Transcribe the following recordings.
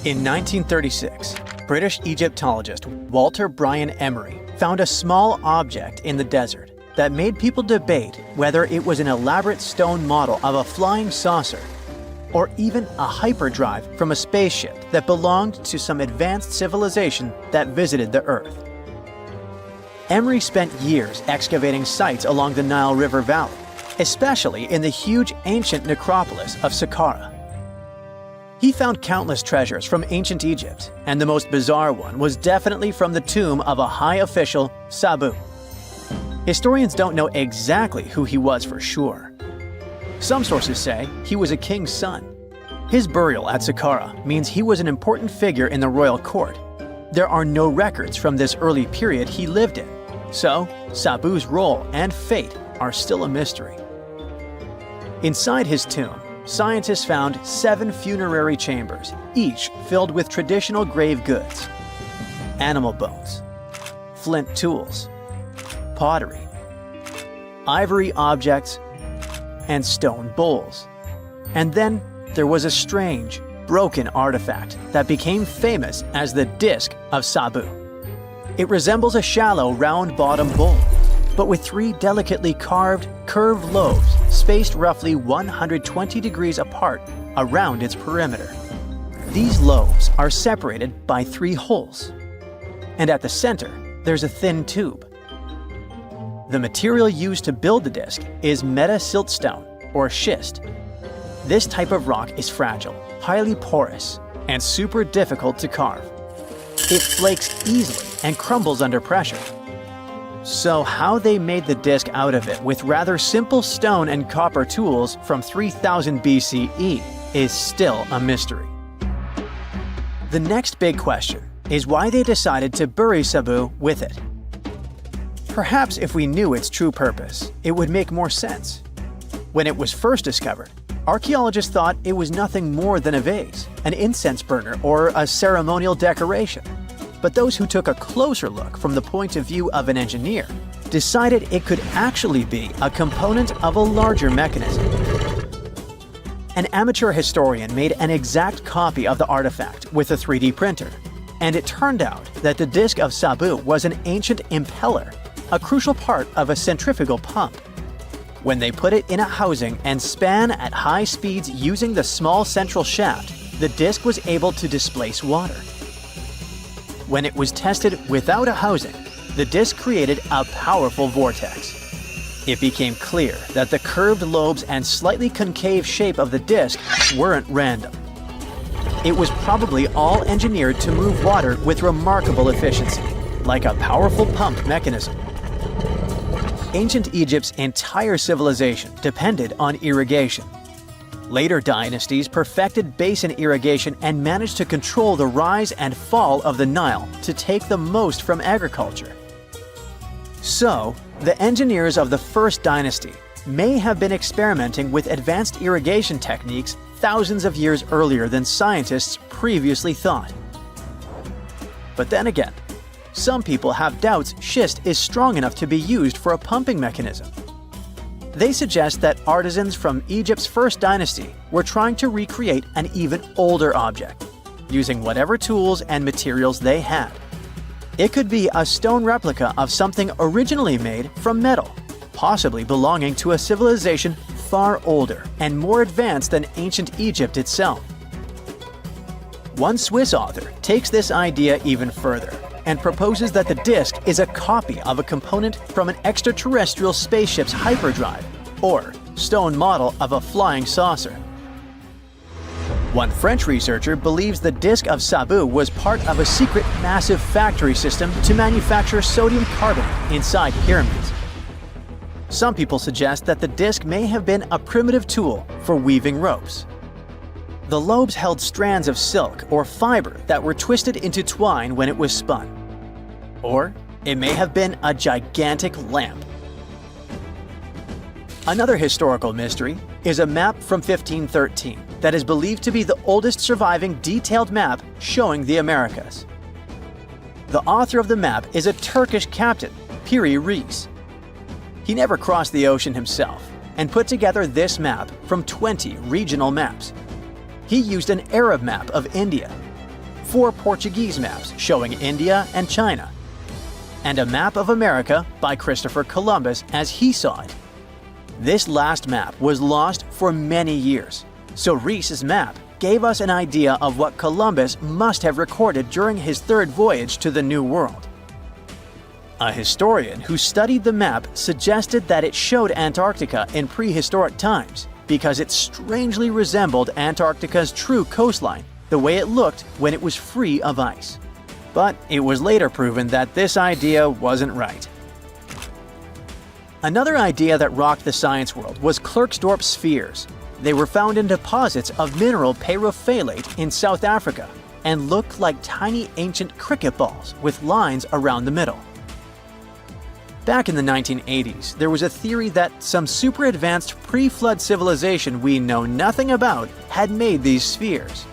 In 1936, British Egyptologist Walter Bryan Emery found a small object in the desert that made people debate whether it was an elaborate stone model of a flying saucer or even a hyperdrive from a spaceship that belonged to some advanced civilization that visited the Earth. Emery spent years excavating sites along the Nile River Valley, especially in the huge ancient necropolis of Saqqara. He found countless treasures from ancient Egypt, and the most bizarre one was definitely from the tomb of a high official, Sabu. Historians don't know exactly who he was for sure. Some sources say he was a king's son. His burial at Saqqara means he was an important figure in the royal court. There are no records from this early period he lived in, so Sabu's role and fate are still a mystery. Inside his tomb, scientists found 7 funerary chambers, each filled with traditional grave goods: animal bones, flint tools, pottery, ivory objects, and stone bowls. And then there was a strange, broken artifact that became famous as the Disk of Sabu. It resembles a shallow, round-bottomed bowl, but with 3 delicately carved, curved lobes spaced roughly 120 degrees apart around its perimeter. These lobes are separated by 3 holes, and at the center, there's a thin tube. The material used to build the disc is meta-siltstone, or schist. This type of rock is fragile, highly porous, and super difficult to carve. It flakes easily and crumbles under pressure. So how they made the disc out of it with rather simple stone and copper tools from 3000 BCE is still a mystery. The next big question is why they decided to bury Sabu with it. Perhaps if we knew its true purpose, it would make more sense. When it was first discovered, archaeologists thought it was nothing more than a vase, an incense burner, or a ceremonial decoration. But those who took a closer look from the point of view of an engineer decided it could actually be a component of a larger mechanism. An amateur historian made an exact copy of the artifact with a 3D printer, and it turned out that the Disk of Sabu was an ancient impeller, a crucial part of a centrifugal pump. When they put it in a housing and span at high speeds using the small central shaft, the disc was able to displace water. When it was tested without a housing, the disc created a powerful vortex. It became clear that the curved lobes and slightly concave shape of the disc weren't random. It was probably all engineered to move water with remarkable efficiency, like a powerful pump mechanism. Ancient Egypt's entire civilization depended on irrigation. Later dynasties perfected basin irrigation and managed to control the rise and fall of the Nile to take the most from agriculture. So, the engineers of the first dynasty may have been experimenting with advanced irrigation techniques thousands of years earlier than scientists previously thought. But then again, some people have doubts schist is strong enough to be used for a pumping mechanism. They suggest that artisans from Egypt's first dynasty were trying to recreate an even older object, using whatever tools and materials they had. It could be a stone replica of something originally made from metal, possibly belonging to a civilization far older and more advanced than ancient Egypt itself. One Swiss author takes this idea even further and proposes that the disc is a copy of a component from an extraterrestrial spaceship's hyperdrive, or stone model of a flying saucer. One French researcher believes the Disk of Sabu was part of a secret massive factory system to manufacture sodium carbonate inside pyramids. Some people suggest that the disc may have been a primitive tool for weaving ropes. The lobes held strands of silk or fiber that were twisted into twine when it was spun. Or it may have been a gigantic lamp. Another historical mystery is a map from 1513 that is believed to be the oldest surviving detailed map showing the Americas. The author of the map is a Turkish captain, Piri Reis. He never crossed the ocean himself and put together this map from 20 regional maps. He used an Arab map of India, 4 Portuguese maps showing India and China, and a map of America by Christopher Columbus as he saw it. This last map was lost for many years, so Rees's map gave us an idea of what Columbus must have recorded during his 3rd voyage to the New World. A historian who studied the map suggested that it showed Antarctica in prehistoric times because it strangely resembled Antarctica's true coastline, the way it looked when it was free of ice. But it was later proven that this idea wasn't right. Another idea that rocked the science world was Klerksdorp spheres. They were found in deposits of mineral pyrophyllite in South Africa and looked like tiny ancient cricket balls with lines around the middle. Back in the 1980s, there was a theory that some super advanced pre-flood civilization we know nothing about had made these spheres.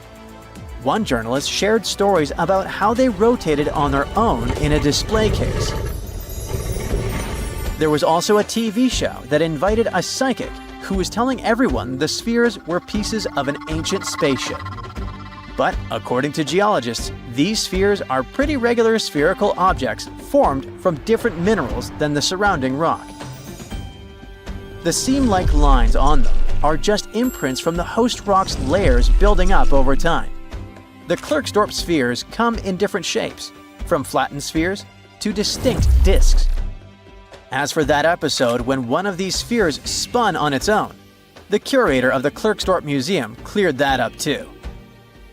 One journalist shared stories about how they rotated on their own in a display case. There was also a TV show that invited a psychic who was telling everyone the spheres were pieces of an ancient spaceship. But according to geologists, these spheres are pretty regular spherical objects formed from different minerals than the surrounding rock. The seam-like lines on them are just imprints from the host rock's layers building up over time. The Klerksdorp spheres come in different shapes, from flattened spheres to distinct disks. As for that episode when one of these spheres spun on its own, the curator of the Klerksdorp Museum cleared that up too.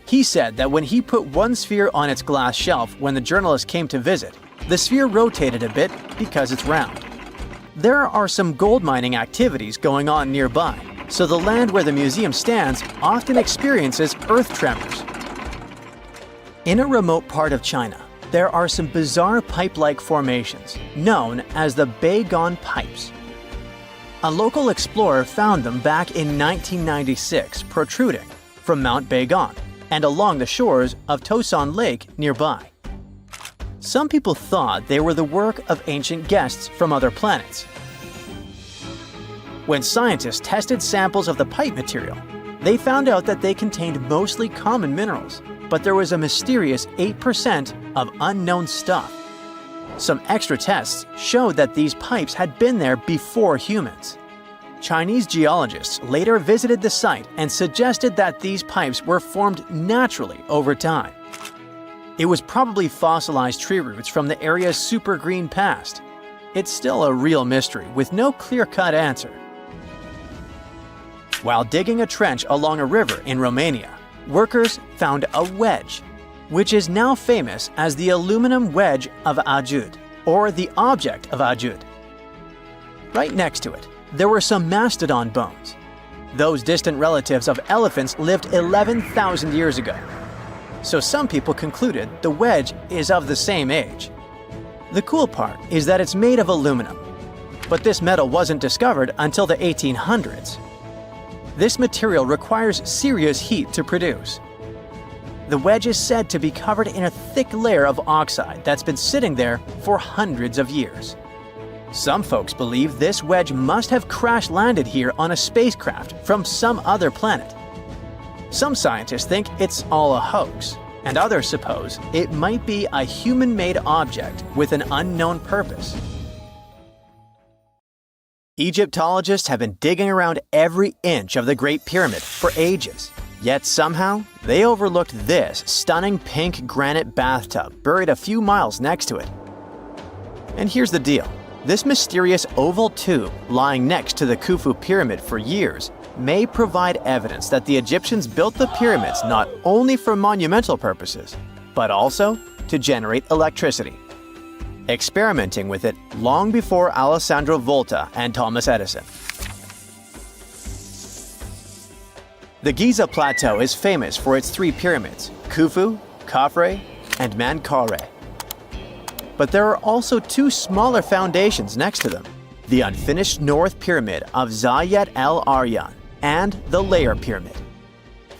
He said that when he put one sphere on its glass shelf when the journalist came to visit, the sphere rotated a bit because it's round. There are some gold mining activities going on nearby, so the land where the museum stands often experiences earth tremors. In a remote part of China, there are some bizarre pipe-like formations known as the Beigon Pipes. A local explorer found them back in 1996 protruding from Mount Beigon and along the shores of Tosan Lake nearby. Some people thought they were the work of ancient guests from other planets. When scientists tested samples of the pipe material, they found out that they contained mostly common minerals, but there was a mysterious 8% of unknown stuff. Some extra tests showed that these pipes had been there before humans. Chinese geologists later visited the site and suggested that these pipes were formed naturally over time. It was probably fossilized tree roots from the area's super green past. It's still a real mystery with no clear-cut answer. While digging a trench along a river in Romania, workers found a wedge, which is now famous as the aluminum wedge of Ajud, or the object of Ajud. Right next to it, there were some mastodon bones. Those distant relatives of elephants lived 11,000 years ago. So some people concluded the wedge is of the same age. The cool part is that it's made of aluminum, but this metal wasn't discovered until the 1800s. This material requires serious heat to produce. The wedge is said to be covered in a thick layer of oxide that's been sitting there for hundreds of years. Some folks believe this wedge must have crash-landed here on a spacecraft from some other planet. Some scientists think it's all a hoax, and others suppose it might be a human-made object with an unknown purpose. Egyptologists have been digging around every inch of the Great Pyramid for ages, yet somehow they overlooked this stunning pink granite bathtub buried a few miles next to it. And here's the deal. This mysterious oval tube lying next to the Khufu pyramid for years may provide evidence that the Egyptians built the pyramids not only for monumental purposes, but also to generate electricity, experimenting with it long before Alessandro Volta and Thomas Edison. The Giza Plateau is famous for its 3 pyramids, Khufu, Khafre, and Menkaure. But there are also 2 smaller foundations next to them, the unfinished North Pyramid of Zayat el-Aryan and the Layer Pyramid.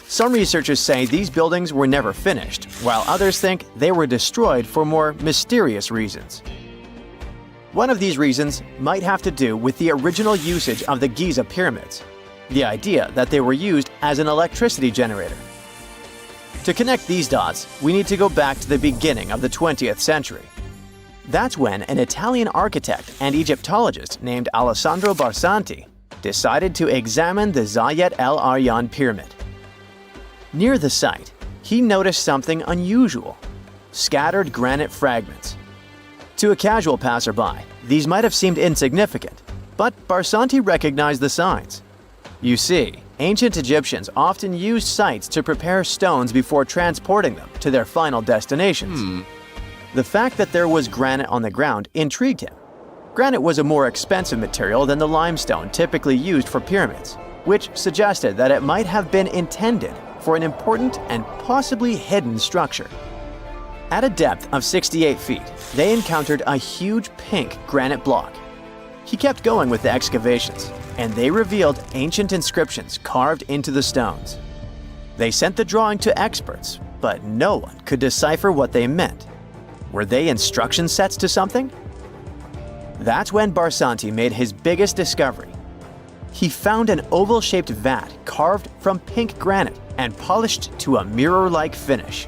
Some researchers say these buildings were never finished, while others think they were destroyed for more mysterious reasons. One of these reasons might have to do with the original usage of the Giza pyramids, the idea that they were used as an electricity generator. To connect these dots, we need to go back to the beginning of the 20th century. That's when an Italian architect and Egyptologist named Alessandro Barsanti decided to examine the Zayat El Aryan pyramid. Near the site, he noticed something unusual: scattered granite fragments. To a casual passerby, these might have seemed insignificant, but Barsanti recognized the signs. You see, ancient Egyptians often used sites to prepare stones before transporting them to their final destinations. The fact that there was granite on the ground intrigued him. Granite was a more expensive material than the limestone typically used for pyramids, which suggested that it might have been intended for an important and possibly hidden structure. At a depth of 68 feet, they encountered a huge pink granite block. He kept going with the excavations, and they revealed ancient inscriptions carved into the stones. They sent the drawing to experts, but no one could decipher what they meant. Were they instruction sets to something? That's when Barsanti made his biggest discovery. He found an oval-shaped vat carved from pink granite and polished to a mirror-like finish.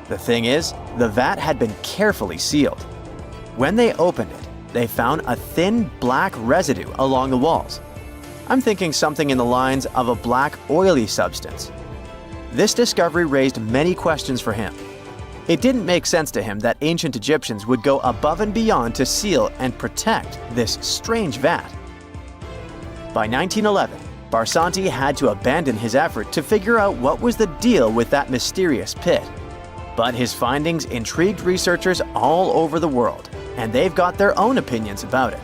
The thing is, the vat had been carefully sealed. When they opened it, they found a thin black residue along the walls. I'm thinking something in the lines of a black oily substance. This discovery raised many questions for him. It didn't make sense to him that ancient Egyptians would go above and beyond to seal and protect this strange vat. By 1911, Barsanti had to abandon his effort to figure out what was the deal with that mysterious pit. But his findings intrigued researchers all over the world, and they've got their own opinions about it.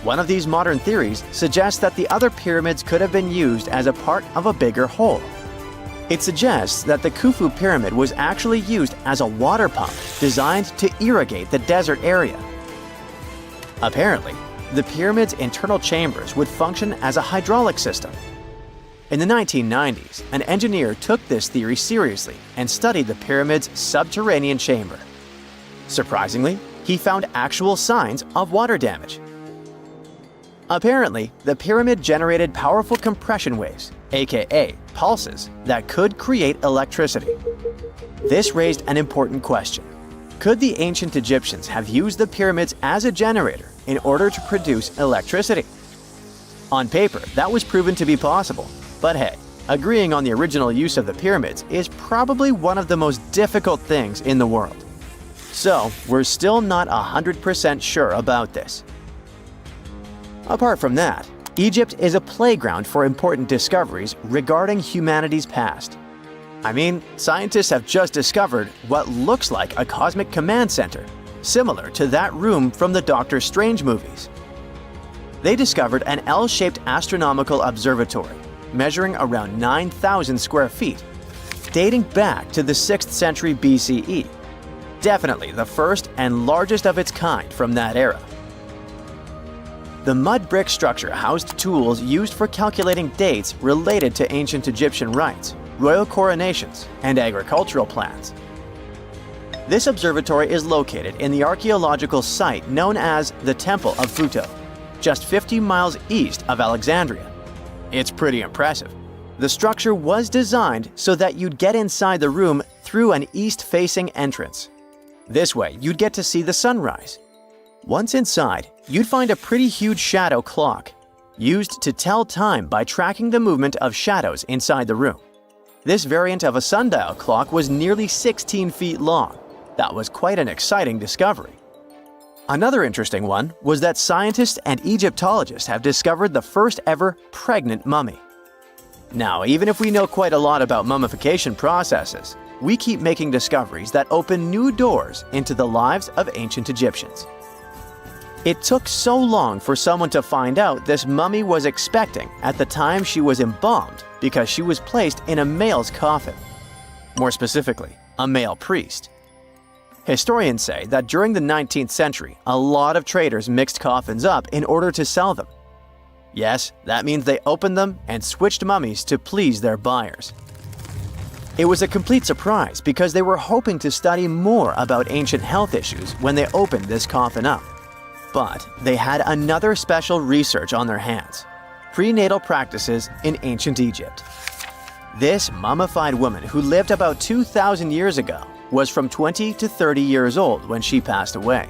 One of these modern theories suggests that the other pyramids could have been used as a part of a bigger whole. It suggests that the Khufu pyramid was actually used as a water pump designed to irrigate the desert area. Apparently, the pyramid's internal chambers would function as a hydraulic system. In the 1990s, an engineer took this theory seriously and studied the pyramid's subterranean chamber. Surprisingly, he found actual signs of water damage. Apparently, the pyramid generated powerful compression waves, aka pulses, that could create electricity. This raised an important question. Could the ancient Egyptians have used the pyramids as a generator in order to produce electricity? On paper, that was proven to be possible, but hey, agreeing on the original use of the pyramids is probably one of the most difficult things in the world. So, we're still not 100% sure about this. Apart from that, Egypt is a playground for important discoveries regarding humanity's past. I mean, scientists have just discovered what looks like a cosmic command center, similar to that room from the Doctor Strange movies. They discovered an L-shaped astronomical observatory, measuring around 9,000 square feet, dating back to the 6th century BCE. Definitely the first and largest of its kind from that era. The mud brick structure housed tools used for calculating dates related to ancient Egyptian rites, royal coronations, and agricultural plans. This observatory is located in the archaeological site known as the Temple of Futo, just 50 miles east of Alexandria. It's pretty impressive. The structure was designed so that you'd get inside the room through an east-facing entrance. This way, you'd get to see the sunrise. Once inside, you'd find a pretty huge shadow clock, used to tell time by tracking the movement of shadows inside the room. This variant of a sundial clock was nearly 16 feet long. That was quite an exciting discovery. Another interesting one was that scientists and Egyptologists have discovered the first ever pregnant mummy. Now, even if we know quite a lot about mummification processes, we keep making discoveries that open new doors into the lives of ancient Egyptians. It took so long for someone to find out this mummy was expecting at the time she was embalmed because she was placed in a male's coffin. More specifically, a male priest. Historians say that during the 19th century, a lot of traders mixed coffins up in order to sell them. Yes, that means they opened them and switched mummies to please their buyers. It was a complete surprise because they were hoping to study more about ancient health issues when they opened this coffin up. But they had another special research on their hands: prenatal practices in ancient Egypt. This mummified woman, who lived about 2,000 years ago, was from 20 to 30 years old when she passed away.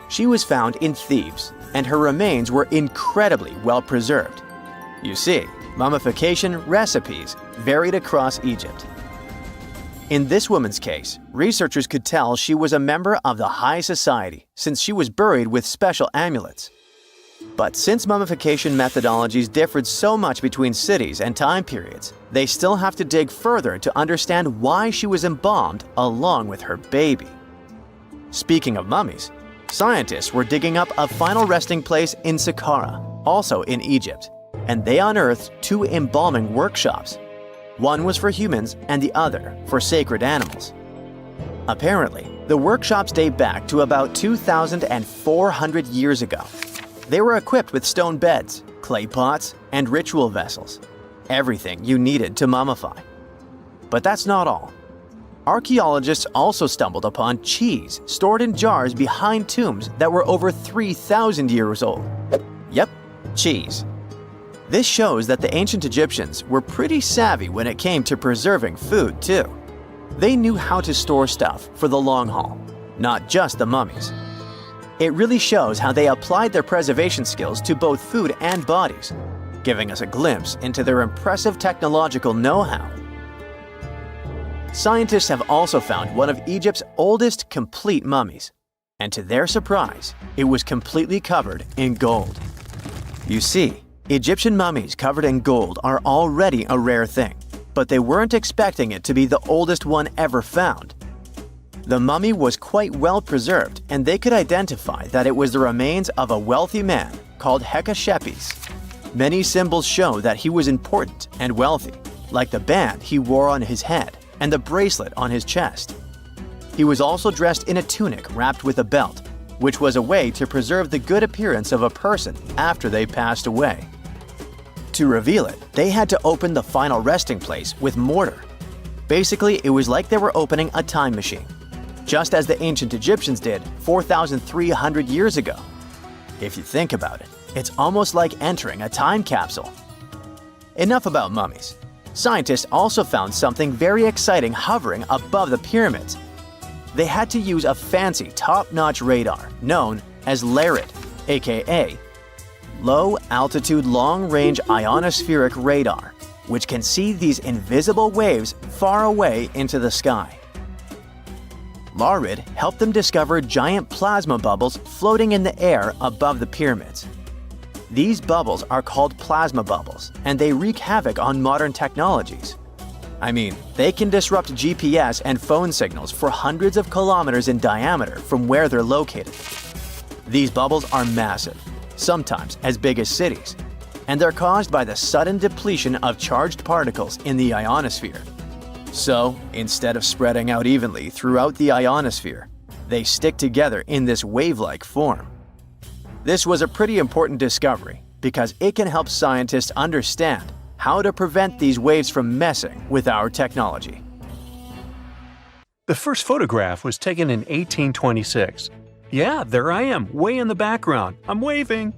She was found in Thebes, and her remains were incredibly well preserved. You see, mummification recipes varied across Egypt. In this woman's case, researchers could tell she was a member of the high society since she was buried with special amulets. But since mummification methodologies differed so much between cities and time periods, they still have to dig further to understand why she was embalmed along with her baby. Speaking of mummies, scientists were digging up a final resting place in Saqqara, also in Egypt, and they unearthed two embalming workshops. One was for humans and the other for sacred animals. Apparently, the workshops date back to about 2,400 years ago. They were equipped with stone beds, clay pots, and ritual vessels. Everything you needed to mummify. But that's not all. Archaeologists also stumbled upon cheese stored in jars behind tombs that were over 3,000 years old. Yep, cheese. This shows that the ancient Egyptians were pretty savvy when it came to preserving food, too. They knew how to store stuff for the long haul, not just the mummies. It really shows how they applied their preservation skills to both food and bodies, giving us a glimpse into their impressive technological know-how. Scientists have also found one of Egypt's oldest complete mummies, and to their surprise, it was completely covered in gold. You see, Egyptian mummies covered in gold are already a rare thing, but they weren't expecting it to be the oldest one ever found. The mummy was quite well preserved, and they could identify that it was the remains of a wealthy man called Hekashepes. Many symbols show that he was important and wealthy, like the band he wore on his head and the bracelet on his chest. He was also dressed in a tunic wrapped with a belt, which was a way to preserve the good appearance of a person after they passed away. To reveal it, they had to open the final resting place with mortar. Basically, it was like they were opening a time machine, just as the ancient Egyptians did 4,300 years ago. If you think about it, it's almost like entering a time capsule. Enough about mummies. Scientists also found something very exciting hovering above the pyramids. They had to use a fancy top-notch radar known as LARIT, aka Low Altitude Long Range Ionospheric Radar, which can see these invisible waves far away into the sky. LARIT helped them discover giant plasma bubbles floating in the air above the pyramids. These bubbles are called plasma bubbles, and they wreak havoc on modern technologies. I mean, they can disrupt GPS and phone signals for hundreds of kilometers in diameter from where they're located. These bubbles are massive, sometimes as big as cities, and they're caused by the sudden depletion of charged particles in the ionosphere. So, instead of spreading out evenly throughout the ionosphere, they stick together in this wave-like form. This was a pretty important discovery because it can help scientists understand how to prevent these waves from messing with our technology. The first photograph was taken in 1826. Yeah, there I am, way in the background. I'm waving.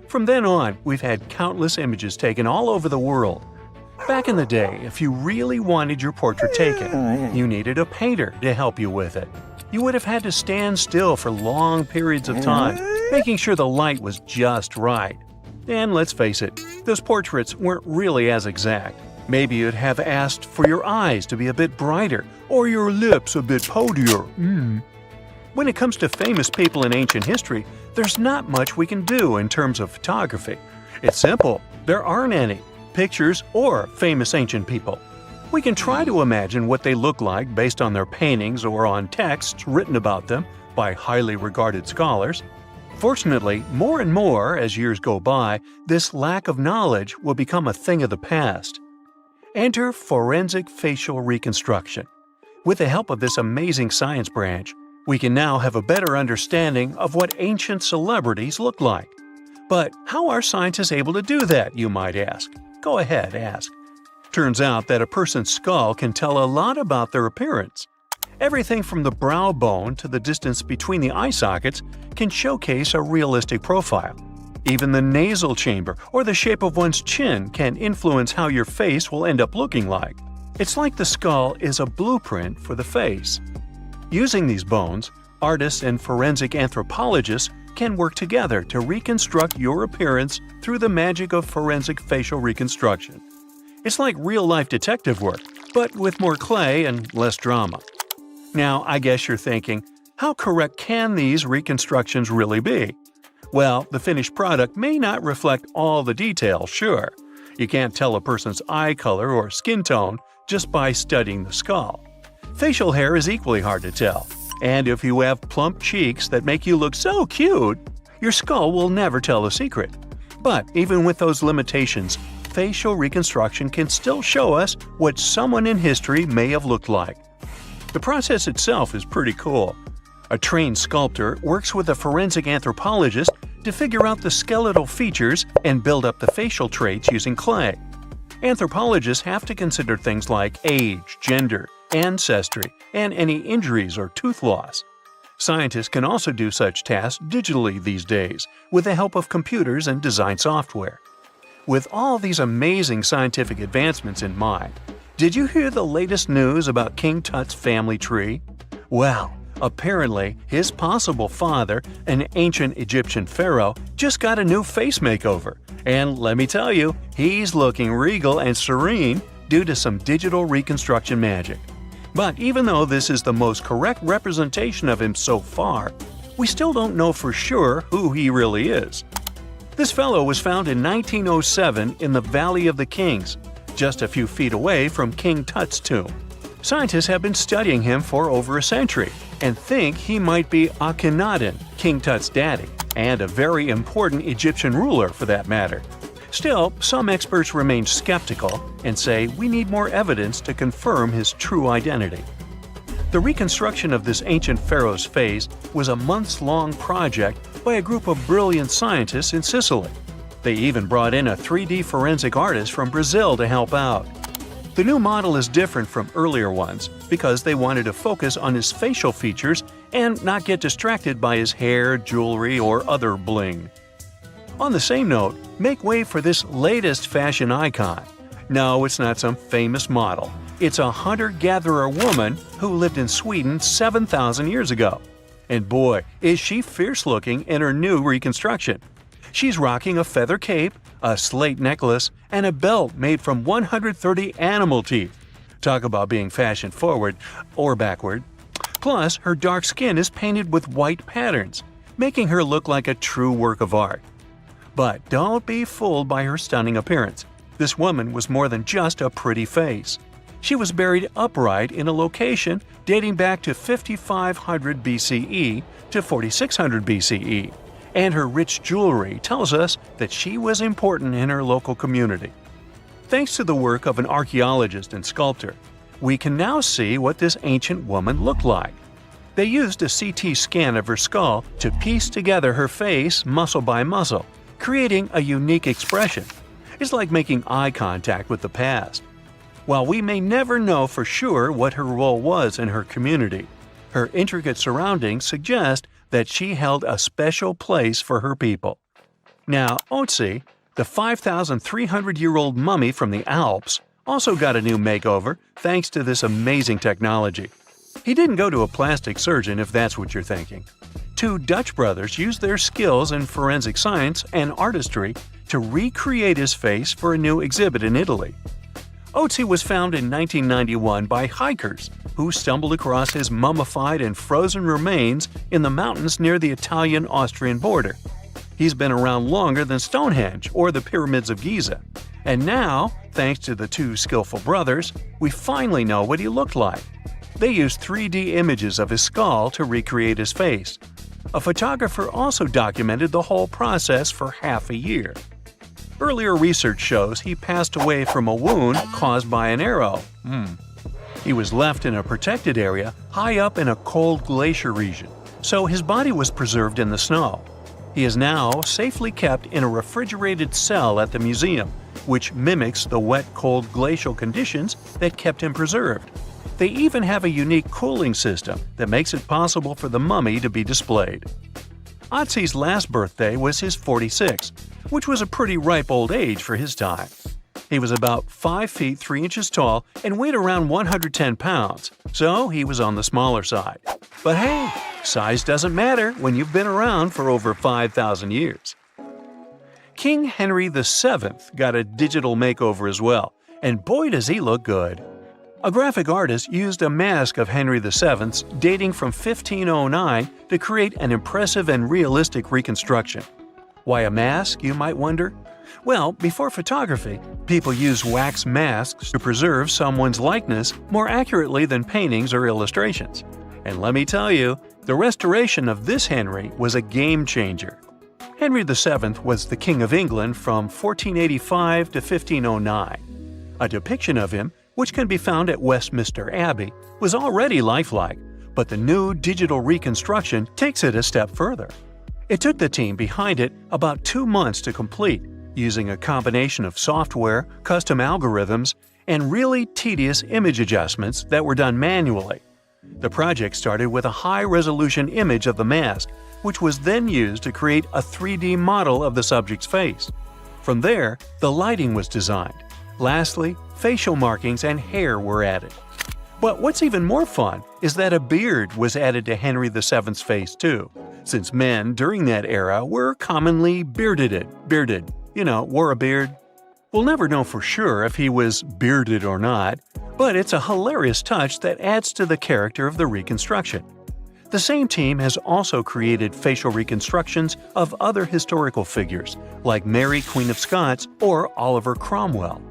From then on, we've had countless images taken all over the world. Back in the day, if you really wanted your portrait taken, you needed a painter to help you with it. You would have had to stand still for long periods of time, making sure the light was just right. And let's face it, those portraits weren't really as exact. Maybe you'd have asked for your eyes to be a bit brighter, or your lips a bit poutier. When it comes to famous people in ancient history, there's not much we can do in terms of photography. It's simple, there aren't any pictures or famous ancient people. We can try to imagine what they look like based on their paintings or on texts written about them by highly regarded scholars. Fortunately, more and more as years go by, this lack of knowledge will become a thing of the past. Enter forensic facial reconstruction. With the help of this amazing science branch, we can now have a better understanding of what ancient celebrities look like. But how are scientists able to do that, you might ask? Go ahead, ask. Turns out that a person's skull can tell a lot about their appearance. Everything from the brow bone to the distance between the eye sockets can showcase a realistic profile. Even the nasal chamber or the shape of one's chin can influence how your face will end up looking like. It's like the skull is a blueprint for the face. Using these bones, artists and forensic anthropologists can work together to reconstruct your appearance through the magic of forensic facial reconstruction. It's like real-life detective work, but with more clay and less drama. Now, I guess you're thinking, how correct can these reconstructions really be? Well, the finished product may not reflect all the details, sure. You can't tell a person's eye color or skin tone just by studying the skull. Facial hair is equally hard to tell. And if you have plump cheeks that make you look so cute, your skull will never tell the secret. But even with those limitations, facial reconstruction can still show us what someone in history may have looked like. The process itself is pretty cool. A trained sculptor works with a forensic anthropologist to figure out the skeletal features and build up the facial traits using clay. Anthropologists have to consider things like age, gender, ancestry, and any injuries or tooth loss. Scientists can also do such tasks digitally these days with the help of computers and design software. With all these amazing scientific advancements in mind, did you hear the latest news about King Tut's family tree? Well, apparently his possible father, an ancient Egyptian pharaoh, just got a new face makeover. And let me tell you, he's looking regal and serene due to some digital reconstruction magic. But even though this is the most correct representation of him so far, we still don't know for sure who he really is. This fellow was found in 1907 in the Valley of the Kings, just a few feet away from King Tut's tomb. Scientists have been studying him for over a century and think he might be Akhenaten, King Tut's daddy, and a very important Egyptian ruler for that matter. Still, some experts remain skeptical and say we need more evidence to confirm his true identity. The reconstruction of this ancient pharaoh's face was a months-long project by a group of brilliant scientists in Sicily. They even brought in a 3D forensic artist from Brazil to help out. The new model is different from earlier ones because they wanted to focus on his facial features and not get distracted by his hair, jewelry, or other bling. On the same note, make way for this latest fashion icon. No, it's not some famous model. It's a hunter-gatherer woman who lived in Sweden 7,000 years ago. And boy, is she fierce-looking in her new reconstruction. She's rocking a feather cape, a slate necklace, and a belt made from 130 animal teeth. Talk about being fashion-forward or backward. Plus, her dark skin is painted with white patterns, making her look like a true work of art. But don't be fooled by her stunning appearance. This woman was more than just a pretty face. She was buried upright in a location dating back to 5500 BCE to 4600 BCE, and her rich jewelry tells us that she was important in her local community. Thanks to the work of an archaeologist and sculptor, we can now see what this ancient woman looked like. They used a CT scan of her skull to piece together her face muscle by muscle, creating a unique expression. It's like making eye contact with the past. While we may never know for sure what her role was in her community, her intricate surroundings suggest that she held a special place for her people. Now, Otzi, the 5,300-year-old mummy from the Alps, also got a new makeover thanks to this amazing technology. He didn't go to a plastic surgeon if that's what you're thinking. Two Dutch brothers used their skills in forensic science and artistry to recreate his face for a new exhibit in Italy. Otzi was found in 1991 by hikers who stumbled across his mummified and frozen remains in the mountains near the Italian-Austrian border. He's been around longer than Stonehenge or the pyramids of Giza. And now, thanks to the two skillful brothers, we finally know what he looked like. They used 3D images of his skull to recreate his face. A photographer also documented the whole process for half a year. Earlier research shows he passed away from a wound caused by an arrow. He was left in a protected area high up in a cold glacier region, so his body was preserved in the snow. He is now safely kept in a refrigerated cell at the museum, which mimics the wet, cold glacial conditions that kept him preserved. They even have a unique cooling system that makes it possible for the mummy to be displayed. Otzi's last birthday was his 46th, which was a pretty ripe old age for his time. He was about 5 feet 3 inches tall and weighed around 110 pounds, so he was on the smaller side. But hey, size doesn't matter when you've been around for over 5,000 years. King Henry VII got a digital makeover as well, and boy does he look good. A graphic artist used a mask of Henry VII's dating from 1509 to create an impressive and realistic reconstruction. Why a mask, you might wonder? Well, before photography, people used wax masks to preserve someone's likeness more accurately than paintings or illustrations. And let me tell you, the restoration of this Henry was a game changer. Henry VII was the King of England from 1485 to 1509. A depiction of him, which can be found at Westminster Abbey, was already lifelike, but the new digital reconstruction takes it a step further. It took the team behind it about 2 months to complete, using a combination of software, custom algorithms, and really tedious image adjustments that were done manually. The project started with a high-resolution image of the mask, which was then used to create a 3D model of the subject's face. From there, the lighting was designed. Lastly, facial markings and hair were added. But what's even more fun is that a beard was added to Henry VII's face too, since men during that era were commonly bearded, wore a beard. We'll never know for sure if he was bearded or not, but it's a hilarious touch that adds to the character of the reconstruction. The same team has also created facial reconstructions of other historical figures, like Mary Queen of Scots or Oliver Cromwell.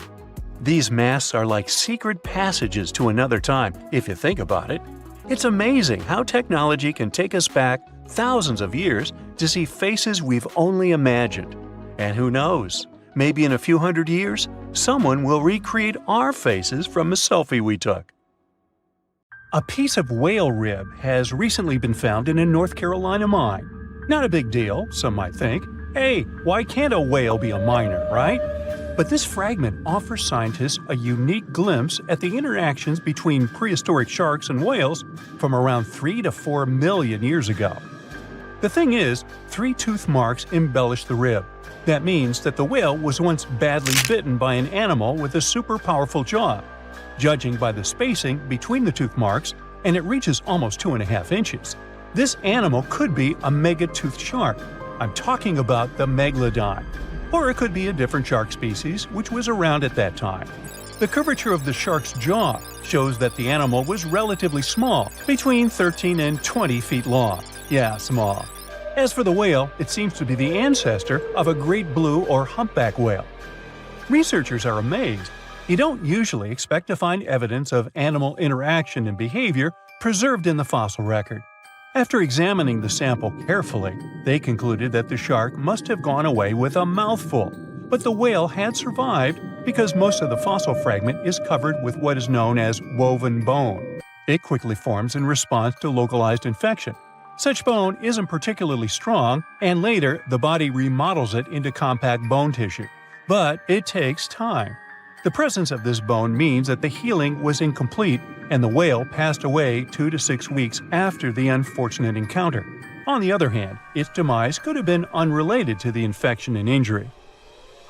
These masks are like secret passages to another time, if you think about it. It's amazing how technology can take us back thousands of years to see faces we've only imagined. And who knows, maybe in a few hundred years, someone will recreate our faces from a selfie we took. A piece of whale rib has recently been found in a North Carolina mine. Not a big deal, some might think. Hey, why can't a whale be a miner, right? But this fragment offers scientists a unique glimpse at the interactions between prehistoric sharks and whales from around 3 to 4 million years ago. The thing is, 3 tooth marks embellish the rib. That means that the whale was once badly bitten by an animal with a super powerful jaw. Judging by the spacing between the tooth marks, and it reaches almost 2.5 inches, this animal could be a mega-toothed shark. I'm talking about the megalodon. Or it could be a different shark species which was around at that time. The curvature of the shark's jaw shows that the animal was relatively small, between 13 and 20 feet long. Yeah, small. As for the whale, it seems to be the ancestor of a great blue or humpback whale. Researchers are amazed. You don't usually expect to find evidence of animal interaction and behavior preserved in the fossil record. After examining the sample carefully, they concluded that the shark must have gone away with a mouthful, but the whale had survived because most of the fossil fragment is covered with what is known as woven bone. It quickly forms in response to localized infection. Such bone isn't particularly strong, and later the body remodels it into compact bone tissue. But it takes time. The presence of this bone means that the healing was incomplete and the whale passed away 2 to 6 weeks after the unfortunate encounter. On the other hand, its demise could have been unrelated to the infection and injury.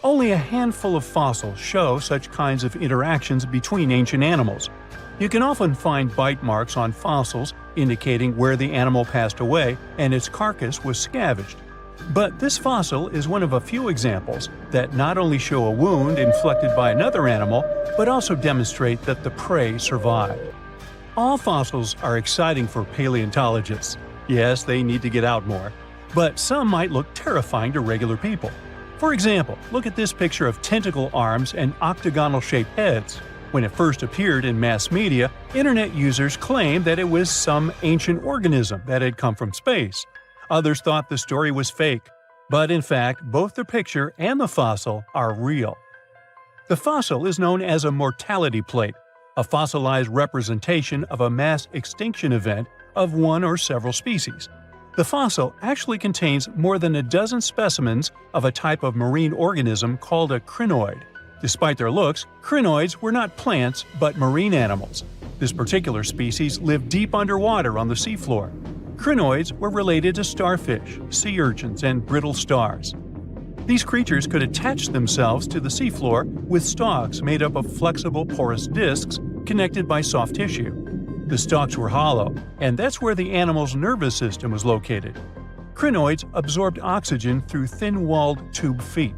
Only a handful of fossils show such kinds of interactions between ancient animals. You can often find bite marks on fossils indicating where the animal passed away and its carcass was scavenged. But this fossil is one of a few examples that not only show a wound inflicted by another animal, but also demonstrate that the prey survived. All fossils are exciting for paleontologists. Yes, they need to get out more. But some might look terrifying to regular people. For example, look at this picture of tentacle arms and octagonal-shaped heads. When it first appeared in mass media, internet users claimed that it was some ancient organism that had come from space. Others thought the story was fake, but in fact, both the picture and the fossil are real. The fossil is known as a mortality plate, a fossilized representation of a mass extinction event of one or several species. The fossil actually contains more than a dozen specimens of a type of marine organism called a crinoid. Despite their looks, crinoids were not plants but marine animals. This particular species lived deep underwater on the seafloor. Crinoids were related to starfish, sea urchins, and brittle stars. These creatures could attach themselves to the seafloor with stalks made up of flexible porous discs connected by soft tissue. The stalks were hollow, and that's where the animal's nervous system was located. Crinoids absorbed oxygen through thin-walled tube feet.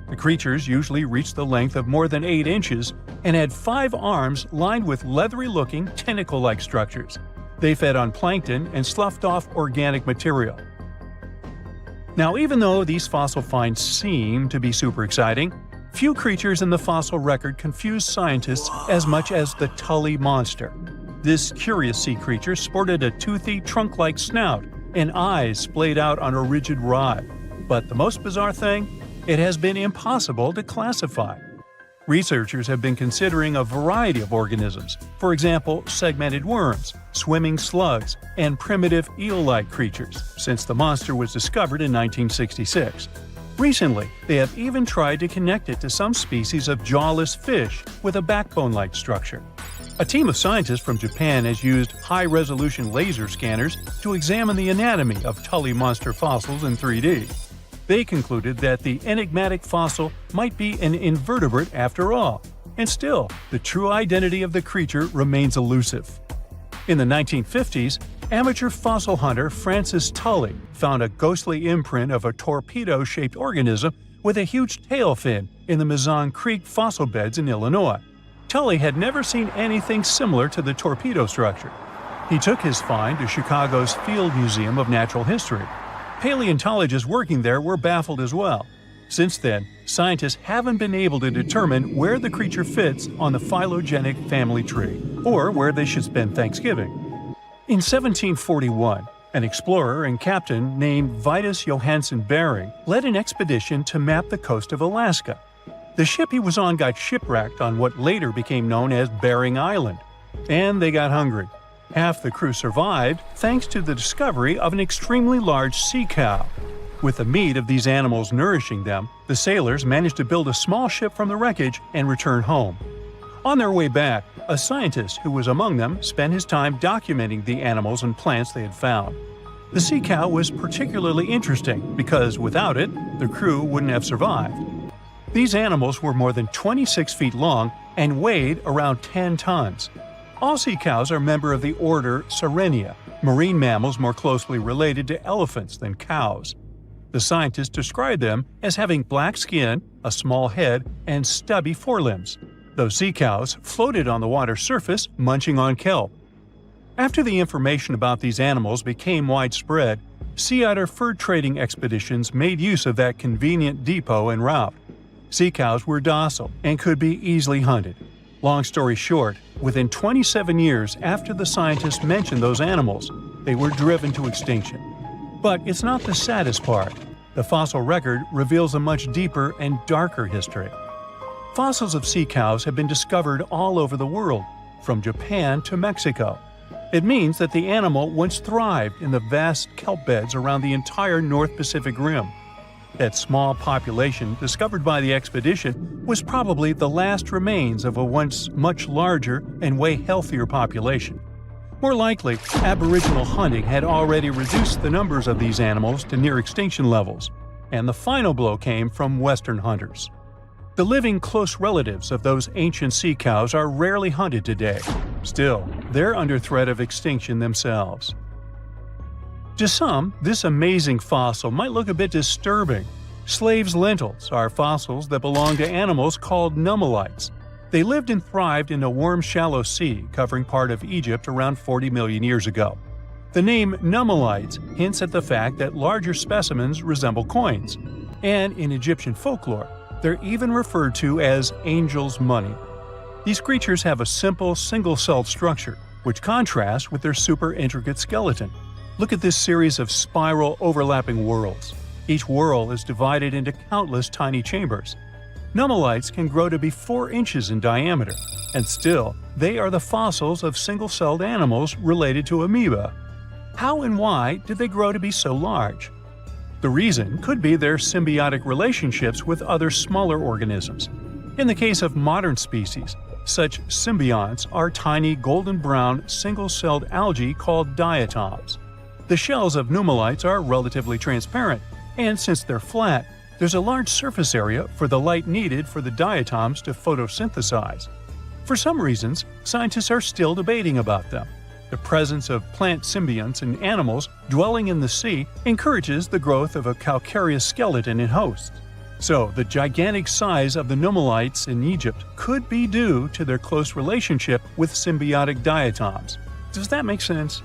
The creatures usually reached the length of more than 8 inches and had 5 arms lined with leathery-looking, tentacle-like structures. They fed on plankton and sloughed off organic material. Now, even though these fossil finds seem to be super exciting, few creatures in the fossil record confuse scientists as much as the Tully monster. This curious sea creature sported a toothy, trunk-like snout and eyes splayed out on a rigid rod. But the most bizarre thing? It has been impossible to classify. Researchers have been considering a variety of organisms, for example, segmented worms, swimming slugs, and primitive eel-like creatures, since the monster was discovered in 1966. Recently, they have even tried to connect it to some species of jawless fish with a backbone-like structure. A team of scientists from Japan has used high-resolution laser scanners to examine the anatomy of Tully monster fossils in 3D. They concluded that the enigmatic fossil might be an invertebrate after all, and still, the true identity of the creature remains elusive. In the 1950s, amateur fossil hunter Francis Tully found a ghostly imprint of a torpedo-shaped organism with a huge tail fin in the Mizon Creek fossil beds in Illinois. Tully had never seen anything similar to the torpedo structure. He took his find to Chicago's Field Museum of Natural History. Paleontologists working there were baffled as well. Since then, scientists haven't been able to determine where the creature fits on the phylogenetic family tree, or where they should spend Thanksgiving. In 1741, an explorer and captain named Vitus Johansen Bering led an expedition to map the coast of Alaska. The ship he was on got shipwrecked on what later became known as Bering Island, and they got hungry. Half the crew survived thanks to the discovery of an extremely large sea cow. With the meat of these animals nourishing them, the sailors managed to build a small ship from the wreckage and return home. On their way back, a scientist who was among them spent his time documenting the animals and plants they had found. The sea cow was particularly interesting because without it, the crew wouldn't have survived. These animals were more than 26 feet long and weighed around 10 tons. All sea cows are members of the order Sirenia, marine mammals more closely related to elephants than cows. The scientists described them as having black skin, a small head, and stubby forelimbs. Those sea cows floated on the water's surface, munching on kelp. After the information about these animals became widespread, sea otter fur trading expeditions made use of that convenient depot en route. Sea cows were docile and could be easily hunted. Long story short, within 27 years after the scientists mentioned those animals, they were driven to extinction. But it's not the saddest part. The fossil record reveals a much deeper and darker history. Fossils of sea cows have been discovered all over the world, from Japan to Mexico. It means that the animal once thrived in the vast kelp beds around the entire North Pacific Rim. That small population discovered by the expedition was probably the last remains of a once much larger and way healthier population. More likely, Aboriginal hunting had already reduced the numbers of these animals to near extinction levels, and the final blow came from Western hunters. The living close relatives of those ancient sea cows are rarely hunted today. Still, they're under threat of extinction themselves. To some, this amazing fossil might look a bit disturbing. Slaves' lentils are fossils that belong to animals called nummelites. They lived and thrived in a warm, shallow sea covering part of Egypt around 40 million years ago. The name nummelites hints at the fact that larger specimens resemble coins, and in Egyptian folklore, they're even referred to as angel's money. These creatures have a simple, single-celled structure, which contrasts with their super intricate skeleton. Look at this series of spiral overlapping whorls. Each whorl is divided into countless tiny chambers. Nummelites can grow to be 4 inches in diameter, and still, they are the fossils of single-celled animals related to amoeba. How and why did they grow to be so large? The reason could be their symbiotic relationships with other smaller organisms. In the case of modern species, such symbionts are tiny golden-brown single-celled algae called diatoms. The shells of nummulites are relatively transparent, and since they're flat, there's a large surface area for the light needed for the diatoms to photosynthesize. For some reasons, scientists are still debating about them. The presence of plant symbionts and animals dwelling in the sea encourages the growth of a calcareous skeleton in hosts. So, the gigantic size of the nummulites in Egypt could be due to their close relationship with symbiotic diatoms. Does that make sense?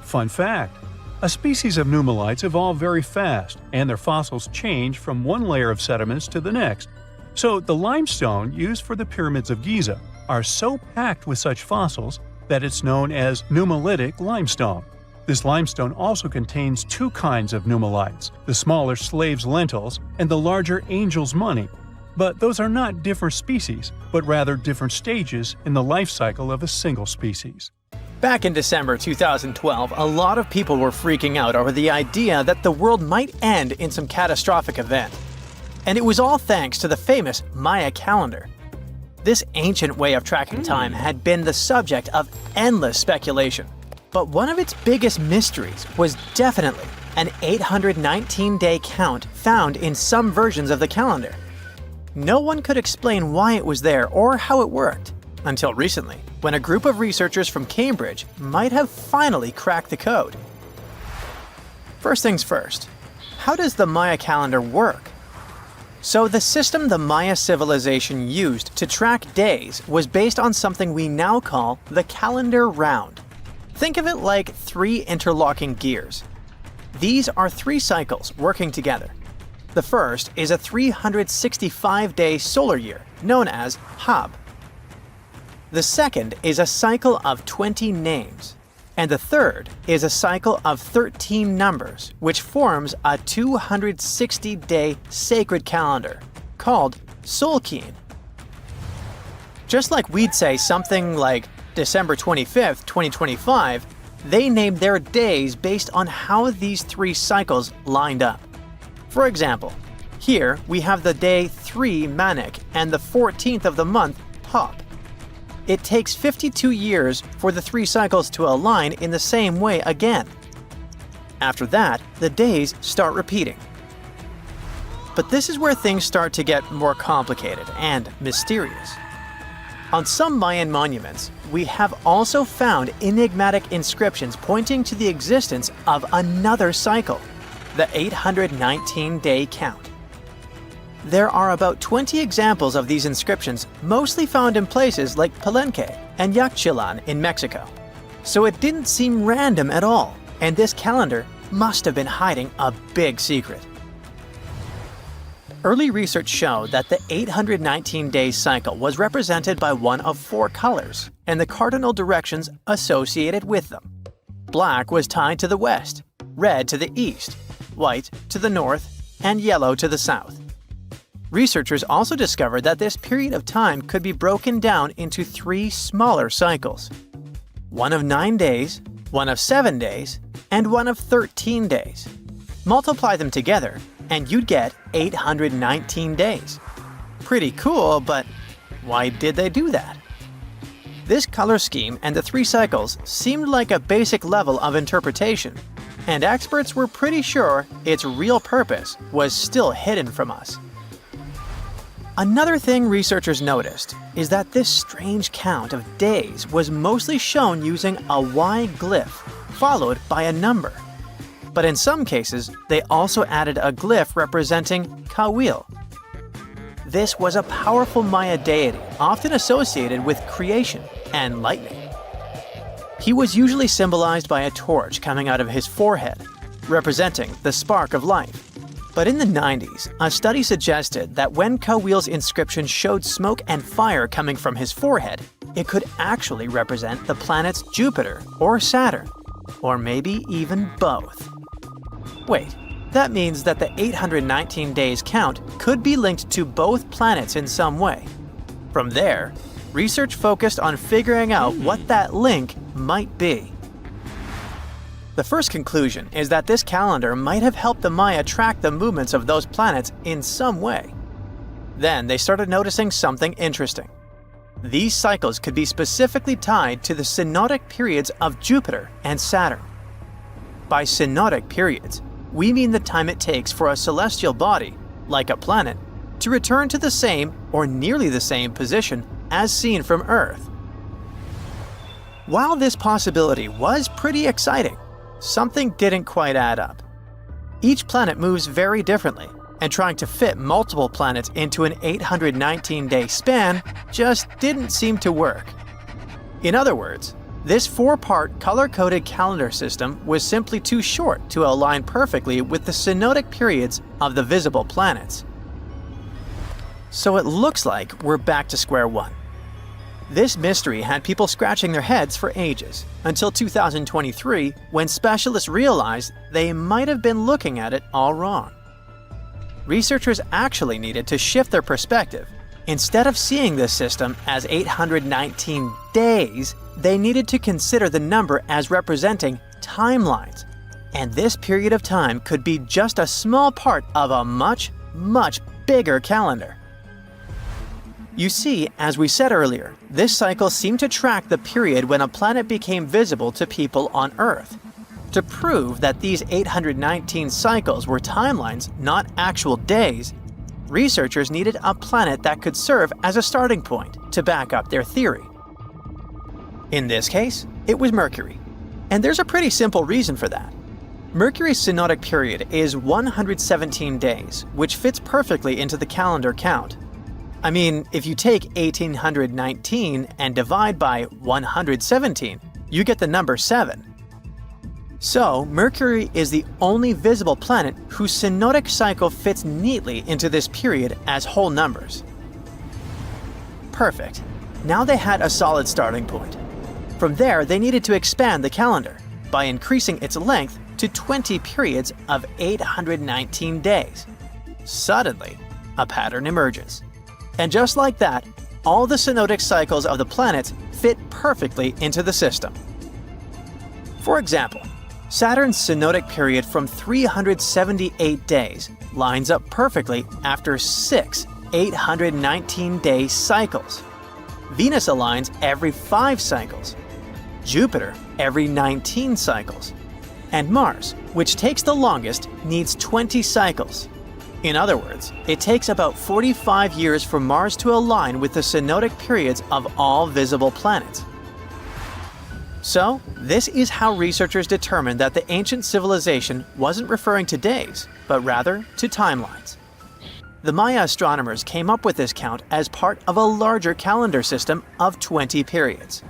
Fun fact: a species of nummulites evolve very fast, and their fossils change from one layer of sediments to the next. So, the limestone used for the pyramids of Giza are so packed with such fossils that it's known as nummulitic limestone. This limestone also contains two kinds of nummulites, the smaller slave's lentils and the larger angel's money. But those are not different species, but rather different stages in the life cycle of a single species. Back in December 2012, a lot of people were freaking out over the idea that the world might end in some catastrophic event. And it was all thanks to the famous Maya calendar. This ancient way of tracking time had been the subject of endless speculation. But one of its biggest mysteries was definitely an 819-day count found in some versions of the calendar. No one could explain why it was there or how it worked, until recently, when a group of researchers from Cambridge might have finally cracked the code. First things first, how does the Maya calendar work? So the system the Maya civilization used to track days was based on something we now call the calendar round. Think of it like 3 interlocking gears. These are 3 cycles working together. The first is a 365-day solar year, known as Hab. The second is a cycle of 20 names. And the third is a cycle of 13 numbers, which forms a 260-day sacred calendar, called Solkeen. Just like we'd say something like December 25th, 2025, they named their days based on how these 3 cycles lined up. For example, here we have the day 3 Manik and the 14th of the month Hop. It takes 52 years for the 3 cycles to align in the same way again. After that, the days start repeating. But this is where things start to get more complicated and mysterious. On some Mayan monuments, we have also found enigmatic inscriptions pointing to the existence of another cycle, the 819-day count. There are about 20 examples of these inscriptions, mostly found in places like Palenque and Yaxchilan in Mexico. So it didn't seem random at all, and this calendar must have been hiding a big secret. Early research showed that the 819-day cycle was represented by one of 4 colors and the cardinal directions associated with them. Black was tied to the west, red to the east, white to the north, and yellow to the south. Researchers also discovered that this period of time could be broken down into 3 smaller cycles. One of 9 days, one of 7 days, and one of 13 days. Multiply them together, and you'd get 819 days. Pretty cool, but why did they do that? This color scheme and the 3 cycles seemed like a basic level of interpretation, and experts were pretty sure its real purpose was still hidden from us. Another thing researchers noticed is that this strange count of days was mostly shown using a Y glyph followed by a number. But in some cases, they also added a glyph representing Kawil. This was a powerful Maya deity often associated with creation and lightning. He was usually symbolized by a torch coming out of his forehead, representing the spark of life. But in the 90s, a study suggested that when Kawil's inscription showed smoke and fire coming from his forehead, it could actually represent the planets Jupiter or Saturn, or maybe even both. Wait, that means that the 819 days count could be linked to both planets in some way. From there, research focused on figuring out what that link might be. The first conclusion is that this calendar might have helped the Maya track the movements of those planets in some way. Then they started noticing something interesting. These cycles could be specifically tied to the synodic periods of Jupiter and Saturn. By synodic periods, we mean the time it takes for a celestial body, like a planet, to return to the same or nearly the same position as seen from Earth. While this possibility was pretty exciting, something didn't quite add up. Each planet moves very differently, and trying to fit multiple planets into an 819-day span just didn't seem to work. In other words, this 4-part color-coded calendar system was simply too short to align perfectly with the synodic periods of the visible planets. So it looks like we're back to square one. This mystery had people scratching their heads for ages, until 2023, when specialists realized they might have been looking at it all wrong. Researchers actually needed to shift their perspective. Instead of seeing this system as 819 days, they needed to consider the number as representing timelines. And this period of time could be just a small part of a much, much bigger calendar. You see, as we said earlier, this cycle seemed to track the period when a planet became visible to people on Earth. To prove that these 819 cycles were timelines, not actual days, researchers needed a planet that could serve as a starting point to back up their theory. In this case, it was Mercury. And there's a pretty simple reason for that. Mercury's synodic period is 117 days, which fits perfectly into the calendar count. I mean, if you take 1819 and divide by 117, you get the number 7. So, Mercury is the only visible planet whose synodic cycle fits neatly into this period as whole numbers. Perfect. Now they had a solid starting point. From there, they needed to expand the calendar by increasing its length to 20 periods of 819 days. Suddenly, a pattern emerges. And just like that, all the synodic cycles of the planets fit perfectly into the system. For example, Saturn's synodic period from 378 days lines up perfectly after 6 819-day cycles. Venus aligns every 5 cycles. Jupiter every 19 cycles. And Mars, which takes the longest, needs 20 cycles. In other words, it takes about 45 years for Mars to align with the synodic periods of all visible planets. So, this is how researchers determined that the ancient civilization wasn't referring to days, but rather to timelines. The Maya astronomers came up with this count as part of a larger calendar system of 20 periods.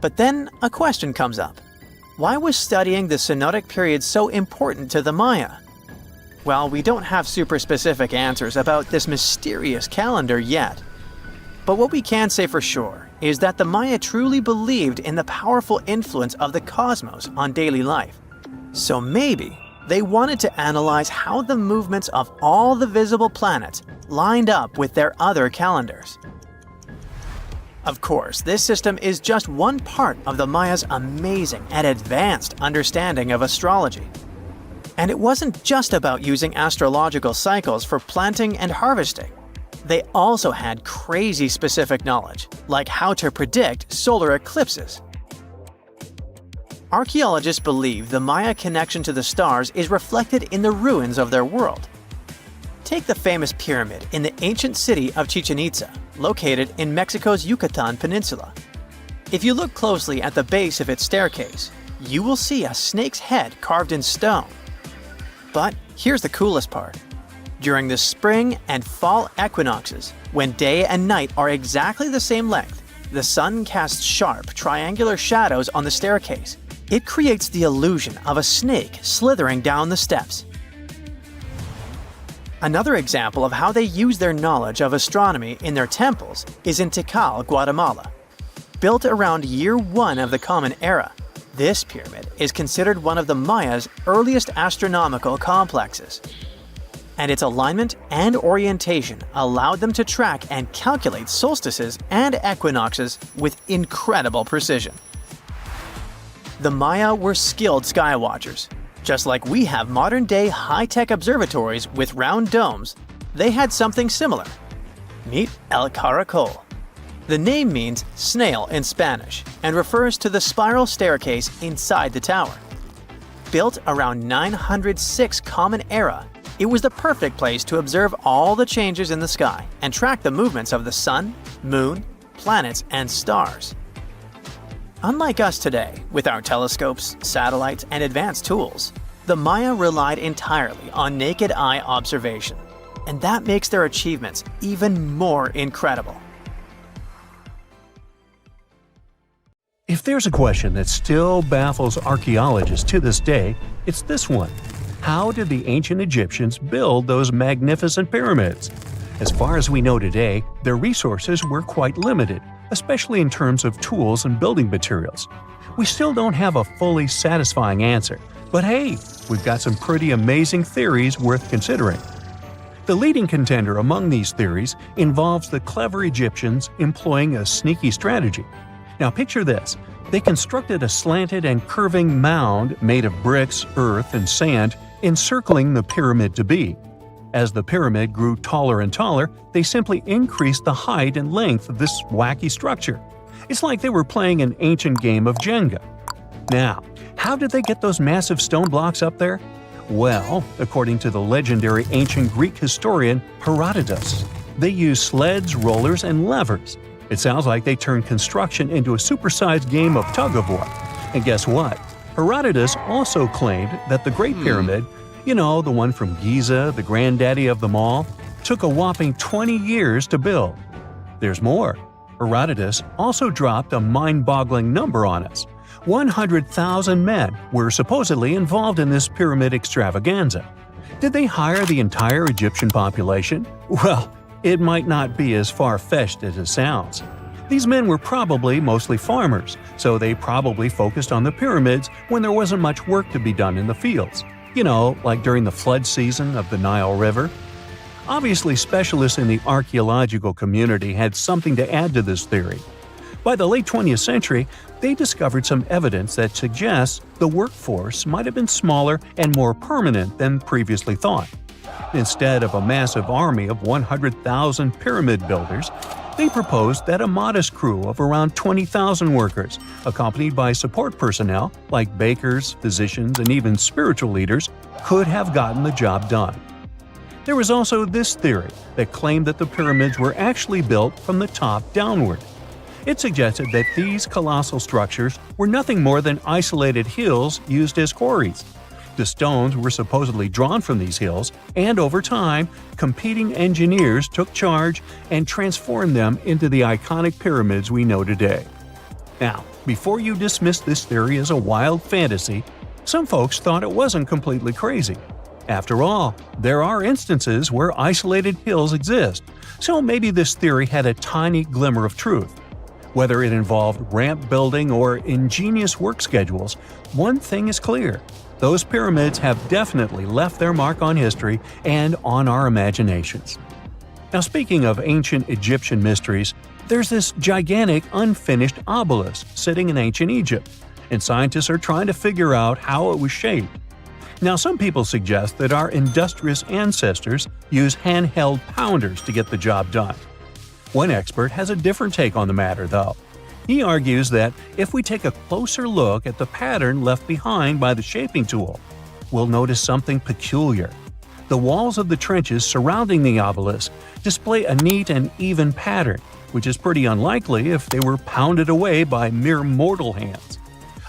But then a question comes up. Why was studying the synodic period so important to the Maya? Well, we don't have super specific answers about this mysterious calendar yet. But what we can say for sure is that the Maya truly believed in the powerful influence of the cosmos on daily life. So maybe they wanted to analyze how the movements of all the visible planets lined up with their other calendars. Of course, this system is just one part of the Maya's amazing and advanced understanding of astrology. And it wasn't just about using astrological cycles for planting and harvesting. They also had crazy specific knowledge, like how to predict solar eclipses. Archaeologists believe the Maya connection to the stars is reflected in the ruins of their world. Take the famous pyramid in the ancient city of Chichen Itza, located in Mexico's Yucatan Peninsula. If you look closely at the base of its staircase, you will see a snake's head carved in stone. But here's the coolest part. During the spring and fall equinoxes, when day and night are exactly the same length, the sun casts sharp, triangular shadows on the staircase. It creates the illusion of a snake slithering down the steps. Another example of how they use their knowledge of astronomy in their temples is in Tikal, Guatemala. Built around year 1 of the Common Era, this pyramid is considered one of the Maya's earliest astronomical complexes. And its alignment and orientation allowed them to track and calculate solstices and equinoxes with incredible precision. The Maya were skilled skywatchers. Just like we have modern-day high-tech observatories with round domes, they had something similar. Meet El Caracol. The name means snail in Spanish and refers to the spiral staircase inside the tower. built around 906 Common Era, it was the perfect place to observe all the changes in the sky and track the movements of the sun, moon, planets, and stars. Unlike us today, with our telescopes, satellites, and advanced tools, the Maya relied entirely on naked eye observation, and that makes their achievements even more incredible. If there's a question that still baffles archaeologists to this day, it's this one. How did the ancient Egyptians build those magnificent pyramids? As far as we know today, their resources were quite limited, especially in terms of tools and building materials. We still don't have a fully satisfying answer, but hey, we've got some pretty amazing theories worth considering. The leading contender among these theories involves the clever Egyptians employing a sneaky strategy. Now picture this. They constructed a slanted and curving mound made of bricks, earth, and sand encircling the pyramid to be. As the pyramid grew taller and taller, they simply increased the height and length of this wacky structure. It's like they were playing an ancient game of Jenga. Now, how did they get those massive stone blocks up there? Well, according to the legendary ancient Greek historian Herodotus, they used sleds, rollers, and levers. It sounds like they turned construction into a supersized game of tug-of-war. And guess what? Herodotus also claimed that the Great Pyramid, the one from Giza, the granddaddy of them all, took a whopping 20 years to build. There's more. Herodotus also dropped a mind-boggling number on us. 100,000 men were supposedly involved in this pyramid extravaganza. Did they hire the entire Egyptian population? Well, it might not be as far-fetched as it sounds. These men were probably mostly farmers, so they probably focused on the pyramids when there wasn't much work to be done in the fields. Like during the flood season of the Nile River. Obviously, specialists in the archaeological community had something to add to this theory. By the late 20th century, they discovered some evidence that suggests the workforce might have been smaller and more permanent than previously thought. Instead of a massive army of 100,000 pyramid builders, they proposed that a modest crew of around 20,000 workers, accompanied by support personnel like bakers, physicians, and even spiritual leaders, could have gotten the job done. There was also this theory that claimed that the pyramids were actually built from the top downward. It suggested that these colossal structures were nothing more than isolated hills used as quarries. The stones were supposedly drawn from these hills, and over time, competing engineers took charge and transformed them into the iconic pyramids we know today. Now, before you dismiss this theory as a wild fantasy, some folks thought it wasn't completely crazy. After all, there are instances where isolated hills exist, so maybe this theory had a tiny glimmer of truth. Whether it involved ramp building or ingenious work schedules, one thing is clear. Those pyramids have definitely left their mark on history and on our imaginations. Now, speaking of ancient Egyptian mysteries, there's this gigantic unfinished obelisk sitting in ancient Egypt, and scientists are trying to figure out how it was shaped. Now, some people suggest that our industrious ancestors used handheld pounders to get the job done. One expert has a different take on the matter, though. He argues that if we take a closer look at the pattern left behind by the shaping tool, we'll notice something peculiar. The walls of the trenches surrounding the obelisk display a neat and even pattern, which is pretty unlikely if they were pounded away by mere mortal hands.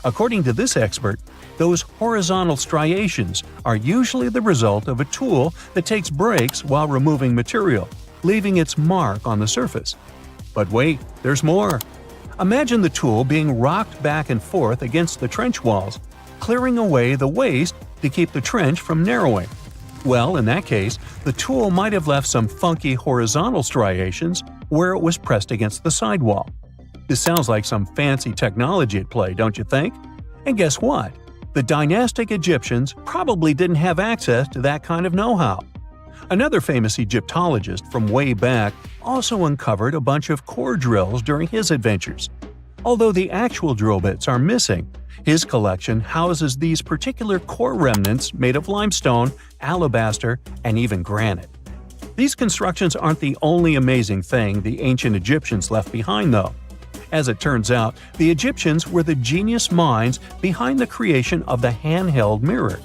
According to this expert, those horizontal striations are usually the result of a tool that takes breaks while removing material, leaving its mark on the surface. But wait, there's more. Imagine the tool being rocked back and forth against the trench walls, clearing away the waste to keep the trench from narrowing. Well, in that case, the tool might have left some funky horizontal striations where it was pressed against the sidewall. This sounds like some fancy technology at play, don't you think? And guess what? The dynastic Egyptians probably didn't have access to that kind of know-how. Another famous Egyptologist from way back also uncovered a bunch of core drills during his adventures. Although the actual drill bits are missing, his collection houses these particular core remnants made of limestone, alabaster, and even granite. These constructions aren't the only amazing thing the ancient Egyptians left behind, though. As it turns out, the Egyptians were the genius minds behind the creation of the handheld mirror.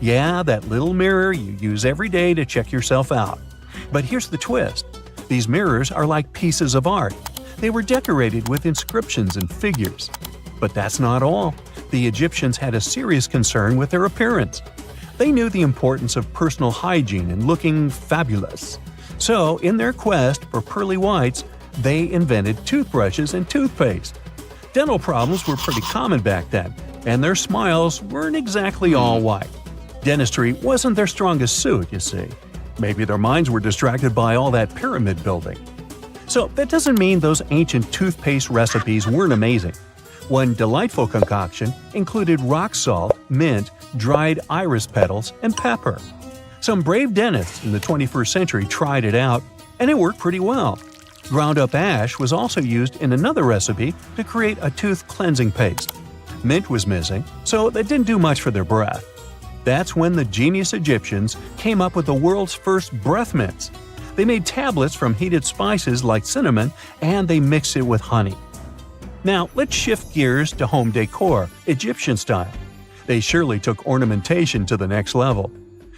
Yeah, that little mirror you use every day to check yourself out. But here's the twist. These mirrors are like pieces of art. They were decorated with inscriptions and figures. But that's not all. The Egyptians had a serious concern with their appearance. They knew the importance of personal hygiene and looking fabulous. So, in their quest for pearly whites, they invented toothbrushes and toothpaste. Dental problems were pretty common back then, and their smiles weren't exactly all white. Dentistry wasn't their strongest suit, you see. Maybe their minds were distracted by all that pyramid building. So that doesn't mean those ancient toothpaste recipes weren't amazing. One delightful concoction included rock salt, mint, dried iris petals, and pepper. Some brave dentists in the 21st century tried it out, and it worked pretty well. Ground-up ash was also used in another recipe to create a tooth cleansing paste. Mint was missing, so that didn't do much for their breath. That's when the genius Egyptians came up with the world's first breath mints. They made tablets from heated spices like cinnamon, and they mixed it with honey. Now, let's shift gears to home decor, Egyptian style. They surely took ornamentation to the next level.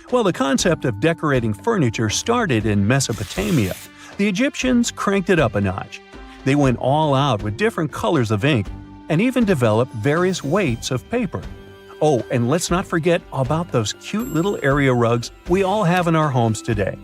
While the concept of decorating furniture started in Mesopotamia, the Egyptians cranked it up a notch. They went all out with different colors of ink and even developed various weights of paper. Oh, and let's not forget about those cute little area rugs we all have in our homes today.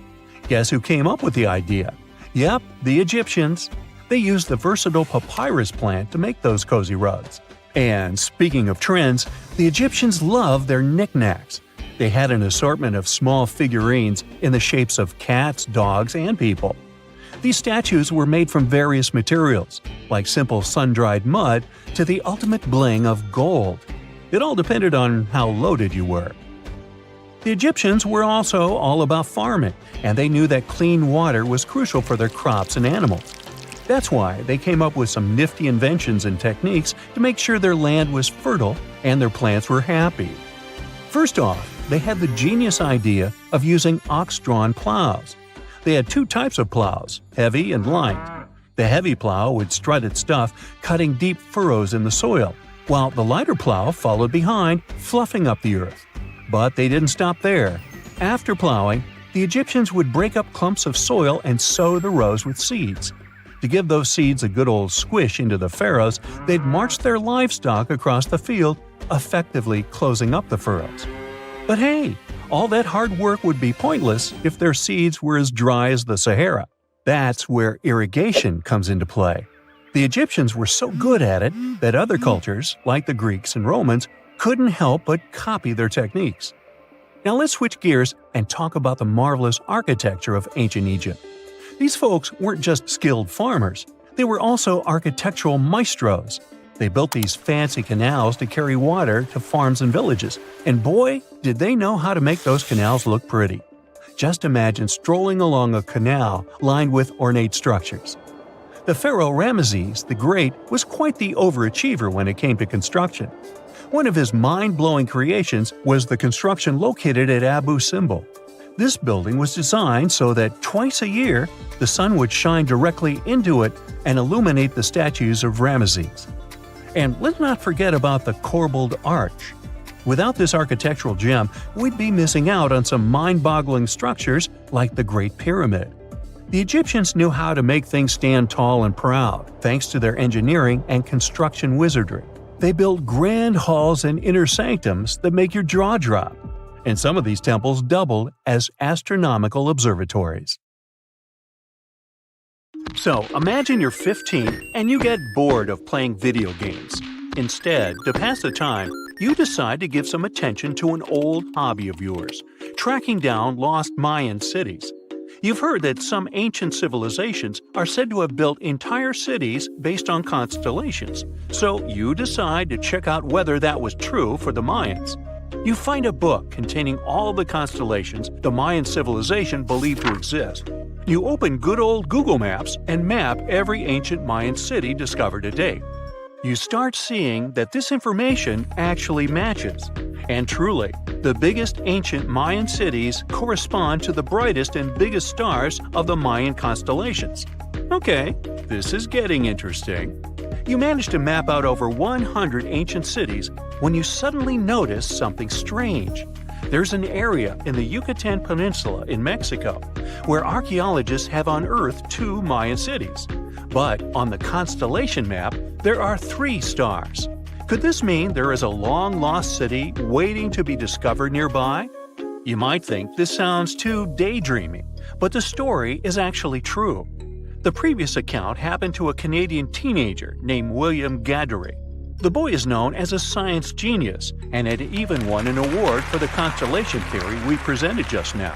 Guess who came up with the idea? Yep, the Egyptians. They used the versatile papyrus plant to make those cozy rugs. And speaking of trends, the Egyptians loved their knickknacks. They had an assortment of small figurines in the shapes of cats, dogs, and people. These statues were made from various materials, like simple sun-dried mud to the ultimate bling of gold. It all depended on how loaded you were. The Egyptians were also all about farming, and they knew that clean water was crucial for their crops and animals. That's why they came up with some nifty inventions and techniques to make sure their land was fertile and their plants were happy. First off, they had the genius idea of using ox-drawn plows. They had two types of plows, heavy and light. The heavy plow would strut its stuff, cutting deep furrows in the soil, while the lighter plow followed behind, fluffing up the earth. But they didn't stop there. After plowing, the Egyptians would break up clumps of soil and sow the rows with seeds. To give those seeds a good old squish into the furrows, they'd march their livestock across the field, effectively closing up the furrows. But hey, all that hard work would be pointless if their seeds were as dry as the Sahara. That's where irrigation comes into play. The Egyptians were so good at it that other cultures, like the Greeks and Romans, couldn't help but copy their techniques. Now let's switch gears and talk about the marvelous architecture of ancient Egypt. These folks weren't just skilled farmers, they were also architectural maestros. They built these fancy canals to carry water to farms and villages, and boy, did they know how to make those canals look pretty. Just imagine strolling along a canal lined with ornate structures. The pharaoh Ramesses the Great was quite the overachiever when it came to construction. One of his mind-blowing creations was the construction located at Abu Simbel. This building was designed so that twice a year, the sun would shine directly into it and illuminate the statues of Ramesses. And let's not forget about the corbelled arch. Without this architectural gem, we'd be missing out on some mind-boggling structures like the Great Pyramid. The Egyptians knew how to make things stand tall and proud, thanks to their engineering and construction wizardry. They built grand halls and inner sanctums that make your jaw drop. And some of these temples doubled as astronomical observatories. So, imagine you're 15 and you get bored of playing video games. Instead, to pass the time, you decide to give some attention to an old hobby of yours, tracking down lost Mayan cities. You've heard that some ancient civilizations are said to have built entire cities based on constellations, so you decide to check out whether that was true for the Mayans. You find a book containing all the constellations the Mayan civilization believed to exist. You open good old Google Maps and map every ancient Mayan city discovered to date. You start seeing that this information actually matches. And truly, the biggest ancient Mayan cities correspond to the brightest and biggest stars of the Mayan constellations. Okay, this is getting interesting. You manage to map out over 100 ancient cities when you suddenly notice something strange. There's an area in the Yucatan Peninsula in Mexico where archaeologists have unearthed 2 Mayan cities. But on the constellation map, there are 3 stars. Could this mean there is a long-lost city waiting to be discovered nearby? You might think this sounds too daydreaming, but the story is actually true. The previous account happened to a Canadian teenager named William Gaddery. The boy is known as a science genius and had even won an award for the constellation theory we presented just now.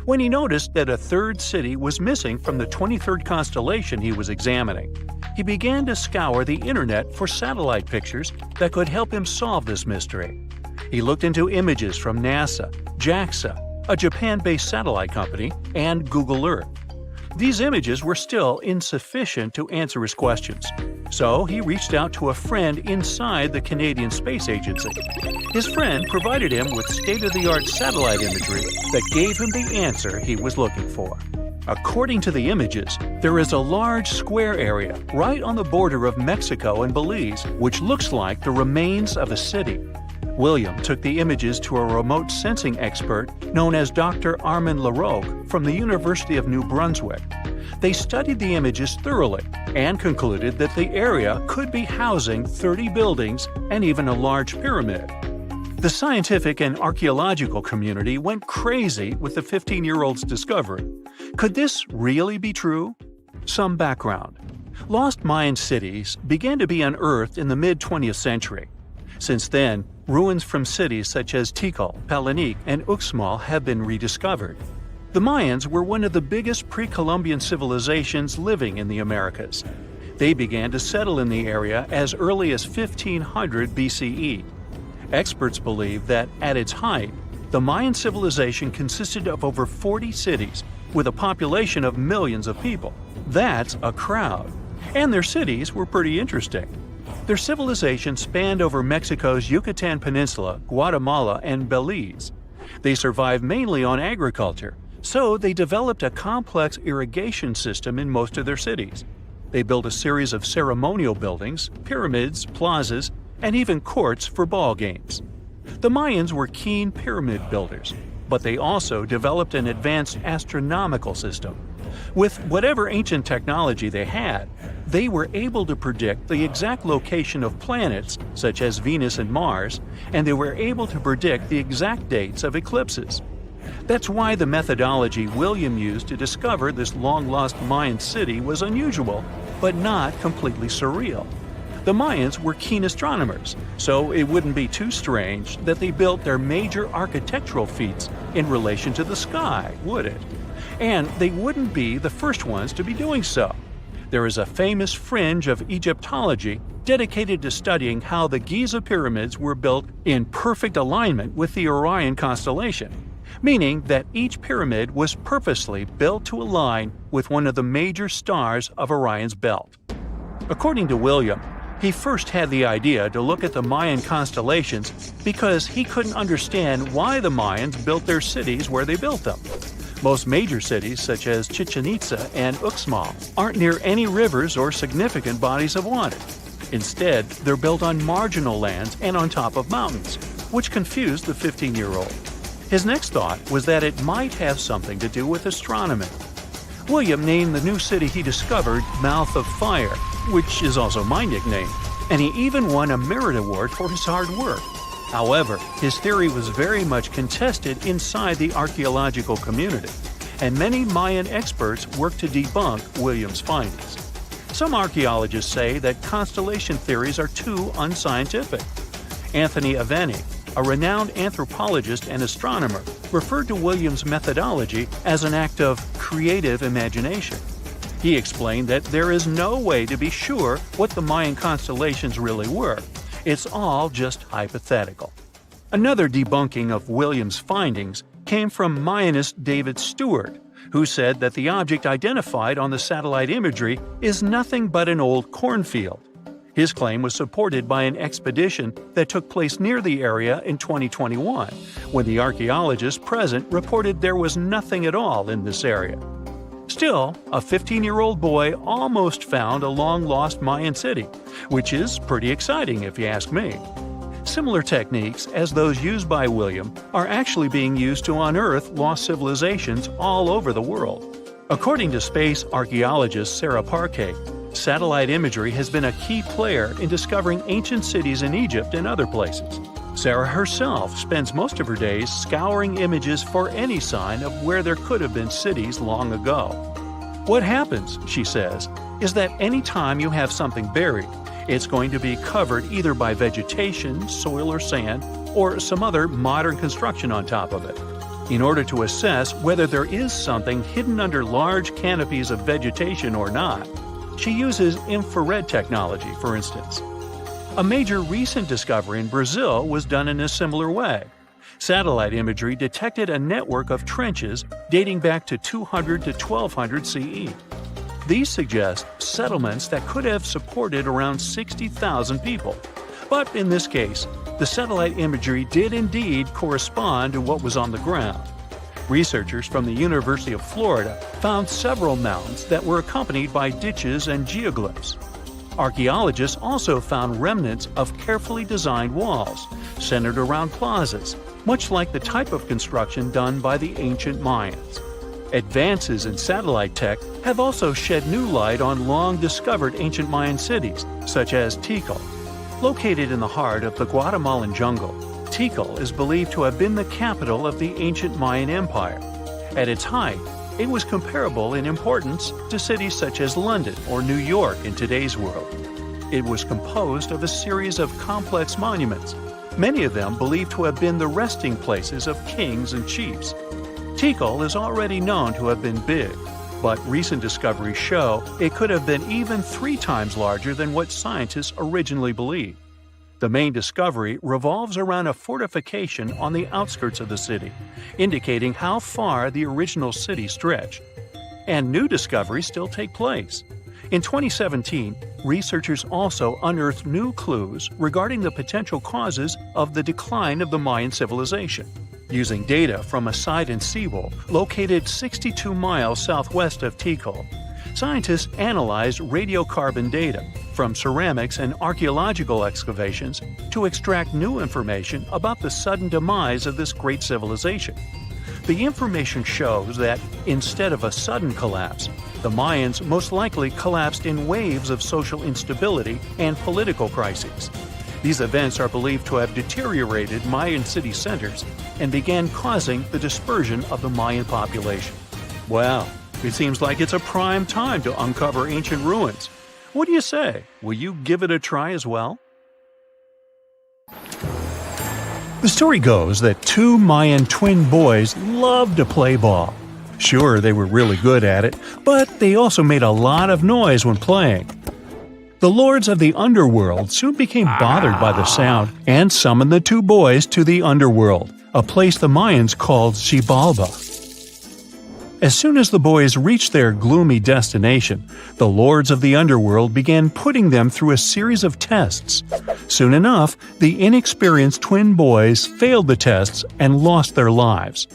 When he noticed that a 3rd city was missing from the 23rd constellation he was examining, he began to scour the internet for satellite pictures that could help him solve this mystery. He looked into images from NASA, JAXA, a Japan-based satellite company, and Google Earth. These images were still insufficient to answer his questions, so he reached out to a friend inside the Canadian Space Agency. His friend provided him with state-of-the-art satellite imagery that gave him the answer he was looking for. According to the images, there is a large square area right on the border of Mexico and Belize, which looks like the remains of a city. William took the images to a remote sensing expert known as Dr. Armand Larocque from the University of New Brunswick. They studied the images thoroughly and concluded that the area could be housing 30 buildings and even a large pyramid. The scientific and archaeological community went crazy with the 15-year-old's discovery. Could this really be true? Some background. Lost Mayan cities began to be unearthed in the mid-20th century. Since then, ruins from cities such as Tikal, Palenque, and Uxmal have been rediscovered. The Mayans were one of the biggest pre-Columbian civilizations living in the Americas. They began to settle in the area as early as 1500 BCE. Experts believe that, at its height, the Mayan civilization consisted of over 40 cities with a population of millions of people. That's a crowd. And their cities were pretty interesting. Their civilization spanned over Mexico's Yucatan Peninsula, Guatemala, and Belize. They survived mainly on agriculture, so they developed a complex irrigation system in most of their cities. They built a series of ceremonial buildings, pyramids, plazas, and even courts for ball games. The Mayans were keen pyramid builders, but they also developed an advanced astronomical system. With whatever ancient technology they had, they were able to predict the exact location of planets, such as Venus and Mars, and they were able to predict the exact dates of eclipses. That's why the methodology William used to discover this long-lost Mayan city was unusual, but not completely surreal. The Mayans were keen astronomers, so it wouldn't be too strange that they built their major architectural feats in relation to the sky, would it? And they wouldn't be the first ones to be doing so. There is a famous fringe of Egyptology dedicated to studying how the Giza pyramids were built in perfect alignment with the Orion constellation, meaning that each pyramid was purposely built to align with one of the major stars of Orion's belt. According to William, he first had the idea to look at the Mayan constellations because he couldn't understand why the Mayans built their cities where they built them. Most major cities, such as Chichen Itza and Uxmal, aren't near any rivers or significant bodies of water. Instead, they're built on marginal lands and on top of mountains, which confused the 15-year-old. His next thought was that it might have something to do with astronomy. William named the new city he discovered Mouth of Fire, which is also my nickname, and he even won a merit award for his hard work. However, his theory was very much contested inside the archaeological community, and many Mayan experts worked to debunk William's findings. Some archaeologists say that constellation theories are too unscientific. Anthony Aveni, a renowned anthropologist and astronomer, referred to William's methodology as an act of creative imagination. He explained that there is no way to be sure what the Mayan constellations really were. It's all just hypothetical. Another debunking of William's findings came from Mayanist David Stewart, who said that the object identified on the satellite imagery is nothing but an old cornfield. His claim was supported by an expedition that took place near the area in 2021, when the archaeologists present reported there was nothing at all in this area. Still, a 15-year-old boy almost found a long-lost Mayan city, which is pretty exciting if you ask me. Similar techniques as those used by William are actually being used to unearth lost civilizations all over the world. According to space archaeologist Sarah Parquet, satellite imagery has been a key player in discovering ancient cities in Egypt and other places. Sarah herself spends most of her days scouring images for any sign of where there could have been cities long ago. What happens, she says, is that any time you have something buried, it's going to be covered either by vegetation, soil or sand, or some other modern construction on top of it. In order to assess whether there is something hidden under large canopies of vegetation or not, she uses infrared technology, for instance. A major recent discovery in Brazil was done in a similar way. Satellite imagery detected a network of trenches dating back to 200 to 1200 CE. These suggest settlements that could have supported around 60,000 people. But in this case, the satellite imagery did indeed correspond to what was on the ground. Researchers from the University of Florida found several mounds that were accompanied by ditches and geoglyphs. Archaeologists also found remnants of carefully designed walls, centered around plazas, much like the type of construction done by the ancient Mayans. Advances in satellite tech have also shed new light on long-discovered ancient Mayan cities, such as Tikal. Located in the heart of the Guatemalan jungle, Tikal is believed to have been the capital of the ancient Mayan Empire. At its height, it was comparable in importance to cities such as London or New York in today's world. It was composed of a series of complex monuments, many of them believed to have been the resting places of kings and chiefs. Tikal is already known to have been big, but recent discoveries show it could have been even 3 times larger than what scientists originally believed. The main discovery revolves around a fortification on the outskirts of the city, indicating how far the original city stretched. And new discoveries still take place. In 2017, researchers also unearthed new clues regarding the potential causes of the decline of the Mayan civilization. Using data from a site in Sewell, located 62 miles southwest of Tikal, scientists analyzed radiocarbon data from ceramics and archaeological excavations to extract new information about the sudden demise of this great civilization. The information shows that, instead of a sudden collapse, the Mayans most likely collapsed in waves of social instability and political crises. These events are believed to have deteriorated Mayan city centers and began causing the dispersion of the Mayan population. Wow, it seems like it's a prime time to uncover ancient ruins. What do you say? Will you give it a try as well? The story goes that 2 Mayan twin boys loved to play ball. Sure, they were really good at it, but they also made a lot of noise when playing. The lords of the underworld soon became bothered by the sound and summoned the 2 boys to the underworld, a place the Mayans called Xibalba. As soon as the boys reached their gloomy destination, the lords of the underworld began putting them through a series of tests. Soon enough, the inexperienced twin boys failed the tests and lost their lives.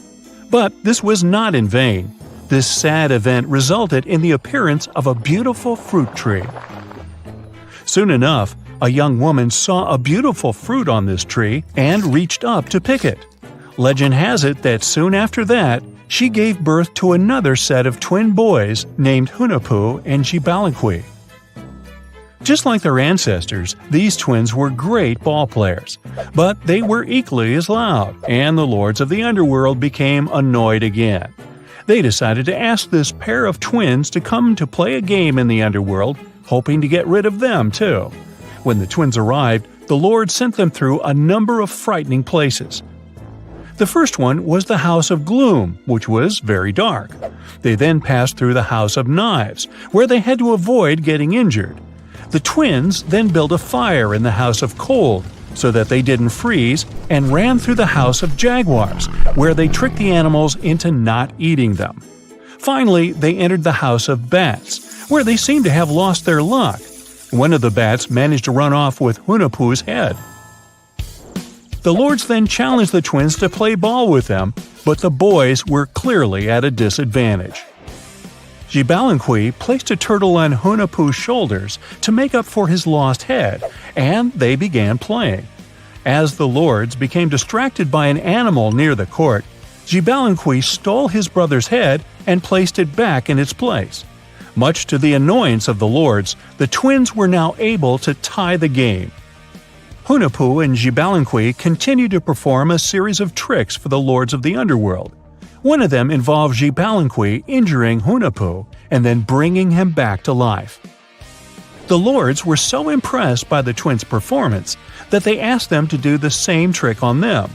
But this was not in vain. This sad event resulted in the appearance of a beautiful fruit tree. Soon enough, a young woman saw a beautiful fruit on this tree and reached up to pick it. Legend has it that soon after that, she gave birth to another set of twin boys named Hunahpu and Xibalba. Just like their ancestors, these twins were great ball players, but they were equally as loud, and the lords of the underworld became annoyed again. They decided to ask this pair of twins to come to play a game in the underworld, hoping to get rid of them too. When the twins arrived, the Lord sent them through a number of frightening places. The first one was the House of Gloom, which was very dark. They then passed through the House of Knives, where they had to avoid getting injured. The twins then built a fire in the House of Cold, so that they didn't freeze, and ran through the House of Jaguars, where they tricked the animals into not eating them. Finally, they entered the House of Bats, where they seemed to have lost their luck. One of the bats managed to run off with Hunahpu's head. The lords then challenged the twins to play ball with them, but the boys were clearly at a disadvantage. Xibalbay placed a turtle on Hunahpu's shoulders to make up for his lost head, and they began playing. As the lords became distracted by an animal near the court, Xibalbay stole his brother's head and placed it back in its place. Much to the annoyance of the lords, the twins were now able to tie the game. Hunahpu and Xibalbay continued to perform a series of tricks for the lords of the underworld. One of them involved Xibalbay injuring Hunahpu and then bringing him back to life. The lords were so impressed by the twins' performance that they asked them to do the same trick on them.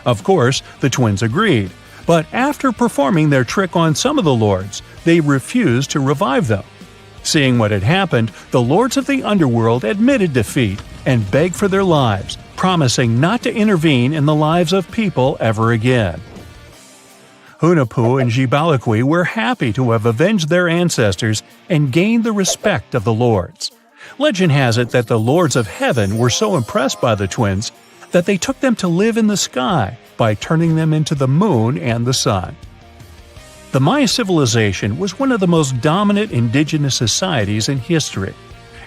Of course, the twins agreed, but after performing their trick on some of the lords, they refused to revive them. Seeing what had happened, the lords of the underworld admitted defeat and begged for their lives, promising not to intervene in the lives of people ever again. Hunahpu and Xibalbay were happy to have avenged their ancestors and gained the respect of the lords. Legend has it that the lords of heaven were so impressed by the twins that they took them to live in the sky by turning them into the moon and the sun. The Maya civilization was one of the most dominant indigenous societies in history,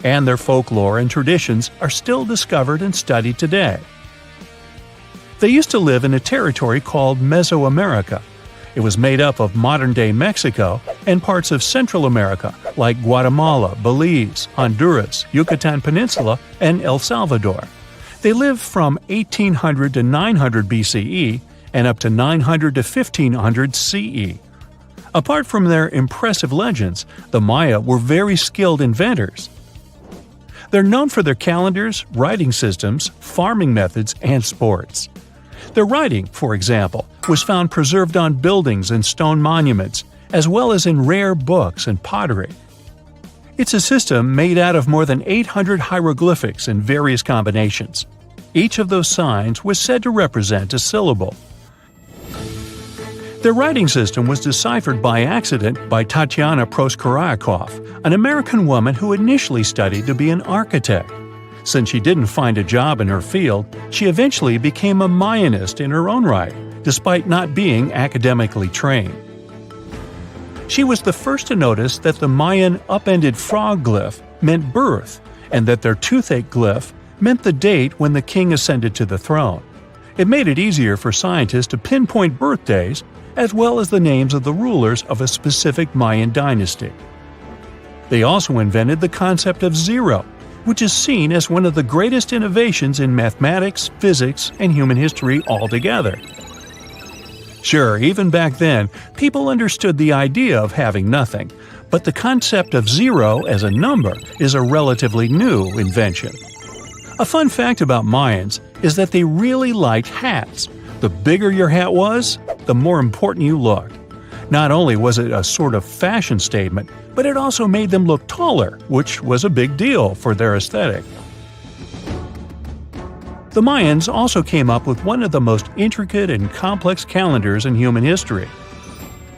and their folklore and traditions are still discovered and studied today. They used to live in a territory called Mesoamerica. It was made up of modern-day Mexico and parts of Central America like Guatemala, Belize, Honduras, Yucatan Peninsula, and El Salvador. They lived from 1800 to 900 BCE and up to 900 to 1500 CE. Apart from their impressive legends, the Maya were very skilled inventors. They're known for their calendars, writing systems, farming methods, and sports. Their writing, for example, was found preserved on buildings and stone monuments, as well as in rare books and pottery. It's a system made out of more than 800 hieroglyphics in various combinations. Each of those signs was said to represent a syllable. Their writing system was deciphered by accident by Tatiana Proskorakov, an American woman who initially studied to be an architect. Since she didn't find a job in her field, she eventually became a Mayanist in her own right, despite not being academically trained. She was the first to notice that the Mayan upended frog glyph meant birth, and that their toothache glyph meant the date when the king ascended to the throne. It made it easier for scientists to pinpoint birthdays, as well as the names of the rulers of a specific Mayan dynasty. They also invented the concept of zero, which is seen as one of the greatest innovations in mathematics, physics, and human history altogether. Sure, even back then, people understood the idea of having nothing, but the concept of zero as a number is a relatively new invention. A fun fact about Mayans is that they really liked hats. The bigger your hat was, the more important you looked. Not only was it a sort of fashion statement, but it also made them look taller, which was a big deal for their aesthetic. The Mayans also came up with one of the most intricate and complex calendars in human history.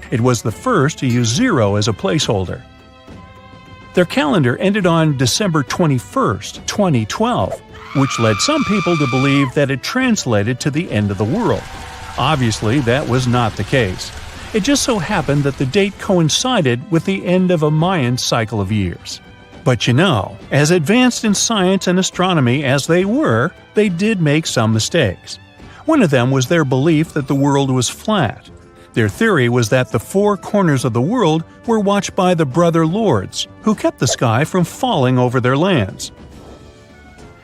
It was the first to use zero as a placeholder. Their calendar ended on December 21st, 2012, which led some people to believe that it translated to the end of the world. Obviously, that was not the case. It just so happened that the date coincided with the end of a Mayan cycle of years. But you know, as advanced in science and astronomy as they were, they did make some mistakes. One of them was their belief that the world was flat. Their theory was that the four corners of the world were watched by the brother lords, who kept the sky from falling over their lands.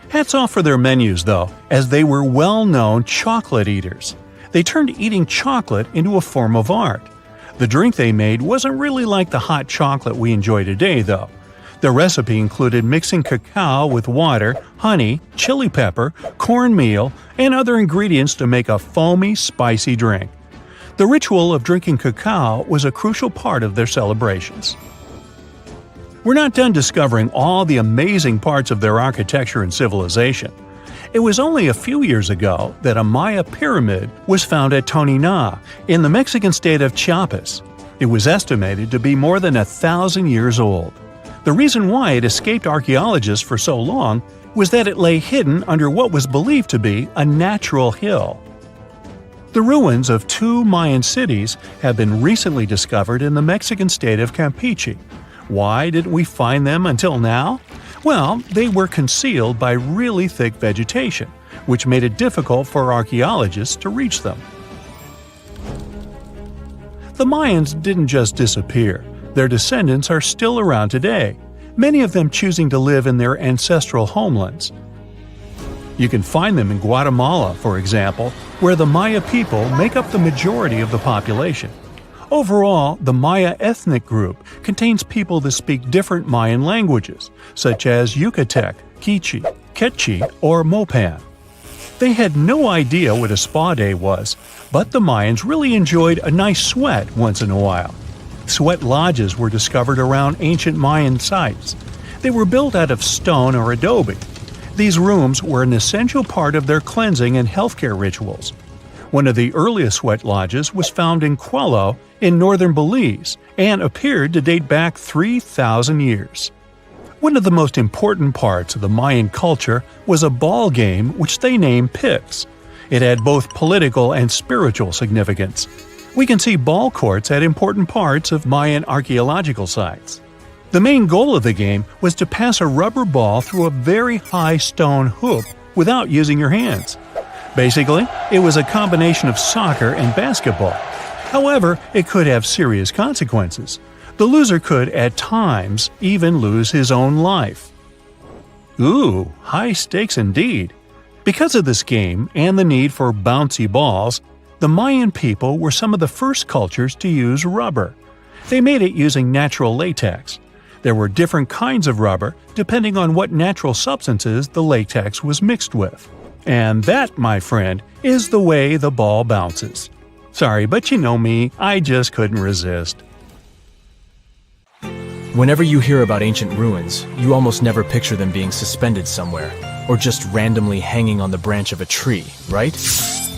Hats off for their menus, though, as they were well-known chocolate eaters. They turned eating chocolate into a form of art. The drink they made wasn't really like the hot chocolate we enjoy today, though. The recipe included mixing cacao with water, honey, chili pepper, cornmeal, and other ingredients to make a foamy, spicy drink. The ritual of drinking cacao was a crucial part of their celebrations. We're not done discovering all the amazing parts of their architecture and civilization. It was only a few years ago that a Maya pyramid was found at Tonina, in the Mexican state of Chiapas. It was estimated to be more than 1,000 years old. The reason why it escaped archaeologists for so long was that it lay hidden under what was believed to be a natural hill. The ruins of 2 Mayan cities have been recently discovered in the Mexican state of Campeche. Why didn't we find them until now? Well, they were concealed by really thick vegetation, which made it difficult for archaeologists to reach them. The Mayans didn't just disappear. Their descendants are still around today, many of them choosing to live in their ancestral homelands. You can find them in Guatemala, for example, where the Maya people make up the majority of the population. Overall, the Maya ethnic group contains people that speak different Mayan languages, such as Yucatec, Quiche, Quechua, or Mopan. They had no idea what a spa day was, but the Mayans really enjoyed a nice sweat once in a while. Sweat lodges were discovered around ancient Mayan sites. They were built out of stone or adobe. These rooms were an essential part of their cleansing and healthcare rituals. One of the earliest sweat lodges was found in Quello in northern Belize and appeared to date back 3,000 years. One of the most important parts of the Mayan culture was a ball game which they named Pix. It had both political and spiritual significance. We can see ball courts at important parts of Mayan archaeological sites. The main goal of the game was to pass a rubber ball through a very high stone hoop without using your hands. Basically, it was a combination of soccer and basketball. However, it could have serious consequences. The loser could, at times, even lose his own life. Ooh, high stakes indeed. Because of this game and the need for bouncy balls, the Mayan people were some of the first cultures to use rubber. They made it using natural latex. There were different kinds of rubber depending on what natural substances the latex was mixed with. And that, my friend, is the way the ball bounces. Sorry, but you know me, I just couldn't resist. Whenever you hear about ancient ruins, you almost never picture them being suspended somewhere, or just randomly hanging on the branch of a tree, right?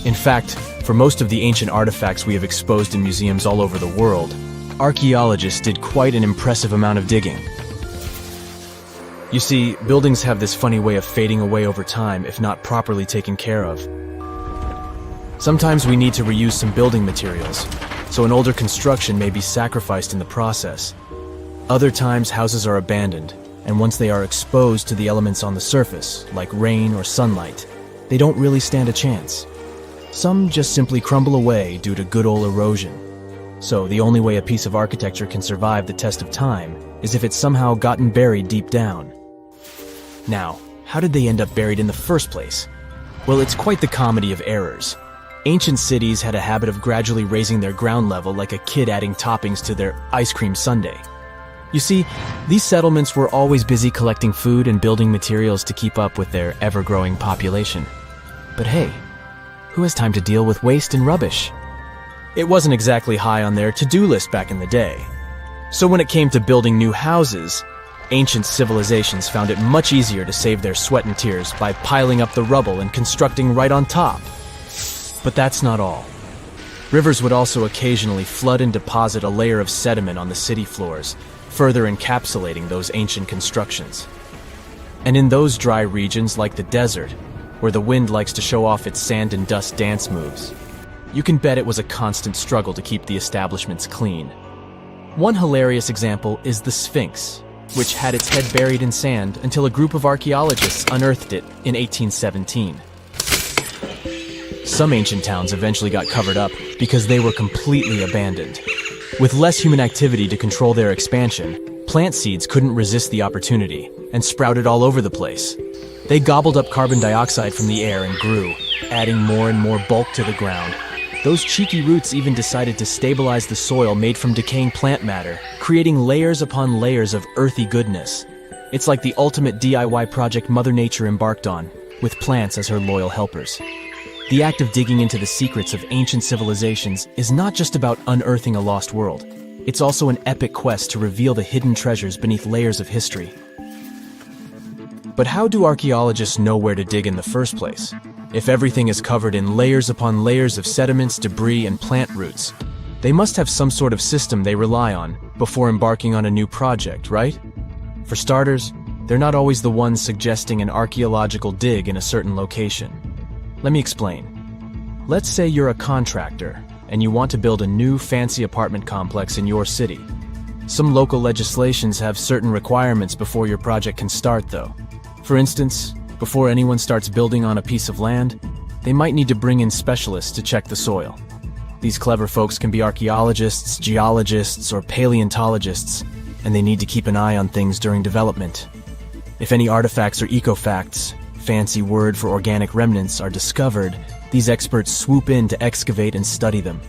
In fact, for most of the ancient artifacts we have exposed in museums all over the world, archaeologists did quite an impressive amount of digging. You see, buildings have this funny way of fading away over time if not properly taken care of. Sometimes we need to reuse some building materials, so an older construction may be sacrificed in the process. Other times houses are abandoned, and once they are exposed to the elements on the surface, like rain or sunlight, they don't really stand a chance. Some just simply crumble away due to good old erosion. So the only way a piece of architecture can survive the test of time is if it's somehow gotten buried deep down. Now, how did they end up buried in the first place? Well, it's quite the comedy of errors. Ancient cities had a habit of gradually raising their ground level like a kid adding toppings to their ice cream sundae. You see, these settlements were always busy collecting food and building materials to keep up with their ever-growing population. But hey, who has time to deal with waste and rubbish? It wasn't exactly high on their to-do list back in the day. So when it came to building new houses, ancient civilizations found it much easier to save their sweat and tears by piling up the rubble and constructing right on top. But that's not all. Rivers would also occasionally flood and deposit a layer of sediment on the city floors, further encapsulating those ancient constructions. And in those dry regions like the desert, where the wind likes to show off its sand and dust dance moves, you can bet it was a constant struggle to keep the establishments clean. One hilarious example is the Sphinx, which had its head buried in sand until a group of archaeologists unearthed it in 1817. Some ancient towns eventually got covered up because they were completely abandoned. With less human activity to control their expansion, plant seeds couldn't resist the opportunity and sprouted all over the place. They gobbled up carbon dioxide from the air and grew, adding more and more bulk to the ground. Those cheeky roots even decided to stabilize the soil made from decaying plant matter, creating layers upon layers of earthy goodness. It's like the ultimate DIY project Mother Nature embarked on, with plants as her loyal helpers. The act of digging into the secrets of ancient civilizations is not just about unearthing a lost world. It's also an epic quest to reveal the hidden treasures beneath layers of history. But how do archaeologists know where to dig in the first place? If everything is covered in layers upon layers of sediments, debris, and plant roots, they must have some sort of system they rely on before embarking on a new project, right? For starters, they're not always the ones suggesting an archaeological dig in a certain location. Let me explain. Let's say you're a contractor, and you want to build a new fancy apartment complex in your city. Some local legislations have certain requirements before your project can start, though. For instance, before anyone starts building on a piece of land, they might need to bring in specialists to check the soil. These clever folks can be archaeologists, geologists, or paleontologists, and they need to keep an eye on things during development. If any artifacts or ecofacts, fancy word for organic remnants, are discovered, these experts swoop in to excavate and study them.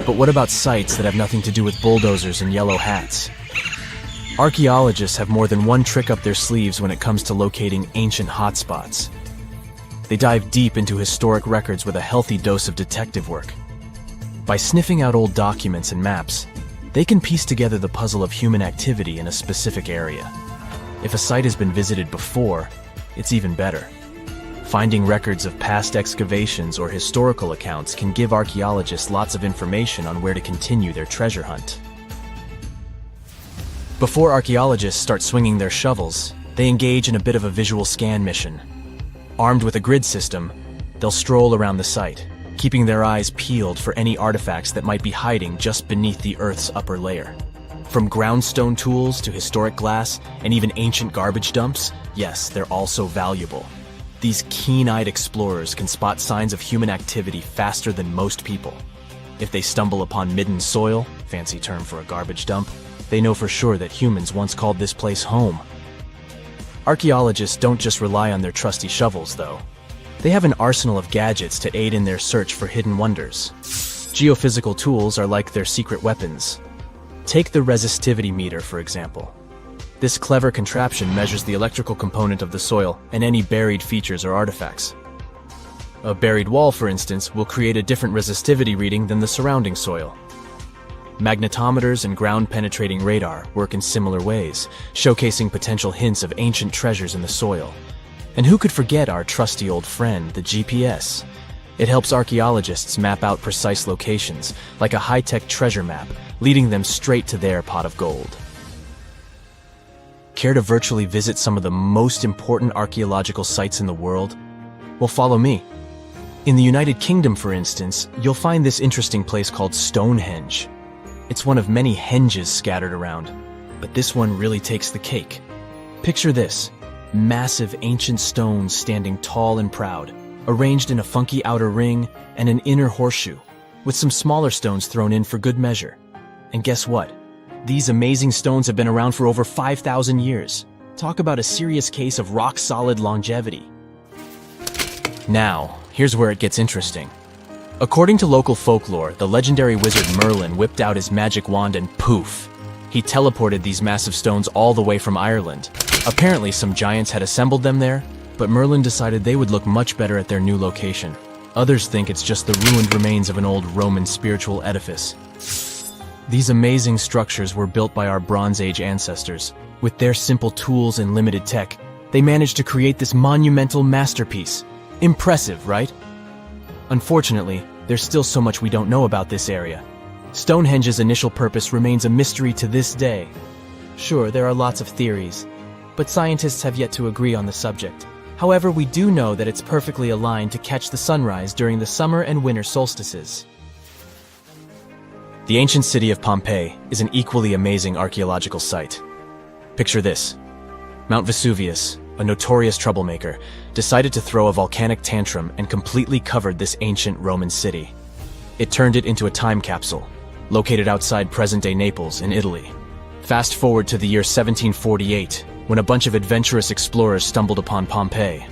But what about sites that have nothing to do with bulldozers and yellow hats? Archaeologists have more than one trick up their sleeves when it comes to locating ancient hotspots. They dive deep into historic records with a healthy dose of detective work. By sniffing out old documents and maps, they can piece together the puzzle of human activity in a specific area. If a site has been visited before, it's even better. Finding records of past excavations or historical accounts can give archaeologists lots of information on where to continue their treasure hunt. Before archaeologists start swinging their shovels, they engage in a bit of a visual scan mission. Armed with a grid system, they'll stroll around the site, keeping their eyes peeled for any artifacts that might be hiding just beneath the Earth's upper layer. From groundstone tools to historic glass and even ancient garbage dumps, yes, they're also valuable. These keen-eyed explorers can spot signs of human activity faster than most people. If they stumble upon midden soil, fancy term for a garbage dump, they know for sure that humans once called this place home. Archaeologists don't just rely on their trusty shovels, though. They have an arsenal of gadgets to aid in their search for hidden wonders. Geophysical tools are like their secret weapons. Take the resistivity meter, for example. This clever contraption measures the electrical component of the soil and any buried features or artifacts. A buried wall, for instance, will create a different resistivity reading than the surrounding soil. Magnetometers and ground-penetrating radar work in similar ways, showcasing potential hints of ancient treasures in the soil. And who could forget our trusty old friend, the GPS? It helps archaeologists map out precise locations, like a high-tech treasure map, leading them straight to their pot of gold. Care to virtually visit some of the most important archaeological sites in the world? Well, follow me. In the United Kingdom, for instance, you'll find this interesting place called Stonehenge. It's one of many henges scattered around, but this one really takes the cake. Picture this: massive ancient stones standing tall and proud, arranged in a funky outer ring and an inner horseshoe, with some smaller stones thrown in for good measure. And guess what? These amazing stones have been around for over 5,000 years. Talk about a serious case of rock-solid longevity. Now, here's where it gets interesting. According to local folklore, the legendary wizard Merlin whipped out his magic wand and poof! He teleported these massive stones all the way from Ireland. Apparently, some giants had assembled them there, but Merlin decided they would look much better at their new location. Others think it's just the ruined remains of an old Roman spiritual edifice. These amazing structures were built by our Bronze Age ancestors. With their simple tools and limited tech, they managed to create this monumental masterpiece. Impressive, right? Unfortunately, there's still so much we don't know about this area. Stonehenge's initial purpose remains a mystery to this day. Sure, there are lots of theories, but scientists have yet to agree on the subject. However, we do know that it's perfectly aligned to catch the sunrise during the summer and winter solstices. The ancient city of Pompeii is an equally amazing archaeological site. Picture this: Mount Vesuvius, a notorious troublemaker, decided to throw a volcanic tantrum and completely covered this ancient Roman city. It turned it into a time capsule, located outside present-day Naples in Italy. Fast forward to the year 1748, when a bunch of adventurous explorers stumbled upon Pompeii.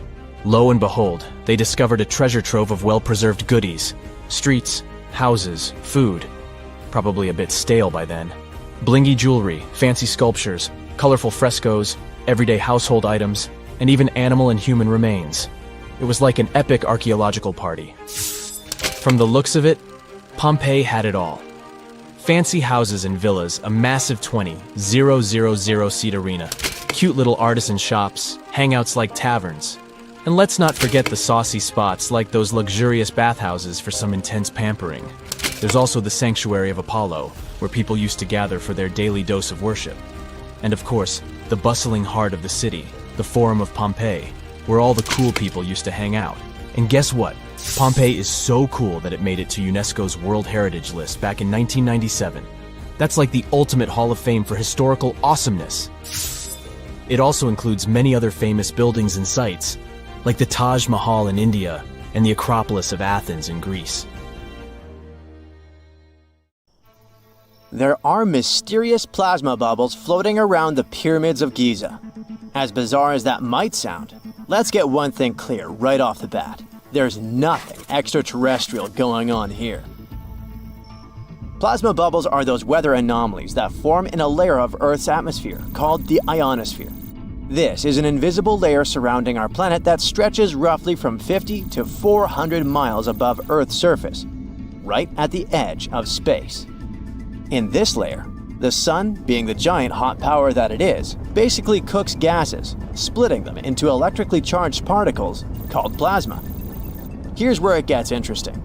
Lo and behold, they discovered a treasure trove of well-preserved goodies: streets, houses, food. Probably a bit stale by then. Blingy jewelry, fancy sculptures, colorful frescoes, everyday household items, and even animal and human remains. It was like an epic archaeological party. From the looks of it, Pompeii had it all. Fancy houses and villas, a massive 20,000-seat arena, cute little artisan shops, hangouts like taverns. And let's not forget the saucy spots like those luxurious bathhouses for some intense pampering. There's also the sanctuary of Apollo, where people used to gather for their daily dose of worship. And of course, the bustling heart of the city, the Forum of Pompeii, where all the cool people used to hang out. And guess what? Pompeii is so cool that it made it to UNESCO's World Heritage List back in 1997. That's like the ultimate Hall of Fame for historical awesomeness. It also includes many other famous buildings and sites, like the Taj Mahal in India and the Acropolis of Athens in Greece. There are mysterious plasma bubbles floating around the pyramids of Giza. As bizarre as that might sound, let's get one thing clear right off the bat. There's nothing extraterrestrial going on here. Plasma bubbles are those weather anomalies that form in a layer of Earth's atmosphere called the ionosphere. This is an invisible layer surrounding our planet that stretches roughly from 50 to 400 miles above Earth's surface, right at the edge of space. In this layer, the sun, being the giant hot power that it is, basically cooks gases, splitting them into electrically charged particles called plasma. Here's where it gets interesting.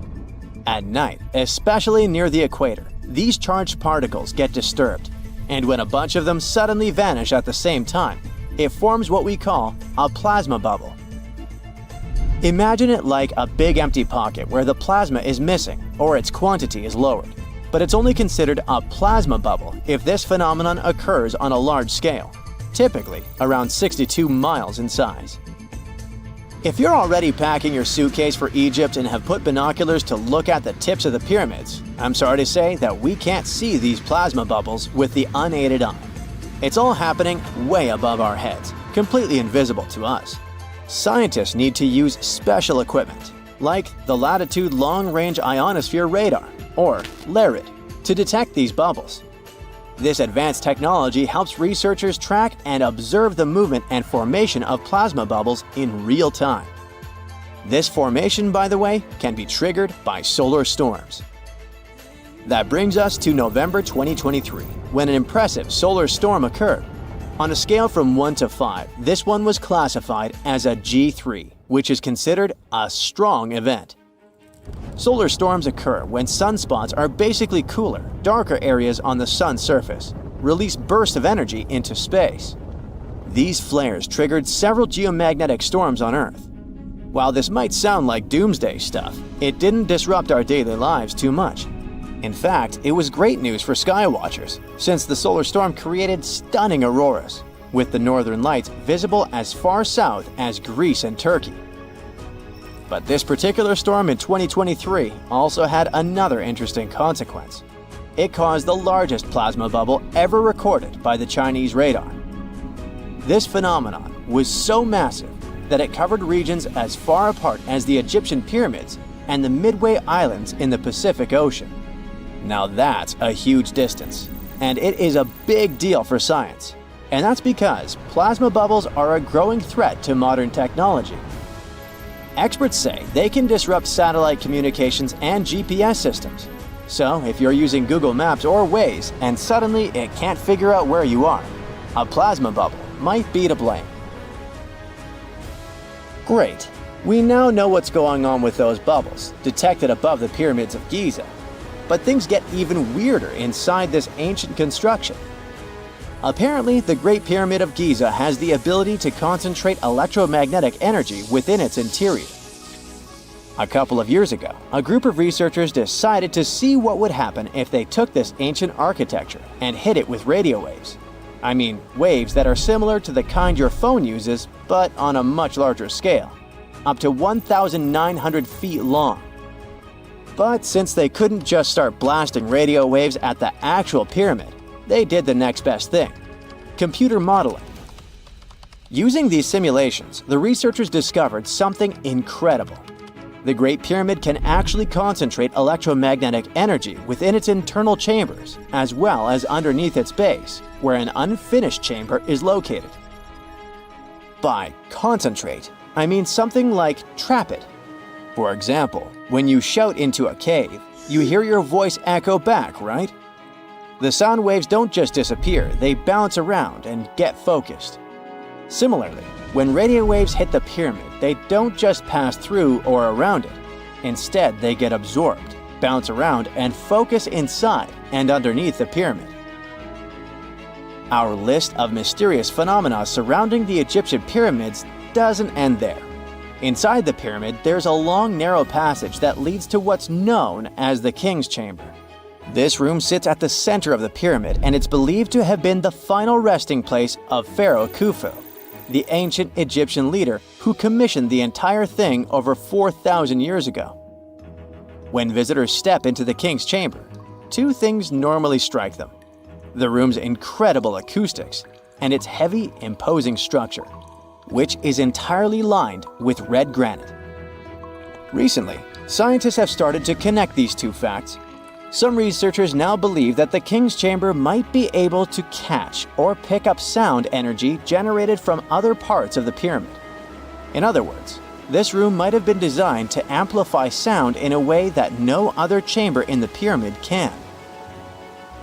At night, especially near the equator, these charged particles get disturbed, and when a bunch of them suddenly vanish at the same time, it forms what we call a plasma bubble. Imagine it like a big empty pocket where the plasma is missing or its quantity is lowered. But it's only considered a plasma bubble if this phenomenon occurs on a large scale, typically around 62 miles in size. If you're already packing your suitcase for Egypt and have put binoculars to look at the tips of the pyramids, I'm sorry to say that we can't see these plasma bubbles with the unaided eye. It's all happening way above our heads, completely invisible to us. Scientists need to use special equipment, like the Latitude Long Range Ionosphere Radar, or LARID, to detect these bubbles. This advanced technology helps researchers track and observe the movement and formation of plasma bubbles in real time. This formation, by the way, can be triggered by solar storms. That brings us to November 2023, when an impressive solar storm occurred. On a scale from 1 to 5, this one was classified as a G3, which is considered a strong event. Solar storms occur when sunspots are basically cooler, darker areas on the sun's surface, release bursts of energy into space. These flares triggered several geomagnetic storms on Earth. While this might sound like doomsday stuff, it didn't disrupt our daily lives too much. In fact, it was great news for skywatchers, since the solar storm created stunning auroras, with the northern lights visible as far south as Greece and Turkey. But this particular storm in 2023 also had another interesting consequence. It caused the largest plasma bubble ever recorded by the Chinese radar. This phenomenon was so massive that it covered regions as far apart as the Egyptian pyramids and the Midway Islands in the Pacific Ocean. Now that's a huge distance, and it is a big deal for science. And that's because plasma bubbles are a growing threat to modern technology. Experts say they can disrupt satellite communications and GPS systems. So if you're using Google Maps or Waze and suddenly it can't figure out where you are, a plasma bubble might be to blame. Great. We now know what's going on with those bubbles, detected above the pyramids of Giza. But things get even weirder inside this ancient construction. Apparently, the Great Pyramid of Giza has the ability to concentrate electromagnetic energy within its interior. A couple of years ago, a group of researchers decided to see what would happen if they took this ancient architecture and hit it with radio waves. I mean, waves that are similar to the kind your phone uses, but on a much larger scale, up to 1,900 feet long. But since they couldn't just start blasting radio waves at the actual pyramid, they did the next best thing: computer modeling. Using these simulations, the researchers discovered something incredible. The Great Pyramid can actually concentrate electromagnetic energy within its internal chambers, as well as underneath its base, where an unfinished chamber is located. By concentrate, I mean something like trap it. For example, when you shout into a cave, you hear your voice echo back, right? The sound waves don't just disappear, they bounce around and get focused. Similarly, when radio waves hit the pyramid, they don't just pass through or around it. Instead, they get absorbed, bounce around, and focus inside and underneath the pyramid. Our list of mysterious phenomena surrounding the Egyptian pyramids doesn't end there. Inside the pyramid, there's a long, narrow passage that leads to what's known as the King's Chamber. This room sits at the center of the pyramid, and it's believed to have been the final resting place of Pharaoh Khufu, the ancient Egyptian leader who commissioned the entire thing over 4,000 years ago. When visitors step into the King's Chamber, two things normally strike them: the room's incredible acoustics and its heavy, imposing structure, which is entirely lined with red granite. Recently, scientists have started to connect these two facts. Some researchers now believe that the King's Chamber might be able to catch or pick up sound energy generated from other parts of the pyramid. In other words, this room might have been designed to amplify sound in a way that no other chamber in the pyramid can.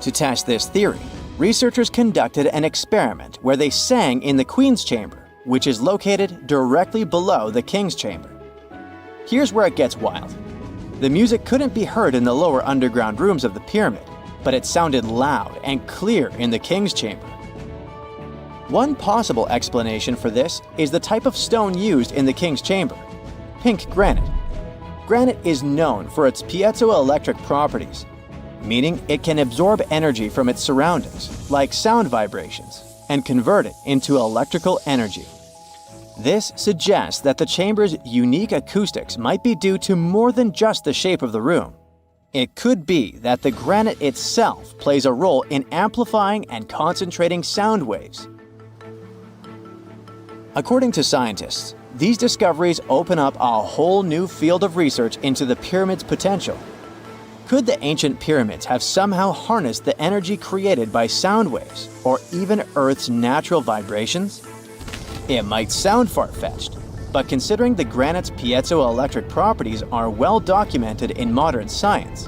To test this theory, researchers conducted an experiment where they sang in the Queen's Chamber, which is located directly below the King's Chamber. Here's where it gets wild. The music couldn't be heard in the lower underground rooms of the pyramid, but it sounded loud and clear in the King's Chamber. One possible explanation for this is the type of stone used in the King's Chamber: pink granite. Granite is known for its piezoelectric properties, meaning it can absorb energy from its surroundings, like sound vibrations, and convert it into electrical energy. This suggests that the chamber's unique acoustics might be due to more than just the shape of the room. It could be that the granite itself plays a role in amplifying and concentrating sound waves. According to scientists, these discoveries open up a whole new field of research into the pyramid's potential. Could the ancient pyramids have somehow harnessed the energy created by sound waves, or even Earth's natural vibrations? It might sound far-fetched, but considering the granite's piezoelectric properties are well documented in modern science,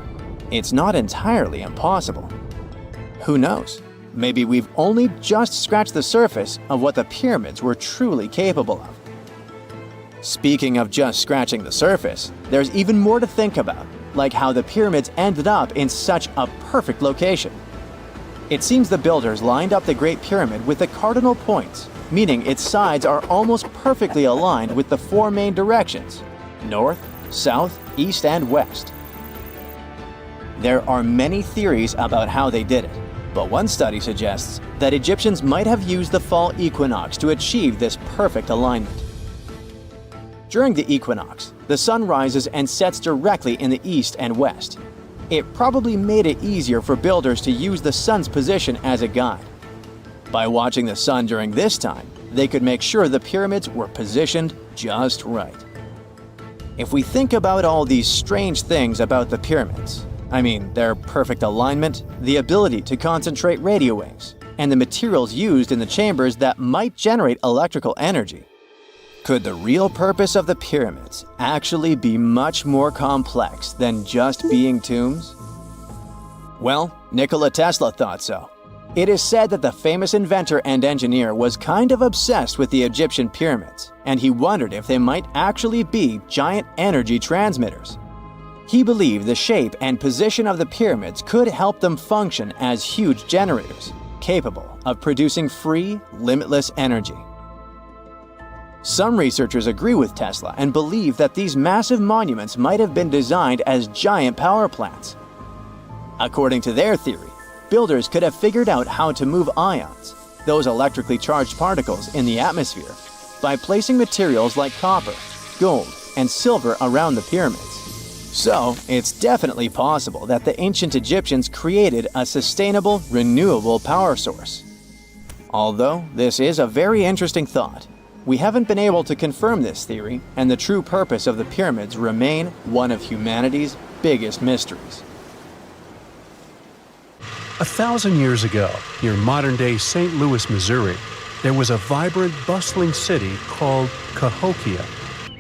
it's not entirely impossible. Who knows? Maybe we've only just scratched the surface of what the pyramids were truly capable of. Speaking of just scratching the surface, there's even more to think about, like how the pyramids ended up in such a perfect location. It seems the builders lined up the Great Pyramid with the cardinal points, meaning its sides are almost perfectly aligned with the four main directions: north, south, east, and west. There are many theories about how they did it, but one study suggests that Egyptians might have used the fall equinox to achieve this perfect alignment. During the equinox, the sun rises and sets directly in the east and west. It probably made it easier for builders to use the sun's position as a guide. By watching the sun during this time, they could make sure the pyramids were positioned just right. If we think about all these strange things about the pyramids, I mean their perfect alignment, the ability to concentrate radio waves, and the materials used in the chambers that might generate electrical energy, could the real purpose of the pyramids actually be much more complex than just being tombs? Well, Nikola Tesla thought so. It is said that the famous inventor and engineer was kind of obsessed with the Egyptian pyramids, and he wondered if they might actually be giant energy transmitters. He believed the shape and position of the pyramids could help them function as huge generators, capable of producing free, limitless energy. Some researchers agree with Tesla and believe that these massive monuments might have been designed as giant power plants. According to their theory, builders could have figured out how to move ions, those electrically charged particles in the atmosphere, by placing materials like copper, gold, and silver around the pyramids. So, it's definitely possible that the ancient Egyptians created a sustainable, renewable power source. Although this is a very interesting thought, we haven't been able to confirm this theory, and the true purpose of the pyramids remain one of humanity's biggest mysteries. 1,000 years ago, near modern-day St. Louis, Missouri, there was a vibrant, bustling city called Cahokia.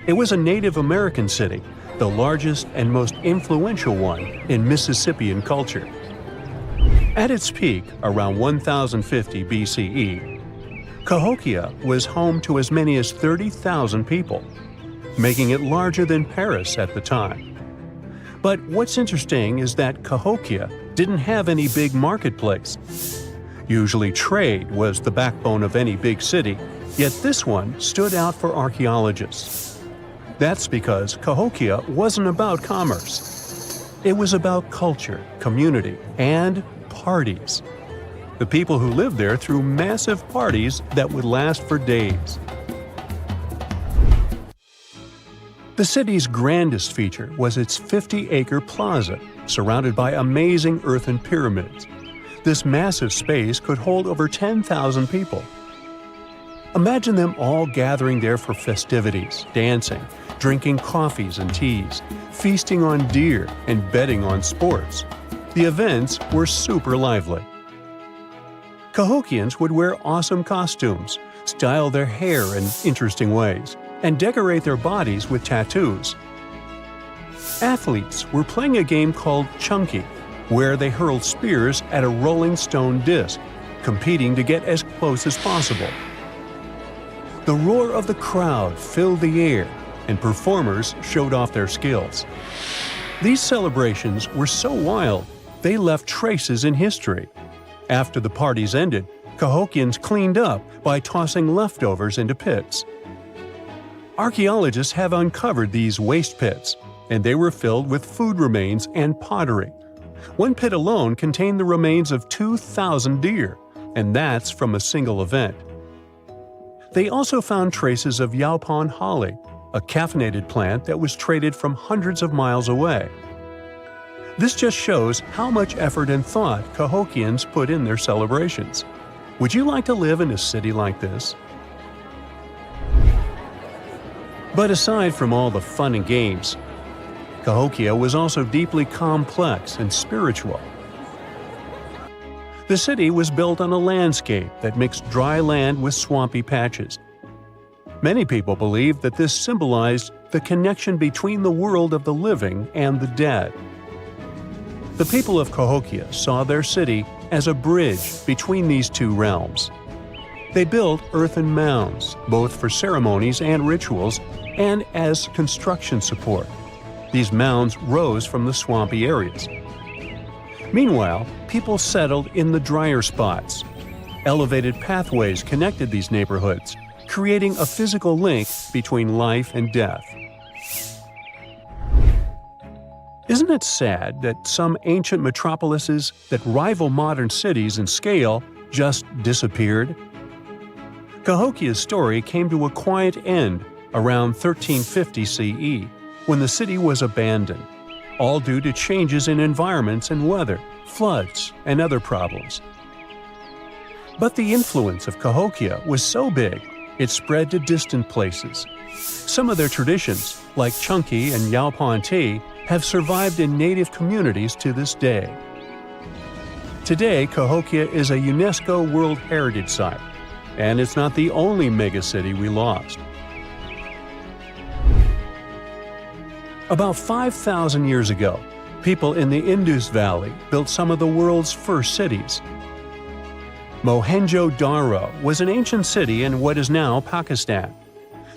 It was a Native American city, the largest and most influential one in Mississippian culture. At its peak, around 1050 BCE, Cahokia was home to as many as 30,000 people, making it larger than Paris at the time. But what's interesting is that Cahokia didn't have any big marketplace. Usually trade was the backbone of any big city, yet this one stood out for archaeologists. That's because Cahokia wasn't about commerce. It was about culture, community, and parties. The people who lived there threw massive parties that would last for days. The city's grandest feature was its 50-acre plaza, surrounded by amazing earthen pyramids. This massive space could hold over 10,000 people. Imagine them all gathering there for festivities, dancing, drinking coffees and teas, feasting on deer, and betting on sports. The events were super lively. Cahokians would wear awesome costumes, style their hair in interesting ways, and decorate their bodies with tattoos. Athletes were playing a game called Chunky, where they hurled spears at a rolling stone disc, competing to get as close as possible. The roar of the crowd filled the air, and performers showed off their skills. These celebrations were so wild, they left traces in history. After the parties ended, Cahokians cleaned up by tossing leftovers into pits. Archaeologists have uncovered these waste pits, and they were filled with food remains and pottery. One pit alone contained the remains of 2,000 deer, and that's from a single event. They also found traces of yaupon holly, a caffeinated plant that was traded from hundreds of miles away. This just shows how much effort and thought Cahokians put in their celebrations. Would you like to live in a city like this? But aside from all the fun and games, Cahokia was also deeply complex and spiritual. The city was built on a landscape that mixed dry land with swampy patches. Many people believe that this symbolized the connection between the world of the living and the dead. The people of Cahokia saw their city as a bridge between these two realms. They built earthen mounds, both for ceremonies and rituals, and as construction support. These mounds rose from the swampy areas. Meanwhile, people settled in the drier spots. Elevated pathways connected these neighborhoods, creating a physical link between life and death. Isn't it sad that some ancient metropolises that rival modern cities in scale just disappeared? Cahokia's story came to a quiet end around 1350 CE, when the city was abandoned, all due to changes in environments and weather, floods, and other problems. But the influence of Cahokia was so big, it spread to distant places. Some of their traditions, like Chunky and yaupon tea, have survived in native communities to this day. Today, Cahokia is a UNESCO World Heritage Site, and it's not the only megacity we lost. About 5,000 years ago, people in the Indus Valley built some of the world's first cities. Mohenjo-Daro was an ancient city in what is now Pakistan.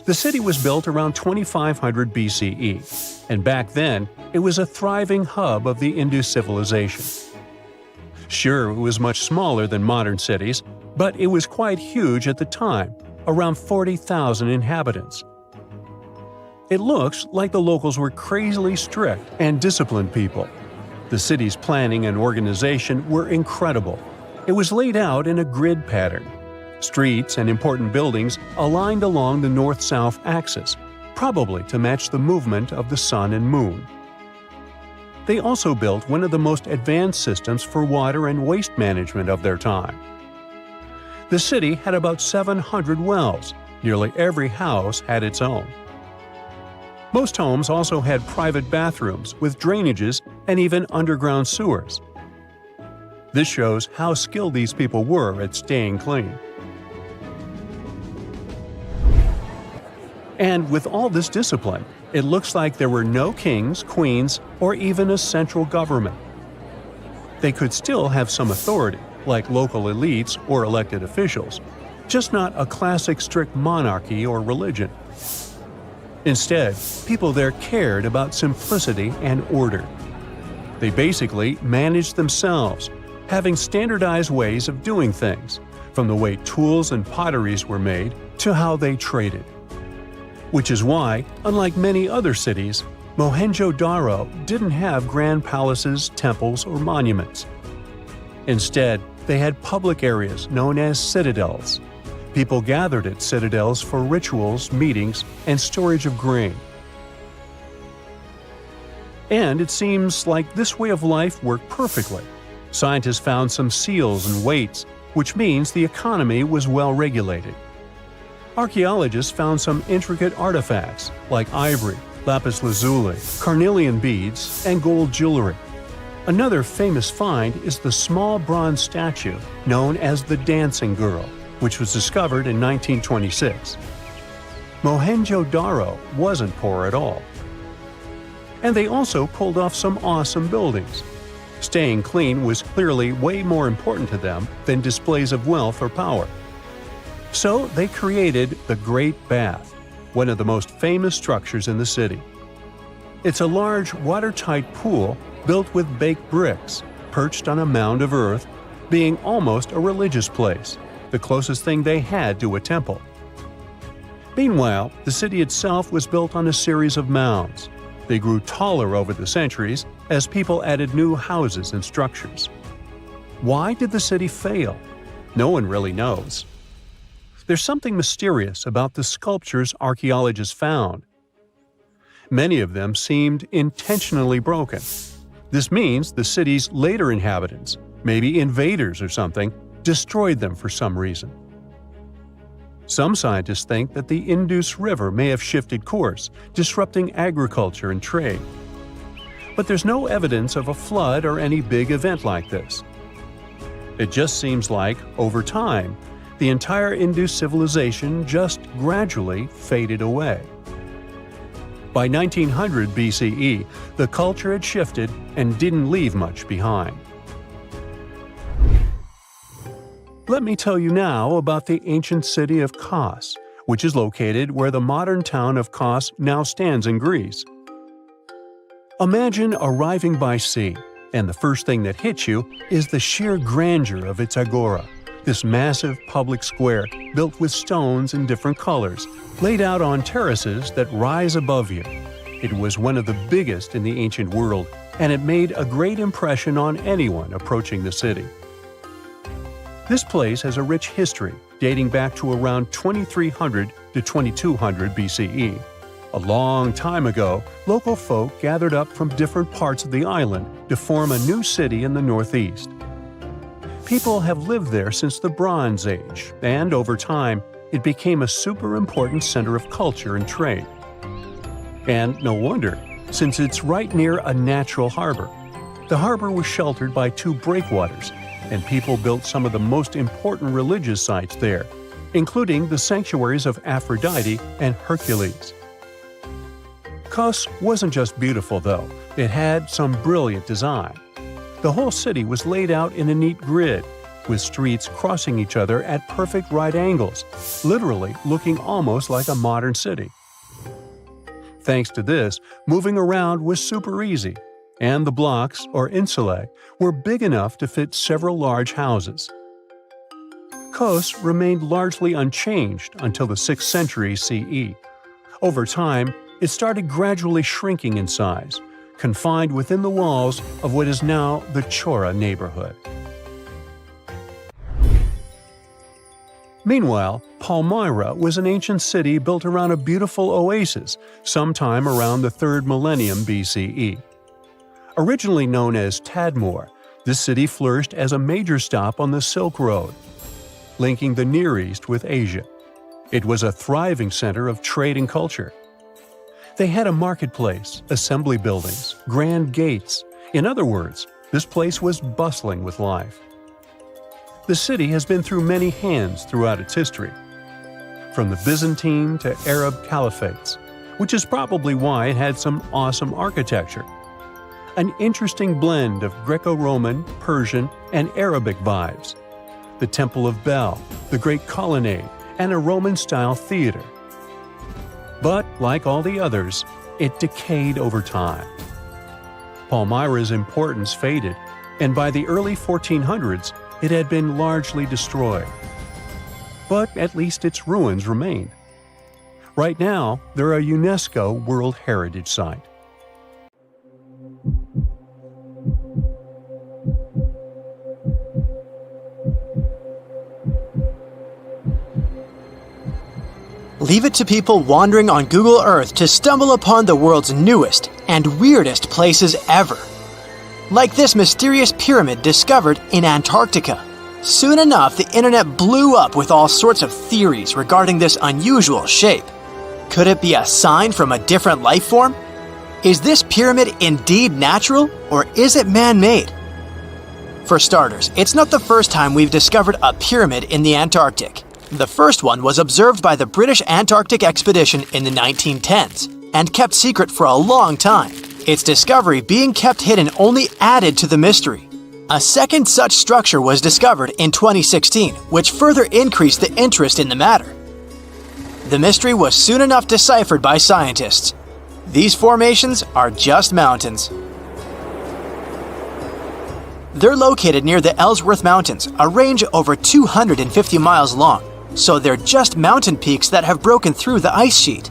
The city was built around 2500 BCE, and back then, it was a thriving hub of the Indus civilization. Sure, it was much smaller than modern cities, but it was quite huge at the time, around 40,000 inhabitants. It looks like the locals were crazily strict and disciplined people. The city's planning and organization were incredible. It was laid out in a grid pattern. Streets and important buildings aligned along the north-south axis, probably to match the movement of the sun and moon. They also built one of the most advanced systems for water and waste management of their time. The city had about 700 wells. Nearly every house had its own. Most homes also had private bathrooms with drainages and even underground sewers. This shows how skilled these people were at staying clean. And with all this discipline, it looks like there were no kings, queens, or even a central government. They could still have some authority, like local elites or elected officials, just not a classic strict monarchy or religion. Instead, people there cared about simplicity and order. They basically managed themselves, having standardized ways of doing things, from the way tools and potteries were made to how they traded. which is why, unlike many other cities, Mohenjo-Daro didn't have grand palaces, temples, or monuments. Instead, they had public areas known as citadels. People gathered at citadels for rituals, meetings, and storage of grain. And it seems like this way of life worked perfectly. Scientists found some seals and weights, which means the economy was well regulated. Archaeologists found some intricate artifacts like ivory, lapis lazuli, carnelian beads, and gold jewelry. Another famous find is the small bronze statue known as the Dancing Girl, which was discovered in 1926. Mohenjo-Daro wasn't poor at all. And they also pulled off some awesome buildings. Staying clean was clearly way more important to them than displays of wealth or power. So they created the Great Bath, one of the most famous structures in the city. It's a large, watertight pool built with baked bricks, perched on a mound of earth, being almost a religious place, the closest thing they had to a temple. Meanwhile, the city itself was built on a series of mounds. They grew taller over the centuries as people added new houses and structures. Why did the city fail? No one really knows. There's something mysterious about the sculptures archaeologists found. Many of them seemed intentionally broken. This means the city's later inhabitants, maybe invaders or something, destroyed them for some reason. Some scientists think that the Indus River may have shifted course, disrupting agriculture and trade. But there's no evidence of a flood or any big event like this. It just seems like, over time, the entire Indus civilization just gradually faded away. By 1900 BCE, the culture had shifted and didn't leave much behind. Let me tell you now about the ancient city of Kos, which is located where the modern town of Kos now stands in Greece. Imagine arriving by sea, and the first thing that hits you is the sheer grandeur of its agora, this massive public square built with stones in different colors, laid out on terraces that rise above you. It was one of the biggest in the ancient world, and it made a great impression on anyone approaching the city. This place has a rich history, dating back to around 2300 to 2200 BCE. A long time ago, local folk gathered up from different parts of the island to form a new city in the northeast. People have lived there since the Bronze Age, and over time, it became a super important center of culture and trade. And no wonder, since it's right near a natural harbor. The harbor was sheltered by two breakwaters, and people built some of the most important religious sites there, including the sanctuaries of Aphrodite and Hercules. Kos wasn't just beautiful, though. It had some brilliant design. The whole city was laid out in a neat grid, with streets crossing each other at perfect right angles, literally looking almost like a modern city. Thanks to this, moving around was super easy, and the blocks, or insulae, were big enough to fit several large houses. Kos remained largely unchanged until the 6th century CE. Over time, it started gradually shrinking in size, confined within the walls of what is now the Chora neighborhood. Meanwhile, Palmyra was an ancient city built around a beautiful oasis sometime around the 3rd millennium BCE. Originally known as Tadmor, this city flourished as a major stop on the Silk Road, linking the Near East with Asia. It was a thriving center of trade and culture. They had a marketplace, assembly buildings, grand gates. In other words, this place was bustling with life. The city has been through many hands throughout its history, from the Byzantine to Arab caliphates, which is probably why it had some awesome architecture. An interesting blend of Greco-Roman, Persian, and Arabic vibes. The Temple of Bel, the Great Colonnade, and a Roman-style theater. But, like all the others, it decayed over time. Palmyra's importance faded, and by the early 1400s, it had been largely destroyed. But at least its ruins remained. Right now, they're a UNESCO World Heritage Site. Leave it to people wandering on Google Earth to stumble upon the world's newest and weirdest places ever. Like this mysterious pyramid discovered in Antarctica. Soon enough, the internet blew up with all sorts of theories regarding this unusual shape. Could it be a sign from a different life form? Is this pyramid indeed natural, or is it man-made? For starters, it's not the first time we've discovered a pyramid in the Antarctic. The first one was observed by the British Antarctic expedition in the 1910s and kept secret for a long time. Its discovery being kept hidden only added to the mystery. A second such structure was discovered in 2016, which further increased the interest in the matter. The mystery was soon enough deciphered by scientists. These formations are just mountains. They're located near the Ellsworth Mountains, a range over 250 miles long, so they're just mountain peaks that have broken through the ice sheet.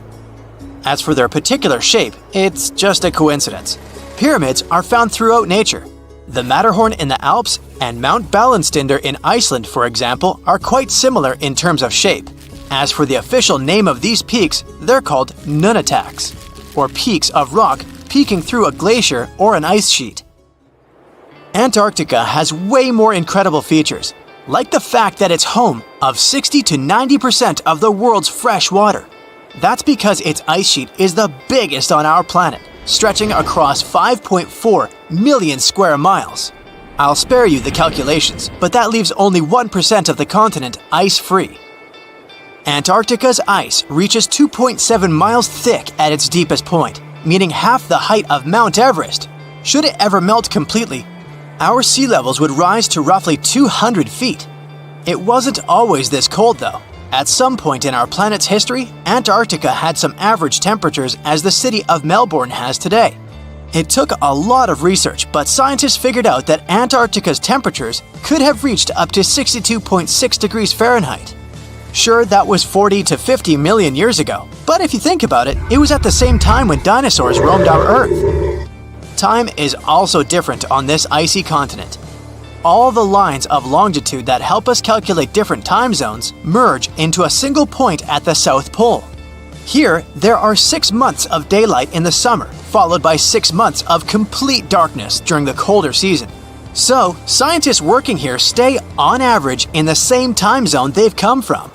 As for their particular shape, it's just a coincidence. Pyramids are found throughout nature. The Matterhorn in the Alps and Mount Ballenstinder in Iceland, for example, are quite similar in terms of shape. As for the official name of these peaks, they're called nunataks, or peaks of rock peeking through a glacier or an ice sheet. Antarctica has way more incredible features, like the fact that it's home of 60 to 90% of the world's fresh water. That's because its ice sheet is the biggest on our planet, stretching across 5.4 million square miles. I'll spare you the calculations, but that leaves only 1% of the continent ice-free. Antarctica's ice reaches 2.7 miles thick at its deepest point, meaning half the height of Mount Everest. Should it ever melt completely, our sea levels would rise to roughly 200 feet. It wasn't always this cold, though. At some point in our planet's history, Antarctica had some average temperatures as the city of Melbourne has today. It took a lot of research, but scientists figured out that Antarctica's temperatures could have reached up to 62.6 degrees Fahrenheit. Sure, that was 40 to 50 million years ago, but if you think about it, it was at the same time when dinosaurs roamed our Earth. Time is also different on this icy continent. All the lines of longitude that help us calculate different time zones merge into a single point at the South Pole. Here, there are 6 months of daylight in the summer, followed by 6 months of complete darkness during the colder season. So, scientists working here stay, on average, in the same time zone they've come from.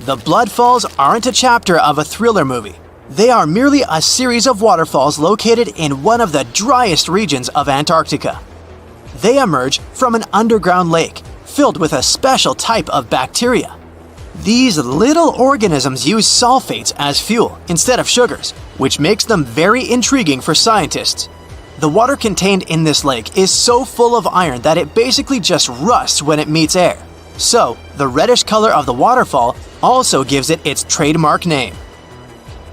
The Blood Falls aren't a chapter of a thriller movie. They are merely a series of waterfalls located in one of the driest regions of Antarctica. They emerge from an underground lake filled with a special type of bacteria. These little organisms use sulfates as fuel instead of sugars, which makes them very intriguing for scientists. The water contained in this lake is so full of iron that it basically just rusts when it meets air. So, the reddish color of the waterfall also gives it its trademark name.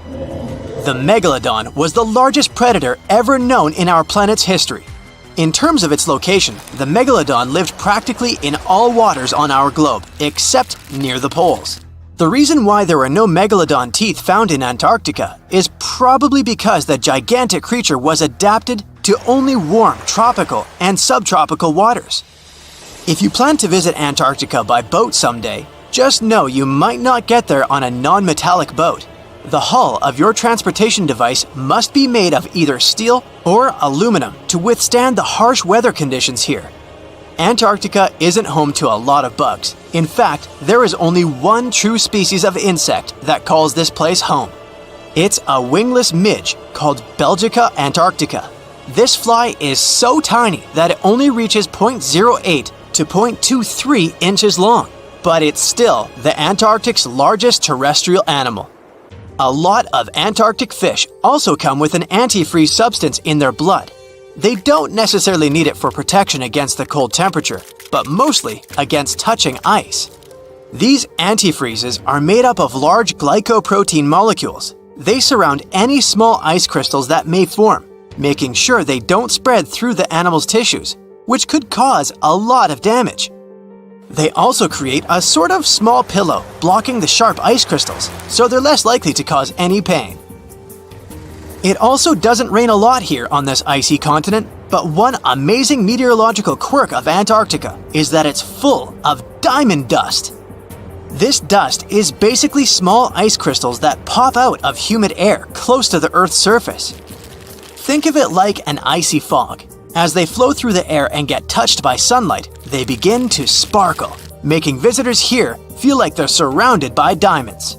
The megalodon was the largest predator ever known in our planet's history. In terms of its location, the megalodon lived practically in all waters on our globe, except near the poles. The reason why there were no megalodon teeth found in Antarctica is probably because the gigantic creature was adapted to only warm tropical and subtropical waters. If you plan to visit Antarctica by boat someday, just know you might not get there on a non-metallic boat. The hull of your transportation device must be made of either steel or aluminum to withstand the harsh weather conditions here. Antarctica isn't home to a lot of bugs. In fact, there is only one true species of insect that calls this place home. It's a wingless midge called Belgica antarctica. This fly is so tiny that it only reaches 0.08 to 0.23 inches long, but it's still the Antarctic's largest terrestrial animal. A lot of Antarctic fish also come with an antifreeze substance in their blood. They don't necessarily need it for protection against the cold temperature, but mostly against touching ice. These antifreezes are made up of large glycoprotein molecules. They surround any small ice crystals that may form, making sure they don't spread through the animal's tissues. which could cause a lot of damage. They also create a sort of small pillow blocking the sharp ice crystals, so they're less likely to cause any pain. It also doesn't rain a lot here on this icy continent, but one amazing meteorological quirk of Antarctica is that it's full of diamond dust. This dust is basically small ice crystals that pop out of humid air close to the Earth's surface. Think of it like an icy fog. As they flow through the air and get touched by sunlight, they begin to sparkle, making visitors here feel like they're surrounded by diamonds.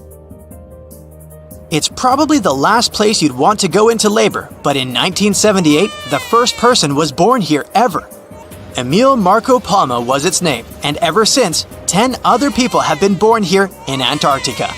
It's probably the last place you'd want to go into labor, but in 1978, the first person was born here ever. Emil Marco Palma was its name, and ever since, 10 other people have been born here in Antarctica.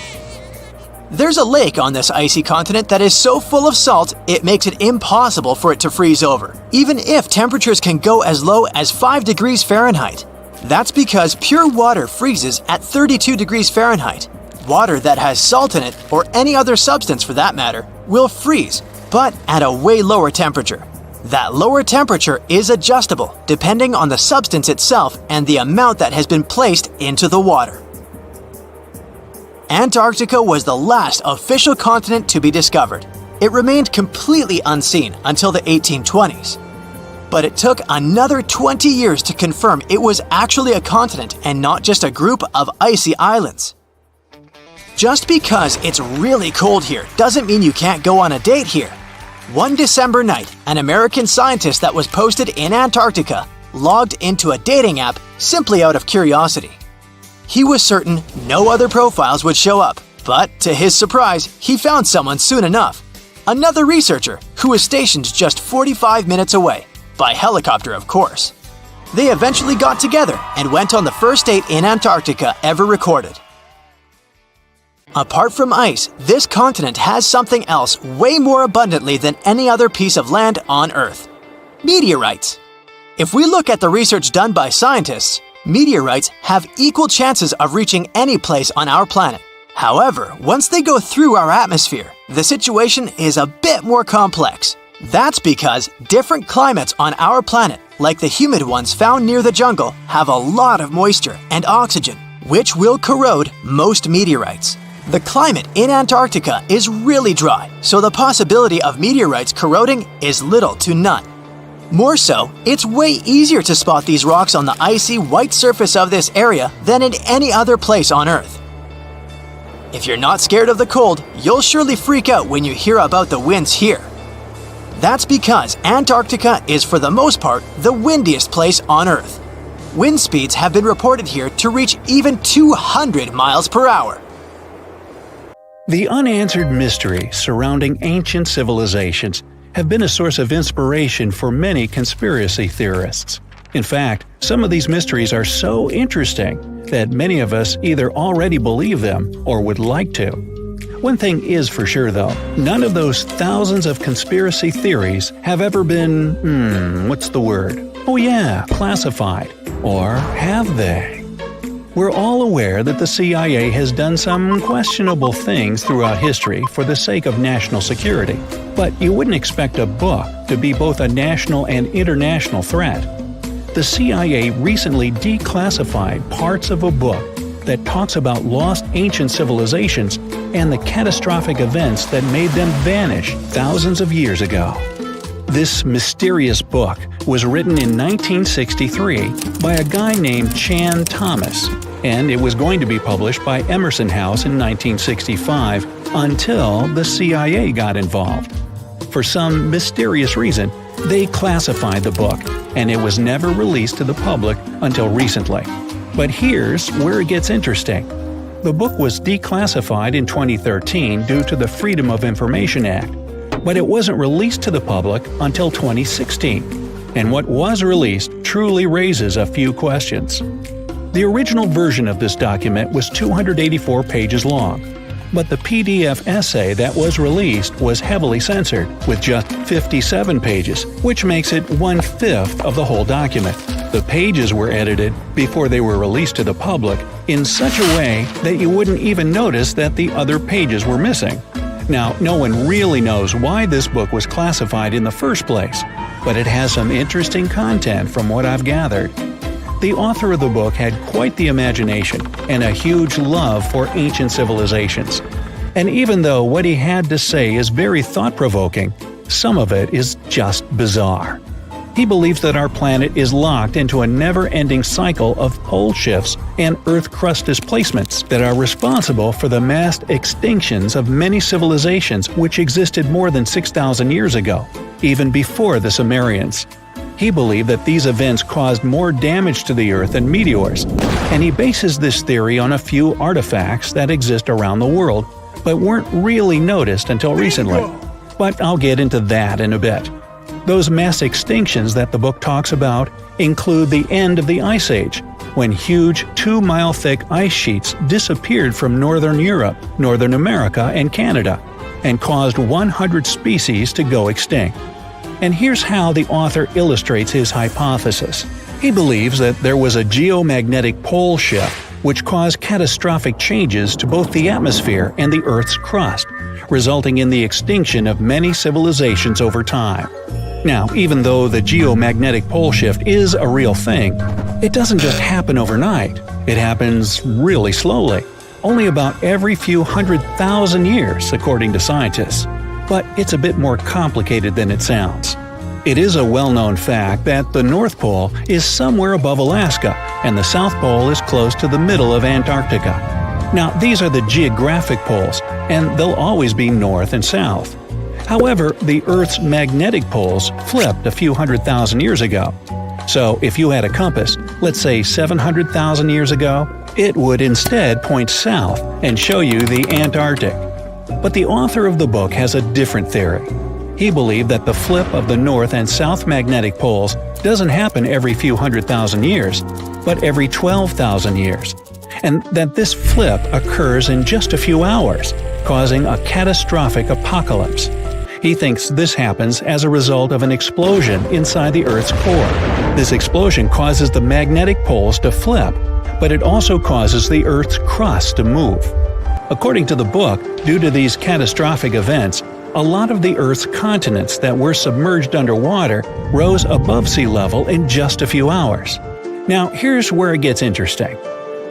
There's a lake on this icy continent that is so full of salt, it makes it impossible for it to freeze over, even if temperatures can go as low as 5 degrees Fahrenheit. That's because pure water freezes at 32 degrees Fahrenheit. Water that has salt in it, or any other substance for that matter, will freeze, but at a way lower temperature. That lower temperature is adjustable depending on the substance itself and the amount that has been placed into the water. Antarctica was the last official continent to be discovered. It remained completely unseen until the 1820s. But it took another 20 years to confirm it was actually a continent and not just a group of icy islands. Just because it's really cold here doesn't mean you can't go on a date here. One December night, an American scientist that was posted in Antarctica logged into a dating app simply out of curiosity. He was certain no other profiles would show up, but to his surprise, he found someone soon enough. Another researcher who was stationed just 45 minutes away, by helicopter of course. They eventually got together and went on the first date in Antarctica ever recorded. Apart from ice, this continent has something else way more abundantly than any other piece of land on Earth: meteorites. If we look at the research done by scientists, meteorites have equal chances of reaching any place on our planet. However, once they go through our atmosphere, the situation is a bit more complex. That's because different climates on our planet, like the humid ones found near the jungle, have a lot of moisture and oxygen, which will corrode most meteorites. The climate in Antarctica is really dry, so the possibility of meteorites corroding is little to none. More so, it's way easier to spot these rocks on the icy white surface of this area than in any other place on Earth. If you're not scared of the cold, you'll surely freak out when you hear about the winds here. That's because Antarctica is for the most part the windiest place on Earth. Wind speeds have been reported here to reach even 200 miles per hour. The unanswered mysteries surrounding ancient civilizations have been a source of inspiration for many conspiracy theorists. In fact, some of these mysteries are so interesting that many of us either already believe them or would like to. One thing is for sure though, none of those thousands of conspiracy theories have ever been, classified. Or have they? We're all aware that the CIA has done some questionable things throughout history for the sake of national security, but you wouldn't expect a book to be both a national and international threat. The CIA recently declassified parts of a book that talks about lost ancient civilizations and the catastrophic events that made them vanish thousands of years ago. This mysterious book was written in 1963 by a guy named Chan Thomas, and it was going to be published by Emerson House in 1965 until the CIA got involved. For some mysterious reason, they classified the book, and it was never released to the public until recently. But here's where it gets interesting. The book was declassified in 2013 due to the Freedom of Information Act, but it wasn't released to the public until 2016. And what was released truly raises a few questions. The original version of this document was 284 pages long, but the PDF essay that was released was heavily censored, with just 57 pages, which makes it 1/5 of the whole document. The pages were edited before they were released to the public in such a way that you wouldn't even notice that the other pages were missing. Now, no one really knows why this book was classified in the first place, but it has some interesting content from what I've gathered. The author of the book had quite the imagination and a huge love for ancient civilizations. And even though what he had to say is very thought-provoking, some of it is just bizarre. He believes that our planet is locked into a never-ending cycle of pole shifts and Earth crust displacements that are responsible for the mass extinctions of many civilizations which existed more than 6,000 years ago, even before the Sumerians. He believed that these events caused more damage to the Earth than meteors, and he bases this theory on a few artifacts that exist around the world, but weren't really noticed until recently. But I'll get into that in a bit. Those mass extinctions that the book talks about include the end of the Ice Age, when huge 2-mile-thick ice sheets disappeared from northern Europe, Northern America, and Canada, and caused 100 species to go extinct. And here's how the author illustrates his hypothesis. He believes that there was a geomagnetic pole shift which caused catastrophic changes to both the atmosphere and the Earth's crust, resulting in the extinction of many civilizations over time. Now, even though the geomagnetic pole shift is a real thing, it doesn't just happen overnight. It happens really slowly, only about every few 100,000 years, according to scientists. But it's a bit more complicated than it sounds. It is a well-known fact that the North Pole is somewhere above Alaska, and the South Pole is close to the middle of Antarctica. Now, these are the geographic poles, and they'll always be north and south. However, the Earth's magnetic poles flipped a few 100,000 years ago. So, if you had a compass, let's say 700,000 years ago, it would instead point south and show you the Antarctic. But the author of the book has a different theory. He believed that the flip of the north and south magnetic poles doesn't happen every few 100,000 years, but every 12,000 years, and that this flip occurs in just a few hours, causing a catastrophic apocalypse. He thinks this happens as a result of an explosion inside the Earth's core. This explosion causes the magnetic poles to flip, but it also causes the Earth's crust to move. According to the book, due to these catastrophic events, a lot of the Earth's continents that were submerged underwater rose above sea level in just a few hours. Now, here's where it gets interesting.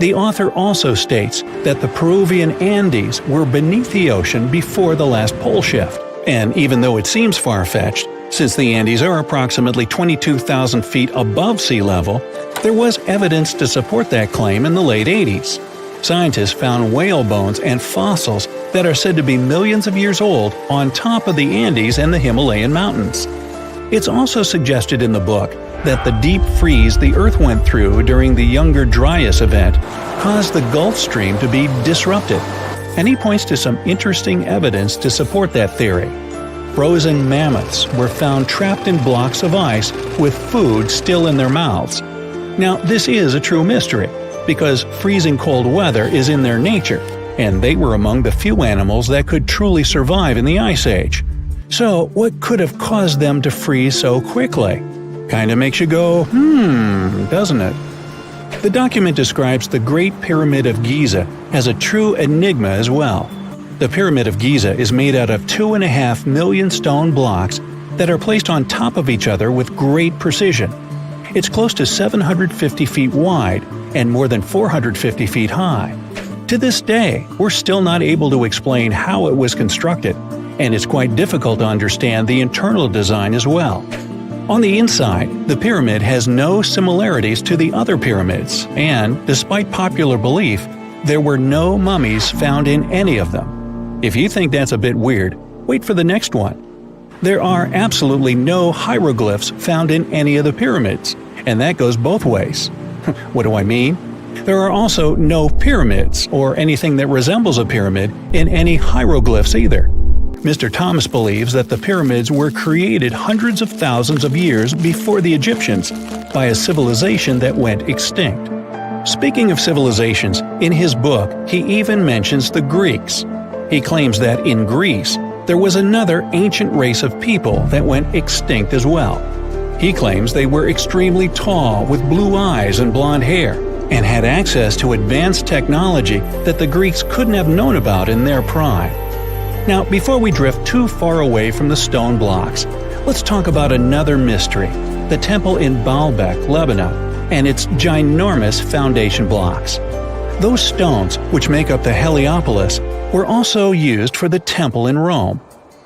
The author also states that the Peruvian Andes were beneath the ocean before the last pole shift. And even though it seems far-fetched, since the Andes are approximately 22,000 feet above sea level, there was evidence to support that claim in the late 80s. Scientists found whale bones and fossils that are said to be millions of years old on top of the Andes and the Himalayan mountains. It's also suggested in the book that the deep freeze the Earth went through during the Younger Dryas event caused the Gulf Stream to be disrupted, and he points to some interesting evidence to support that theory. Frozen mammoths were found trapped in blocks of ice with food still in their mouths. Now, this is a true mystery, because freezing cold weather is in their nature, and they were among the few animals that could truly survive in the Ice Age. So, what could have caused them to freeze so quickly? Kinda makes you go, doesn't it? The document describes the Great Pyramid of Giza as a true enigma as well. The Pyramid of Giza is made out of 2.5 million stone blocks that are placed on top of each other with great precision. It's close to 750 feet wide and more than 450 feet high. To this day, we're still not able to explain how it was constructed, and it's quite difficult to understand the internal design as well. On the inside, the pyramid has no similarities to the other pyramids, and, despite popular belief, there were no mummies found in any of them. If you think that's a bit weird, wait for the next one. There are absolutely no hieroglyphs found in any of the pyramids, and that goes both ways. What do I mean? There are also no pyramids, or anything that resembles a pyramid, in any hieroglyphs either. Mr. Thomas believes that the pyramids were created hundreds of thousands of years before the Egyptians by a civilization that went extinct. Speaking of civilizations, in his book he even mentions the Greeks. He claims that in Greece, there was another ancient race of people that went extinct as well. He claims they were extremely tall with blue eyes and blonde hair, and had access to advanced technology that the Greeks couldn't have known about in their prime. Now, before we drift too far away from the stone blocks, let's talk about another mystery, the temple in Baalbek, Lebanon, and its ginormous foundation blocks. Those stones, which make up the Heliopolis, were also used for the temple in Rome.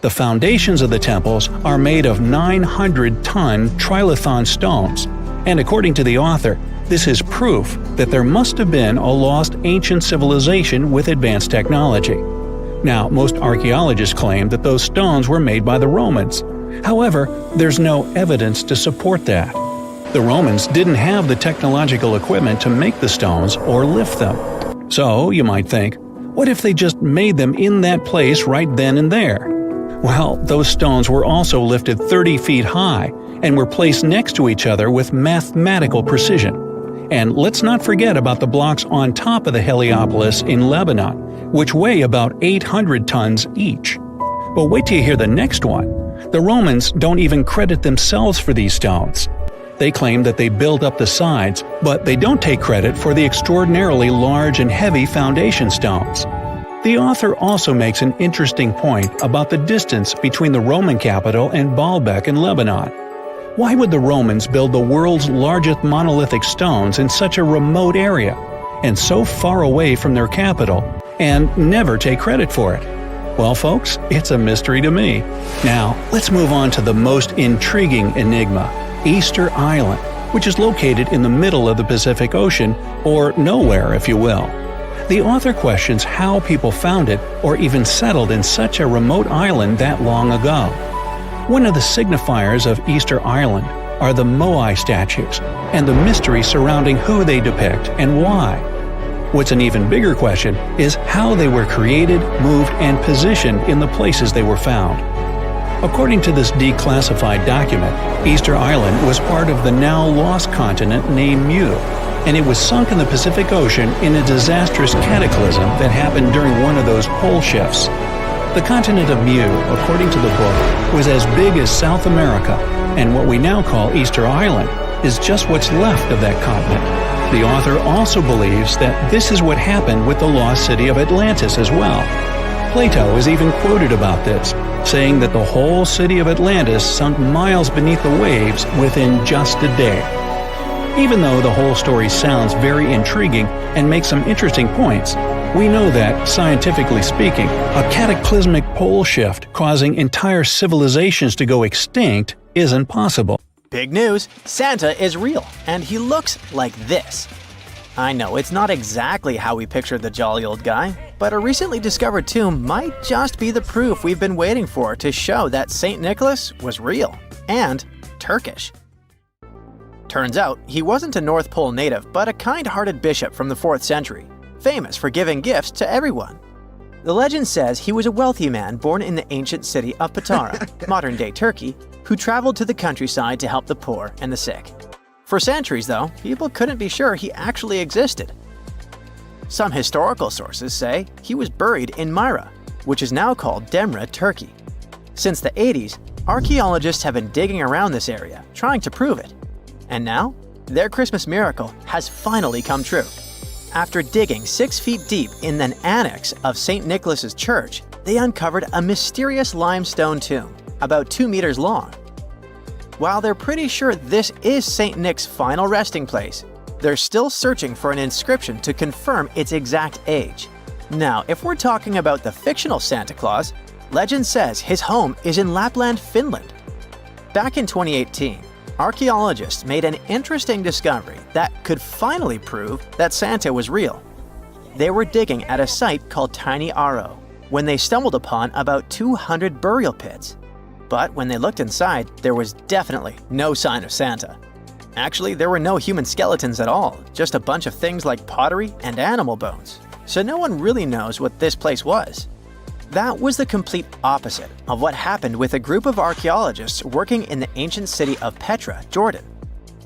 The foundations of the temples are made of 900-ton trilithon stones, and according to the author, this is proof that there must have been a lost ancient civilization with advanced technology. Now, most archaeologists claim that those stones were made by the Romans. However, there's no evidence to support that. The Romans didn't have the technological equipment to make the stones or lift them. So, you might think, what if they just made them in that place right then and there? Well, those stones were also lifted 30 feet high and were placed next to each other with mathematical precision. And let's not forget about the blocks on top of the Heliopolis in Lebanon, which weigh about 800 tons each. But wait till you hear the next one. The Romans don't even credit themselves for these stones. They claim that they built up the sides, but they don't take credit for the extraordinarily large and heavy foundation stones. The author also makes an interesting point about the distance between the Roman capital and Baalbek in Lebanon. Why would the Romans build the world's largest monolithic stones in such a remote area, and so far away from their capital, and never take credit for it? Well, folks, it's a mystery to me. Now, let's move on to the most intriguing enigma, Easter Island, which is located in the middle of the Pacific Ocean, or nowhere, if you will. The author questions how people found it or even settled in such a remote island that long ago. One of the signifiers of Easter Island are the Moai statues, and the mystery surrounding who they depict and why. What's an even bigger question is how they were created, moved, and positioned in the places they were found. According to this declassified document, Easter Island was part of the now lost continent named Mu, and it was sunk in the Pacific Ocean in a disastrous cataclysm that happened during one of those pole shifts. The continent of Mu, according to the book, was as big as South America, and what we now call Easter Island is just what's left of that continent. The author also believes that this is what happened with the lost city of Atlantis as well. Plato is even quoted about this, saying that the whole city of Atlantis sunk miles beneath the waves within just a day. Even though the whole story sounds very intriguing and makes some interesting points, we know that, scientifically speaking, a cataclysmic pole shift causing entire civilizations to go extinct isn't possible. Big news! Santa is real, and he looks like this. I know it's not exactly how we pictured the jolly old guy, but a recently discovered tomb might just be the proof we've been waiting for to show that St. Nicholas was real and Turkish. Turns out, he wasn't a North Pole native, but a kind-hearted bishop from the 4th century, famous for giving gifts to everyone. The legend says he was a wealthy man born in the ancient city of Patara, modern-day Turkey, who traveled to the countryside to help the poor and the sick. For centuries, though, people couldn't be sure he actually existed. Some historical sources say he was buried in Myra, which is now called Demre, Turkey. Since the 80s, archaeologists have been digging around this area, trying to prove it. And now, their Christmas miracle has finally come true. After digging 6 feet deep in an annex of St. Nicholas's church, they uncovered a mysterious limestone tomb, about 2 meters long. While they're pretty sure this is St. Nick's final resting place, they're still searching for an inscription to confirm its exact age. Now, if we're talking about the fictional Santa Claus, legend says his home is in Lapland, Finland. Back in 2018, archaeologists made an interesting discovery that could finally prove that Santa was real. They were digging at a site called Tiny Aro when they stumbled upon about 200 burial pits. But when they looked inside, there was definitely no sign of Santa. Actually, there were no human skeletons at all, just a bunch of things like pottery and animal bones. So no one really knows what this place was. That was the complete opposite of what happened with a group of archaeologists working in the ancient city of Petra, Jordan.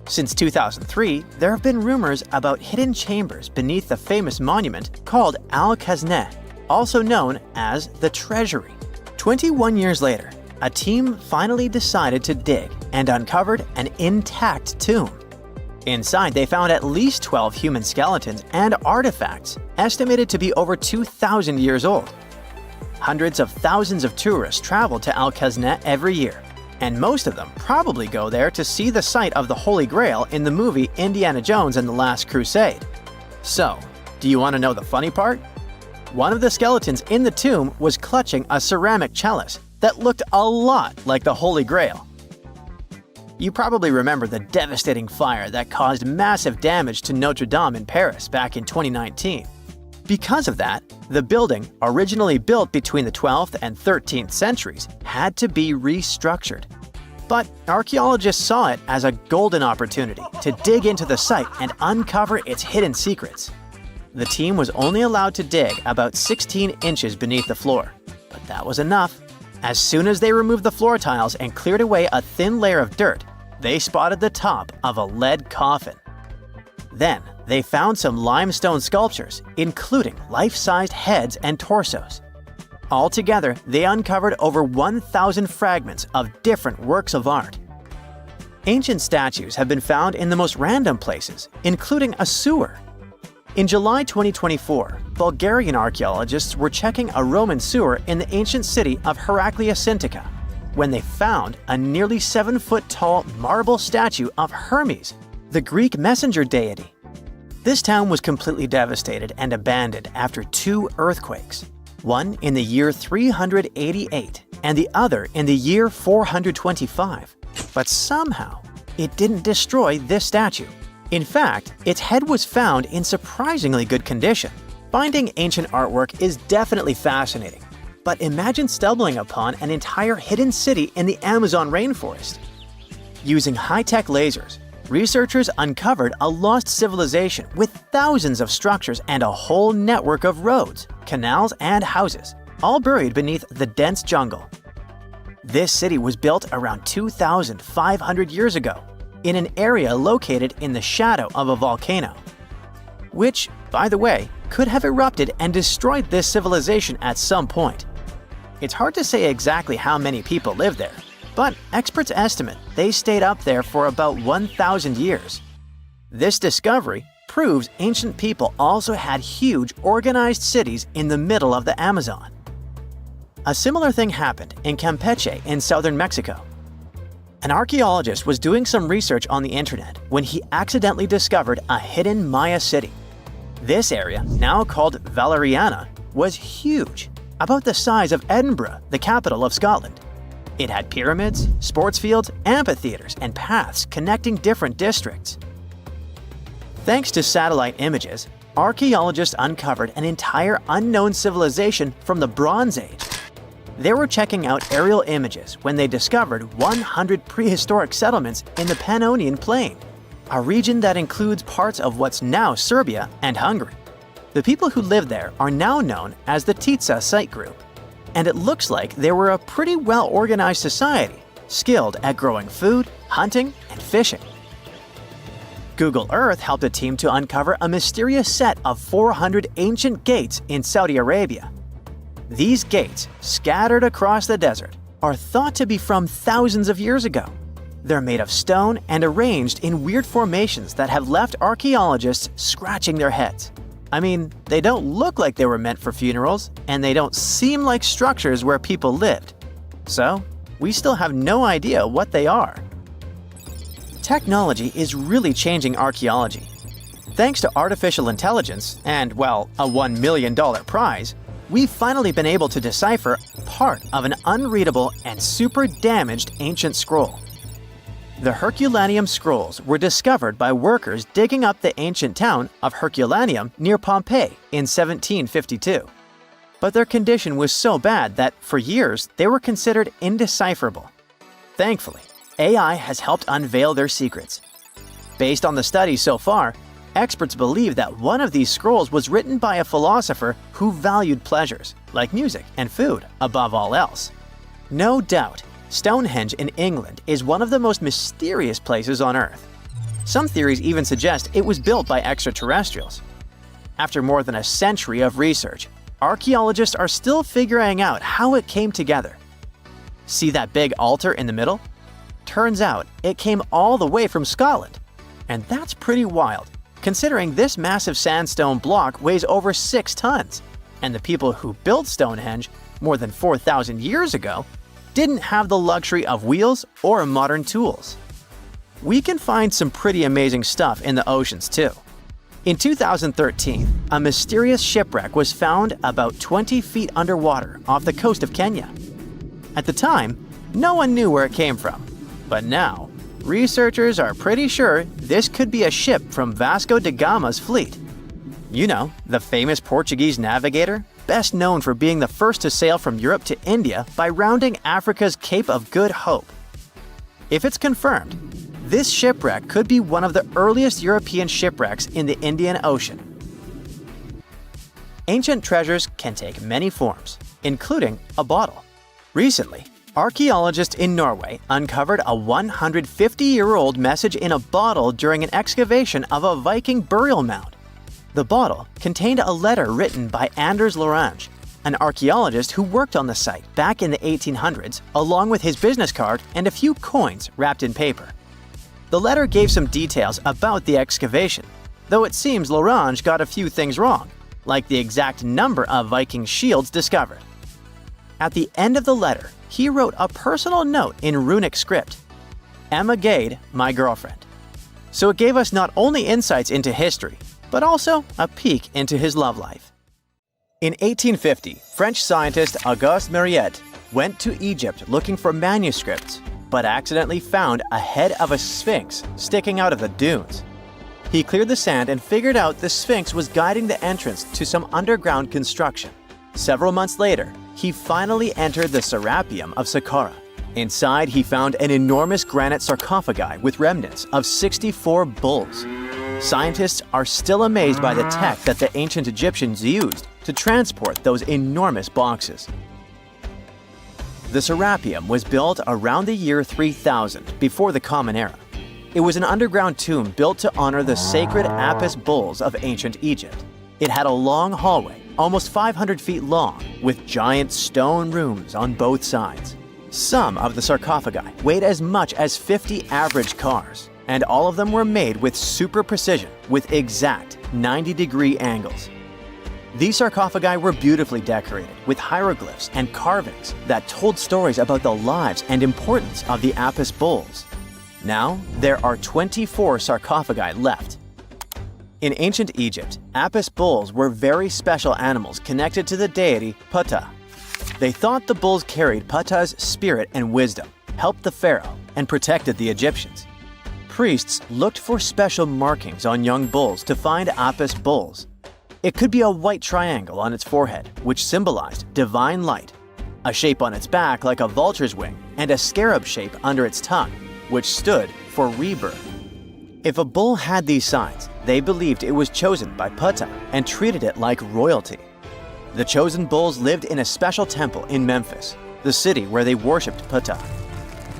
Since 2003, there have been rumors about hidden chambers beneath the famous monument called Al-Kazneh, also known as the Treasury. 21 years later, a team finally decided to dig and uncovered an intact tomb. Inside, they found at least 12 human skeletons and artifacts, estimated to be over 2,000 years old. Hundreds of thousands of tourists travel to Al-Kazna every year, and most of them probably go there to see the site of the Holy Grail in the movie Indiana Jones and the Last Crusade. So, do you want to know the funny part? One of the skeletons in the tomb was clutching a ceramic chalice that looked a lot like the Holy Grail. You probably remember the devastating fire that caused massive damage to Notre Dame in Paris back in 2019. Because of that, the building, originally built between the 12th and 13th centuries, had to be restructured. But archaeologists saw it as a golden opportunity to dig into the site and uncover its hidden secrets. The team was only allowed to dig about 16 inches beneath the floor, but that was enough. As soon as they removed the floor tiles and cleared away a thin layer of dirt, they spotted the top of a lead coffin. Then, they found some limestone sculptures, including life-sized heads and torsos. Altogether, they uncovered over 1,000 fragments of different works of art. Ancient statues have been found in the most random places, including a sewer. In July 2024, Bulgarian archaeologists were checking a Roman sewer in the ancient city of Heraclea Sintica when they found a nearly 7-foot-tall marble statue of Hermes, the Greek messenger deity. This town was completely devastated and abandoned after 2 earthquakes, one in the year 388 and the other in the year 425. But somehow, it didn't destroy this statue. In fact, its head was found in surprisingly good condition. Finding ancient artwork is definitely fascinating, but imagine stumbling upon an entire hidden city in the Amazon rainforest. Using high-tech lasers, researchers uncovered a lost civilization with thousands of structures and a whole network of roads, canals, and houses, all buried beneath the dense jungle. This city was built around 2,500 years ago, in an area located in the shadow of a volcano, which, by the way, could have erupted and destroyed this civilization at some point. It's hard to say exactly how many people lived there, but experts estimate they stayed up there for about 1,000 years. This discovery proves ancient people also had huge, organized cities in the middle of the Amazon. A similar thing happened in Campeche in southern Mexico. An archaeologist was doing some research on the internet when he accidentally discovered a hidden Maya city. This area, now called Valeriana, was huge, about the size of Edinburgh, the capital of Scotland. It had pyramids, sports fields, amphitheaters, and paths connecting different districts. Thanks to satellite images, archaeologists uncovered an entire unknown civilization from the Bronze Age. They were checking out aerial images when they discovered 100 prehistoric settlements in the Pannonian Plain, a region that includes parts of what's now Serbia and Hungary. The people who lived there are now known as the Titsa Site Group, and it looks like they were a pretty well-organized society, skilled at growing food, hunting, and fishing. Google Earth helped a team to uncover a mysterious set of 400 ancient gates in Saudi Arabia. These gates, scattered across the desert, are thought to be from thousands of years ago. They're made of stone and arranged in weird formations that have left archaeologists scratching their heads. I mean, they don't look like they were meant for funerals, and they don't seem like structures where people lived. So, we still have no idea what they are. Technology is really changing archaeology. Thanks to artificial intelligence and, well, a $1 million prize, we've finally been able to decipher part of an unreadable and super damaged ancient scroll. The Herculaneum scrolls were discovered by workers digging up the ancient town of Herculaneum near Pompeii in 1752. But their condition was so bad that, for years, they were considered indecipherable. Thankfully, AI has helped unveil their secrets. Based on the studies so far, experts believe that one of these scrolls was written by a philosopher who valued pleasures, like music and food, above all else. No doubt, Stonehenge in England is one of the most mysterious places on Earth. Some theories even suggest it was built by extraterrestrials. After more than a century of research, archaeologists are still figuring out how it came together. See that big altar in the middle? Turns out it came all the way from Scotland. And that's pretty wild, considering this massive sandstone block weighs over 6 tons, and the people who built Stonehenge more than 4,000 years ago, didn't have the luxury of wheels or modern tools. We can find some pretty amazing stuff in the oceans too. In 2013, a mysterious shipwreck was found about 20 feet underwater off the coast of Kenya. At the time, no one knew where it came from, but now, researchers are pretty sure this could be a ship from Vasco da Gama's fleet. You know, the famous Portuguese navigator, best known for being the first to sail from Europe to India by rounding Africa's Cape of Good Hope. If it's confirmed, this shipwreck could be one of the earliest European shipwrecks in the Indian Ocean. Ancient treasures can take many forms, including a bottle. Recently, archaeologists in Norway uncovered a 150-year-old message in a bottle during an excavation of a Viking burial mound. The bottle contained a letter written by Anders Lorange, an archaeologist who worked on the site back in the 1800s, along with his business card and a few coins wrapped in paper. The letter gave some details about the excavation, though it seems Lorange got a few things wrong, like the exact number of Viking shields discovered. At the end of the letter, he wrote a personal note in runic script, "Emma Gade, my girlfriend." So it gave us not only insights into history, but also a peek into his love life. In 1850, French scientist Auguste Mariette went to Egypt looking for manuscripts, but accidentally found a head of a sphinx sticking out of the dunes. He cleared the sand and figured out the sphinx was guiding the entrance to some underground construction. Several months later, he finally entered the Serapeum of Saqqara. Inside, he found an enormous granite sarcophagi with remnants of 64 bulls. Scientists are still amazed by the tech that the ancient Egyptians used to transport those enormous boxes. The Serapeum was built around the year 3000 before the Common Era. It was an underground tomb built to honor the sacred Apis bulls of ancient Egypt. It had a long hallway, almost 500 feet long, with giant stone rooms on both sides. Some of the sarcophagi weighed as much as 50 average cars, and all of them were made with super precision, with exact 90-degree angles. These sarcophagi were beautifully decorated with hieroglyphs and carvings that told stories about the lives and importance of the Apis bulls. Now, there are 24 sarcophagi left. In ancient Egypt, Apis bulls were very special animals connected to the deity Ptah. They thought the bulls carried Ptah's spirit and wisdom, helped the pharaoh, and protected the Egyptians. Priests looked for special markings on young bulls to find Apis bulls. It could be a white triangle on its forehead, which symbolized divine light, a shape on its back like a vulture's wing, and a scarab shape under its tongue, which stood for rebirth. If a bull had these signs, they believed it was chosen by Ptah and treated it like royalty. The chosen bulls lived in a special temple in Memphis, the city where they worshipped Ptah.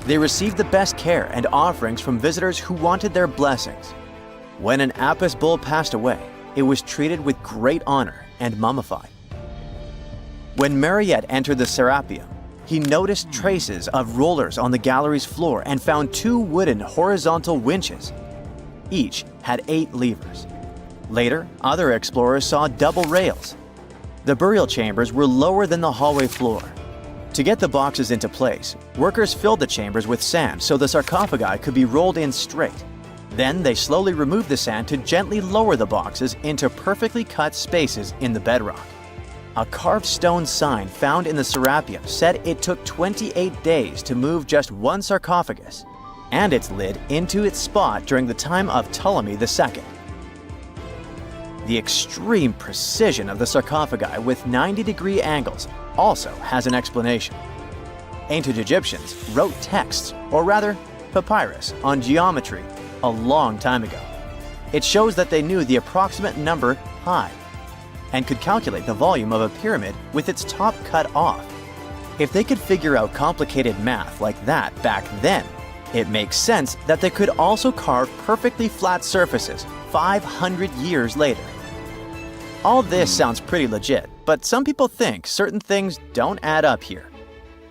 They received the best care and offerings from visitors who wanted their blessings. When an Apis bull passed away, it was treated with great honor and mummified. When Mariette entered the Serapeum, he noticed traces of rollers on the gallery's floor and found 2 wooden horizontal winches. Each had 8 levers. Later, other explorers saw double rails. The burial chambers were lower than the hallway floor. To get the boxes into place, workers filled the chambers with sand so the sarcophagi could be rolled in straight. Then they slowly removed the sand to gently lower the boxes into perfectly cut spaces in the bedrock. A carved stone sign found in the Serapeum said it took 28 days to move just one sarcophagus, and its lid into its spot during the time of Ptolemy II. The extreme precision of the sarcophagi with 90-degree angles also has an explanation. Ancient Egyptians wrote texts, or rather, papyrus, on geometry a long time ago. It shows that they knew the approximate number pi and could calculate the volume of a pyramid with its top cut off. If they could figure out complicated math like that back then, it makes sense that they could also carve perfectly flat surfaces 500 years later. All this sounds pretty legit, but some people think certain things don't add up here.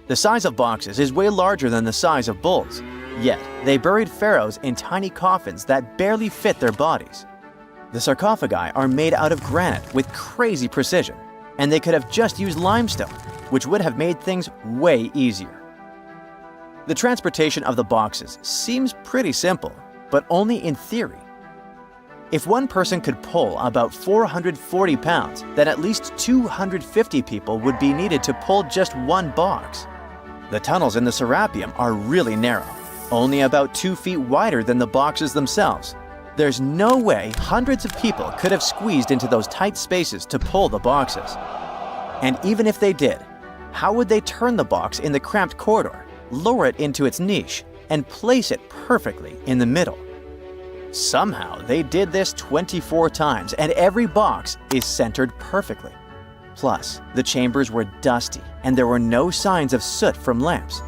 The size of boxes is way larger than the size of bulls, yet they buried pharaohs in tiny coffins that barely fit their bodies. The sarcophagi are made out of granite with crazy precision. and they could have just used limestone, which would have made things way easier. The transportation of the boxes seems pretty simple, but only in theory. If one person could pull about 440 pounds, then at least 250 people would be needed to pull just one box. The tunnels in the Serapeum are really narrow, only about 2 feet wider than the boxes themselves. There's no way hundreds of people could have squeezed into those tight spaces to pull the boxes. And even if they did, how would they turn the box in the cramped corridor, lower it into its niche, and place it perfectly in the middle? Somehow, they did this 24 times, and every box is centered perfectly. Plus, the chambers were dusty, and there were no signs of soot from lamps.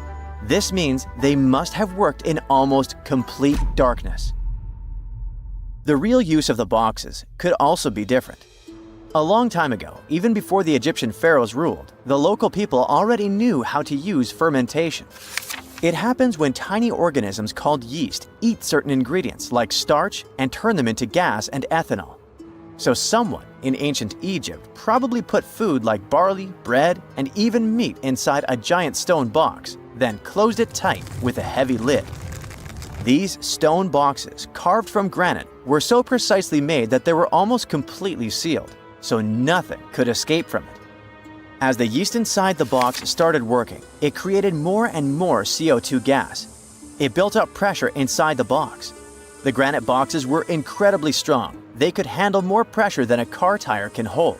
This means they must have worked in almost complete darkness. The real use of the boxes could also be different. A long time ago, even before the Egyptian pharaohs ruled, the local people already knew how to use fermentation. It happens when tiny organisms called yeast eat certain ingredients like starch and turn them into gas and ethanol. So someone in ancient Egypt probably put food like barley, bread, and even meat inside a giant stone box, then closed it tight with a heavy lid. These stone boxes, carved from granite, were so precisely made that they were almost completely sealed, so nothing could escape from it. As the yeast inside the box started working, it created more and more CO2 gas. It built up pressure inside the box. The granite boxes were incredibly strong. They could handle more pressure than a car tire can hold.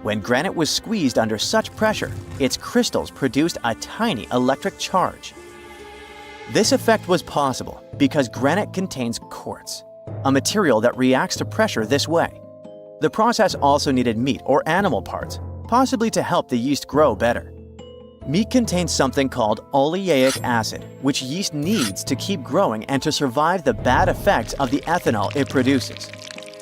When granite was squeezed under such pressure, its crystals produced a tiny electric charge. This effect was possible because granite contains quartz, a material that reacts to pressure this way. The process also needed meat or animal parts, possibly to help the yeast grow better. Meat contains something called oleic acid, which yeast needs to keep growing and to survive the bad effects of the ethanol it produces.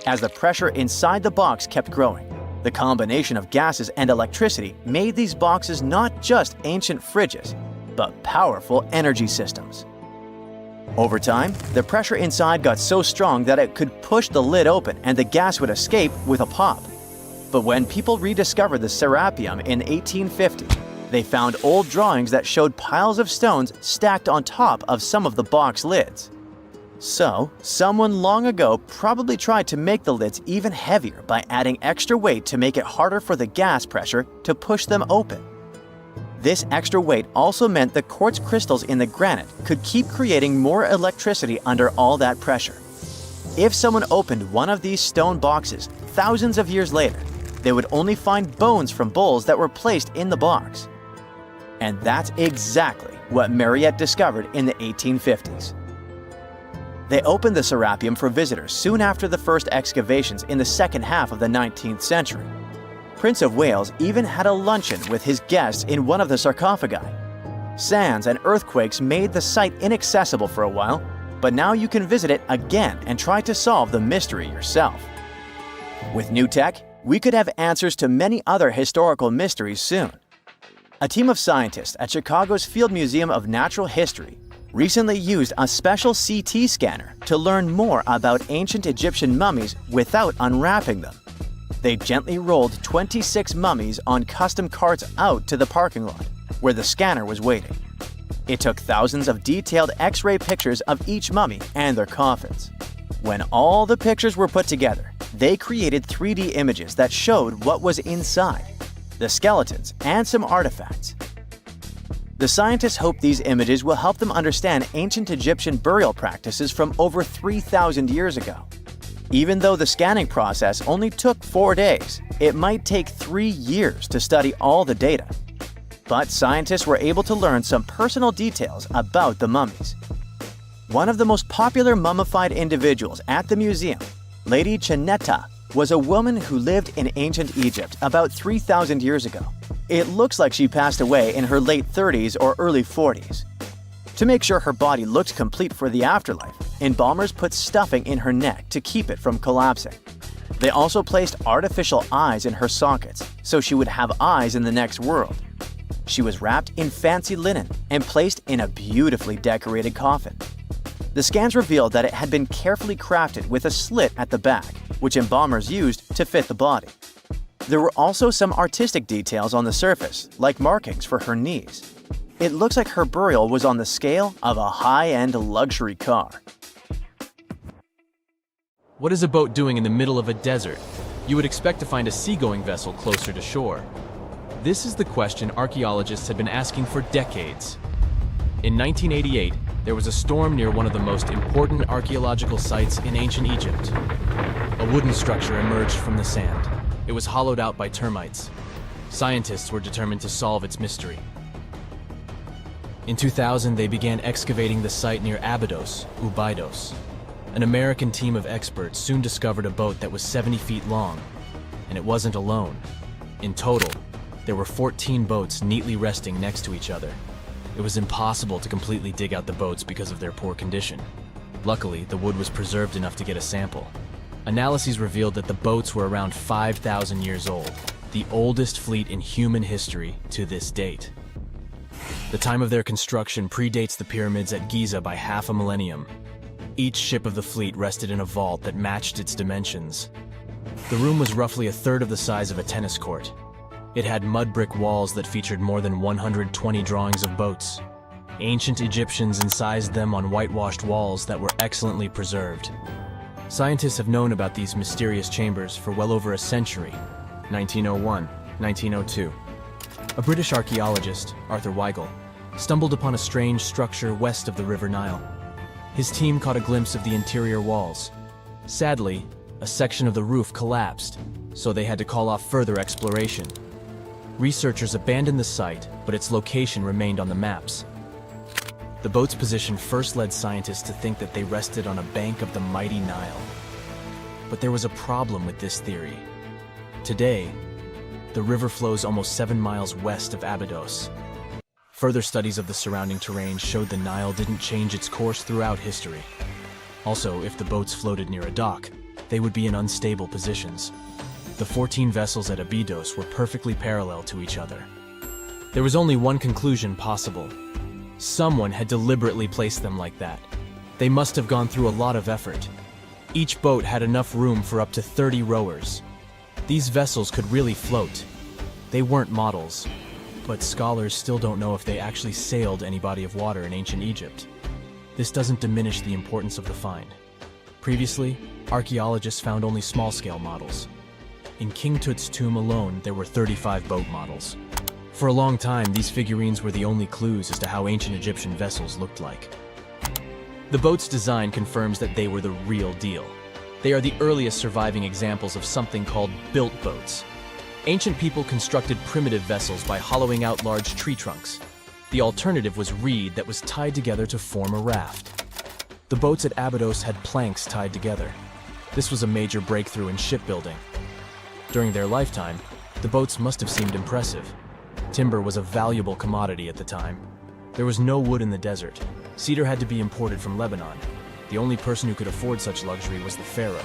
As the pressure inside the box kept growing, the combination of gases and electricity made these boxes not just ancient fridges, but powerful energy systems. Over time, the pressure inside got so strong that it could push the lid open and the gas would escape with a pop. But when people rediscovered the Serapeum in 1850, they found old drawings that showed piles of stones stacked on top of some of the box lids. So, someone long ago probably tried to make the lids even heavier by adding extra weight to make it harder for the gas pressure to push them open. This extra weight also meant the quartz crystals in the granite could keep creating more electricity under all that pressure. If someone opened one of these stone boxes thousands of years later, they would only find bones from bulls that were placed in the box. And that's exactly what Mariette discovered in the 1850s. They opened the Serapeum for visitors soon after the first excavations in the second half of the 19th century. Prince of Wales even had a luncheon with his guests in one of the sarcophagi. Sands and earthquakes made the site inaccessible for a while, but now you can visit it again and try to solve the mystery yourself. With new tech, we could have answers to many other historical mysteries soon. A team of scientists at Chicago's Field Museum of Natural History recently used a special CT scanner to learn more about ancient Egyptian mummies without unwrapping them. They gently rolled 26 mummies on custom carts out to the parking lot, where the scanner was waiting. It took thousands of detailed X-ray pictures of each mummy and their coffins. When all the pictures were put together, they created 3D images that showed what was inside, the skeletons, and some artifacts. The scientists hope these images will help them understand ancient Egyptian burial practices from over 3,000 years ago. Even though the scanning process only took 4 days, it might take 3 years to study all the data. But scientists were able to learn some personal details about the mummies. One of the most popular mummified individuals at the museum, Lady Chineta, was a woman who lived in ancient Egypt about 3,000 years ago. It looks like she passed away in her late 30s or early 40s. To make sure her body looked complete for the afterlife, embalmers put stuffing in her neck to keep it from collapsing. They also placed artificial eyes in her sockets, so she would have eyes in the next world. She was wrapped in fancy linen and placed in a beautifully decorated coffin. The scans revealed that it had been carefully crafted with a slit at the back, which embalmers used to fit the body. There were also some artistic details on the surface, like markings for her knees. It looks like her burial was on the scale of a high-end luxury car. What is a boat doing in the middle of a desert? You would expect to find a seagoing vessel closer to shore. This is the question archaeologists had been asking for decades. In 1988, there was a storm near one of the most important archaeological sites in ancient Egypt. A wooden structure emerged from the sand. It was hollowed out by termites. Scientists were determined to solve its mystery. In 2000, they began excavating the site near Abydos, Abydos. An American team of experts soon discovered a boat that was 70 feet long, and it wasn't alone. In total, there were 14 boats neatly resting next to each other. It was impossible to completely dig out the boats because of their poor condition. Luckily, the wood was preserved enough to get a sample. Analyses revealed that the boats were around 5,000 years old, the oldest fleet in human history to this date. The time of their construction predates the pyramids at Giza by half a millennium. Each ship of the fleet rested in a vault that matched its dimensions. The room was roughly a third of the size of a tennis court. It had mud brick walls that featured more than 120 drawings of boats. Ancient Egyptians incised them on whitewashed walls that were excellently preserved. Scientists have known about these mysterious chambers for well over a century. 1901, 1902. A British archaeologist, Arthur Weigel, stumbled upon a strange structure west of the River Nile. His team caught a glimpse of the interior walls. Sadly, a section of the roof collapsed, so they had to call off further exploration. Researchers abandoned the site, but its location remained on the maps. The boat's position first led scientists to think that they rested on a bank of the mighty Nile. But there was a problem with this theory. Today, the river flows almost 7 miles west of Abydos. Further studies of the surrounding terrain showed the Nile didn't change its course throughout history. Also, if the boats floated near a dock, they would be in unstable positions. The 14 vessels at Abydos were perfectly parallel to each other. There was only one conclusion possible. Someone had deliberately placed them like that. They must have gone through a lot of effort. Each boat had enough room for up to 30 rowers. These vessels could really float. They weren't models, but scholars still don't know if they actually sailed any body of water in ancient Egypt. This doesn't diminish the importance of the find. Previously, archaeologists found only small-scale models. In King Tut's tomb alone, there were 35 boat models. For a long time, these figurines were the only clues as to how ancient Egyptian vessels looked like. The boat's design confirms that they were the real deal. They are the earliest surviving examples of something called built boats. Ancient people constructed primitive vessels by hollowing out large tree trunks. The alternative was reed that was tied together to form a raft. The boats at Abydos had planks tied together. This was a major breakthrough in shipbuilding. During their lifetime, the boats must have seemed impressive. Timber was a valuable commodity at the time. There was no wood in the desert. Cedar had to be imported from Lebanon. The only person who could afford such luxury was the pharaoh.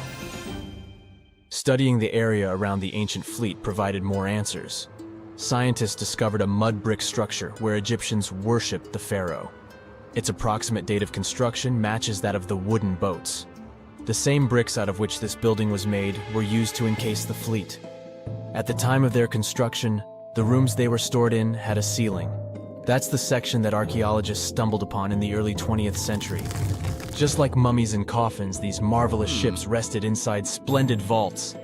Studying the area around the ancient fleet provided more answers. Scientists discovered a mud brick structure where Egyptians worshipped the pharaoh. Its approximate date of construction matches that of the wooden boats. The same bricks out of which this building was made were used to encase the fleet. At the time of their construction, the rooms they were stored in had a ceiling. That's the section that archaeologists stumbled upon in the early 20th century. Just like mummies and coffins, these marvelous ships rested inside splendid vaults.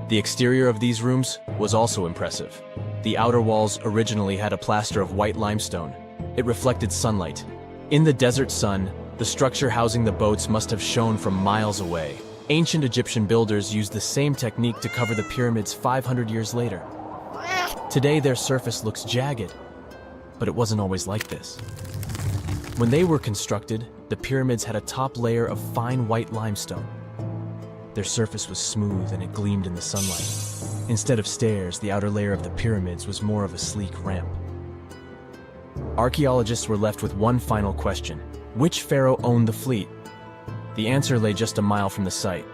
The exterior of these rooms was also impressive. The outer walls originally had a plaster of white limestone. It reflected sunlight. In the desert sun, the structure housing the boats must have shone from miles away. Ancient Egyptian builders used the same technique to cover the pyramids 500 years later. Today, their surface looks jagged, but it wasn't always like this. When they were constructed, the pyramids had a top layer of fine white limestone. Their surface was smooth and it gleamed in the sunlight. Instead of stairs, the outer layer of the pyramids was more of a sleek ramp. Archaeologists were left with one final question. Which pharaoh owned the fleet? The answer lay just a mile from the site.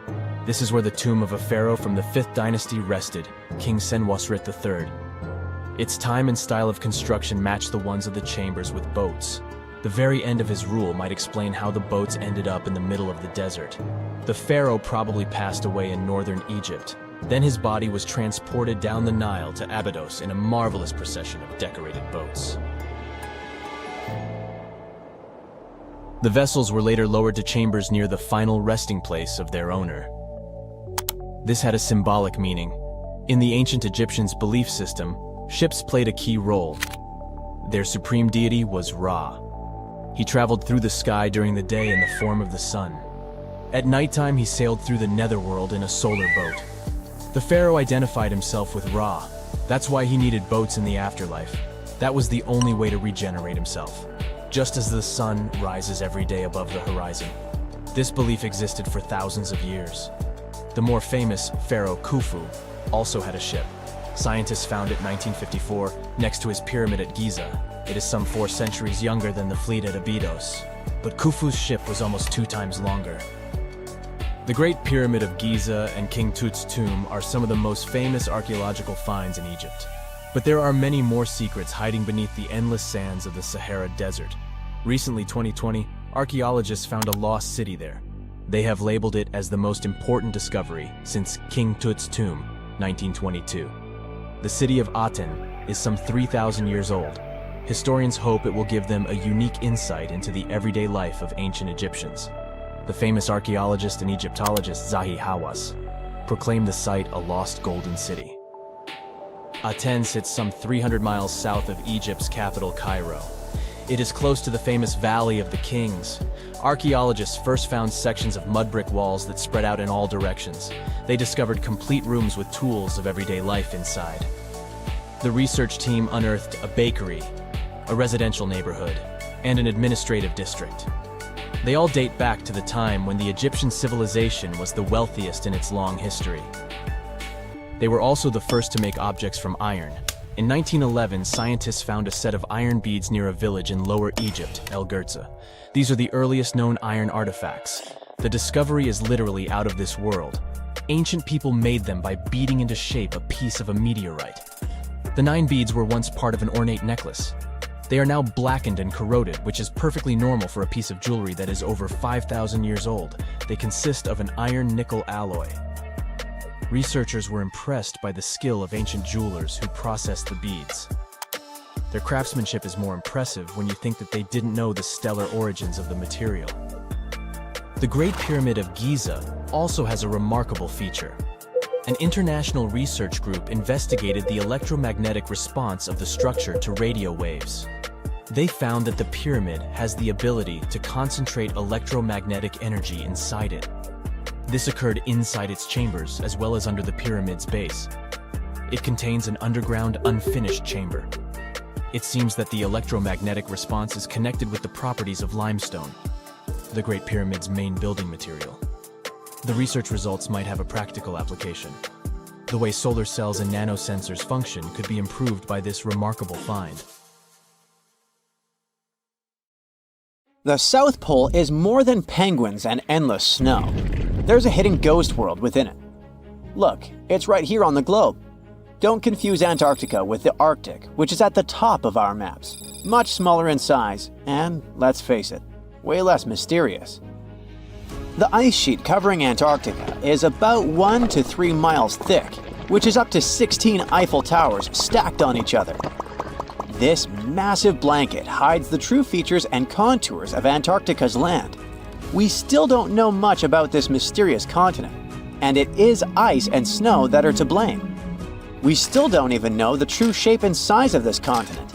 This is where the tomb of a pharaoh from the 5th dynasty rested, King Senwosret III. Its time and style of construction matched the ones of the chambers with boats. The very end of his rule might explain how the boats ended up in the middle of the desert. The pharaoh probably passed away in northern Egypt, Then his body was transported down the Nile to Abydos in a marvelous procession of decorated boats. The vessels were later lowered to chambers near the final resting place of their owner. This had a symbolic meaning. In the ancient Egyptians' belief system, ships played a key role. Their supreme deity was Ra. He traveled through the sky during the day in the form of the sun. At nighttime, he sailed through the netherworld in a solar boat. The pharaoh identified himself with Ra. That's why he needed boats in the afterlife. That was the only way to regenerate himself. Just as the sun rises every day above the horizon. This belief existed for thousands of years. The more famous Pharaoh Khufu also had a ship. Scientists found it in 1954 next to his pyramid at Giza. It is some 4 centuries younger than the fleet at Abydos. But Khufu's ship was almost 2 times longer. The Great Pyramid of Giza and King Tut's tomb are some of the most famous archaeological finds in Egypt. But there are many more secrets hiding beneath the endless sands of the Sahara Desert. Recently, 2020, archaeologists found a lost city there. They have labeled it as the most important discovery since King Tut's tomb, 1922. The city of Aten is some 3,000 years old. Historians hope it will give them a unique insight into the everyday life of ancient Egyptians. The famous archaeologist and Egyptologist Zahi Hawass proclaimed the site a lost golden city. Aten sits some 300 miles south of Egypt's capital, Cairo. It is close to the famous Valley of the Kings. Archaeologists first found sections of mud brick walls that spread out in all directions. They discovered complete rooms with tools of everyday life inside. The research team unearthed a bakery, a residential neighborhood, and an administrative district. They all date back to the time when the Egyptian civilization was the wealthiest in its long history. They were also the first to make objects from iron. In 1911, scientists found a set of iron beads near a village in Lower Egypt, El Girza. These are the earliest known iron artifacts. The discovery is literally out of this world. Ancient people made them by beating into shape a piece of a meteorite. The 9 beads were once part of an ornate necklace. They are now blackened and corroded, which is perfectly normal for a piece of jewelry that is over 5,000 years old. They consist of an iron-nickel alloy. Researchers were impressed by the skill of ancient jewelers who processed the beads. Their craftsmanship is more impressive when you think that they didn't know the stellar origins of the material. The Great Pyramid of Giza also has a remarkable feature. An international research group investigated the electromagnetic response of the structure to radio waves. They found that the pyramid has the ability to concentrate electromagnetic energy inside it. This occurred inside its chambers as well as under the pyramid's base. It contains an underground, unfinished chamber. It seems that the electromagnetic response is connected with the properties of limestone, the Great Pyramid's main building material. The research results might have a practical application. The way solar cells and nanosensors function could be improved by this remarkable find. The South Pole is more than penguins and endless snow. There's a hidden ghost world within it. Look, it's right here on the globe. Don't confuse Antarctica with the Arctic, which is at the top of our maps. Much smaller in size, and, let's face it, way less mysterious. The ice sheet covering Antarctica is about 1 to 3 miles thick, which is up to 16 Eiffel Towers stacked on each other. This massive blanket hides the true features and contours of Antarctica's land. We still don't know much about this mysterious continent, and it is ice and snow that are to blame. We still don't even know the true shape and size of this continent.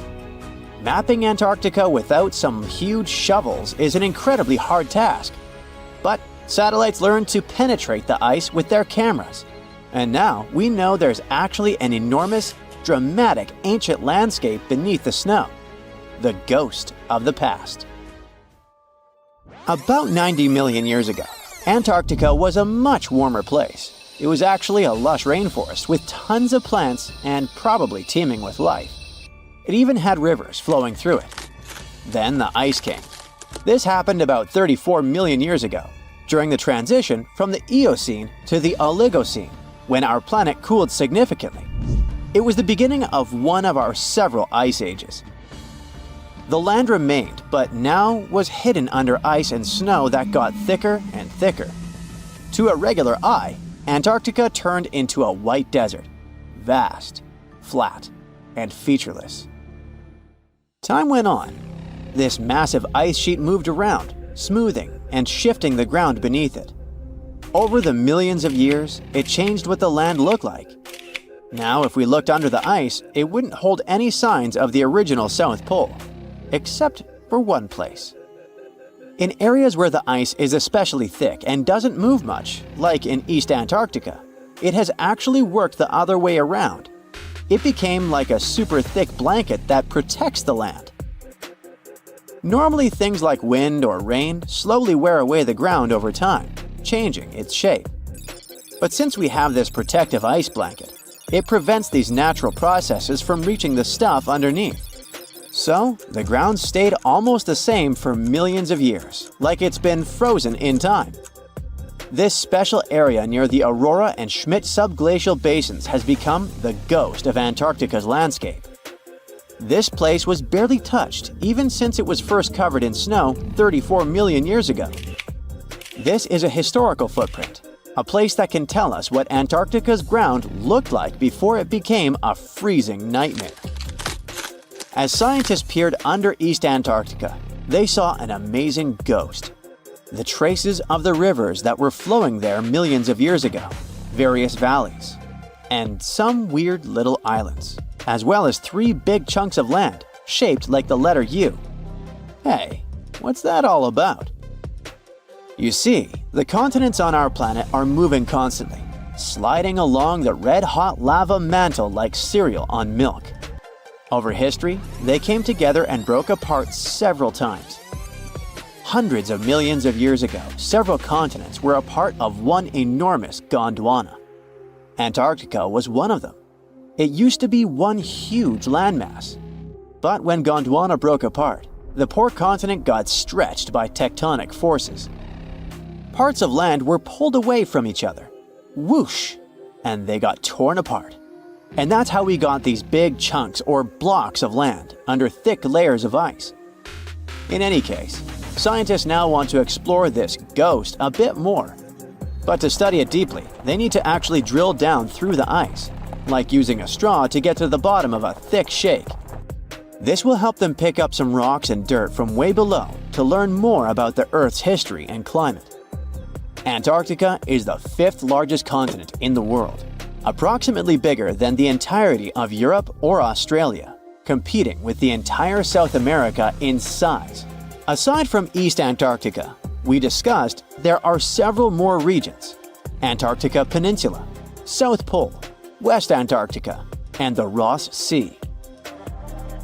Mapping Antarctica without some huge shovels is an incredibly hard task. But satellites learn to penetrate the ice with their cameras. And now we know there's actually an enormous, dramatic ancient landscape beneath the snow. The ghost of the past. About 90 million years ago, Antarctica was a much warmer place. It was actually a lush rainforest with tons of plants and probably teeming with life. It even had rivers flowing through it. Then the ice came. This happened about 34 million years ago, during the transition from the Eocene to the Oligocene, when our planet cooled significantly. It was the beginning of one of our several ice ages. The land remained, but now was hidden under ice and snow that got thicker and thicker. To a regular eye, Antarctica turned into a white desert, vast, flat, and featureless. Time went on. This massive ice sheet moved around, smoothing and shifting the ground beneath it. Over the millions of years, it changed what the land looked like. Now, if we looked under the ice, it wouldn't hold any signs of the original South Pole, except for one place. In areas where the ice is especially thick and doesn't move much, like in East Antarctica, it has actually worked the other way around. It became like a super thick blanket that protects the land. Normally, things like wind or rain slowly wear away the ground over time, changing its shape. But since we have this protective ice blanket, it prevents these natural processes from reaching the stuff underneath. So, the ground stayed almost the same for millions of years, like it's been frozen in time. This special area near the Aurora and Schmidt subglacial basins has become the ghost of Antarctica's landscape. This place was barely touched even since it was first covered in snow 34 million years ago. This is a historical footprint, a place that can tell us what Antarctica's ground looked like before it became a freezing nightmare. As scientists peered under East Antarctica, they saw an amazing ghost. The traces of the rivers that were flowing there millions of years ago, various valleys, and some weird little islands, as well as 3 big chunks of land shaped like the letter U. Hey, what's that all about? You see, the continents on our planet are moving constantly, sliding along the red-hot lava mantle like cereal on milk. Over history, they came together and broke apart several times. Hundreds of millions of years ago, several continents were a part of one enormous Gondwana. Antarctica was one of them. It used to be one huge landmass. But when Gondwana broke apart, the poor continent got stretched by tectonic forces. Parts of land were pulled away from each other. Whoosh! And they got torn apart. And that's how we got these big chunks or blocks of land under thick layers of ice. In any case, scientists now want to explore this ghost a bit more. But to study it deeply, they need to actually drill down through the ice, like using a straw to get to the bottom of a thick shake. This will help them pick up some rocks and dirt from way below to learn more about the Earth's history and climate. Antarctica is the 5th largest continent in the world, approximately bigger than the entirety of Europe or Australia, competing with the entire South America in size. Aside from East Antarctica, we discussed there are several more regions: Antarctica Peninsula, South Pole, West Antarctica, and the Ross Sea.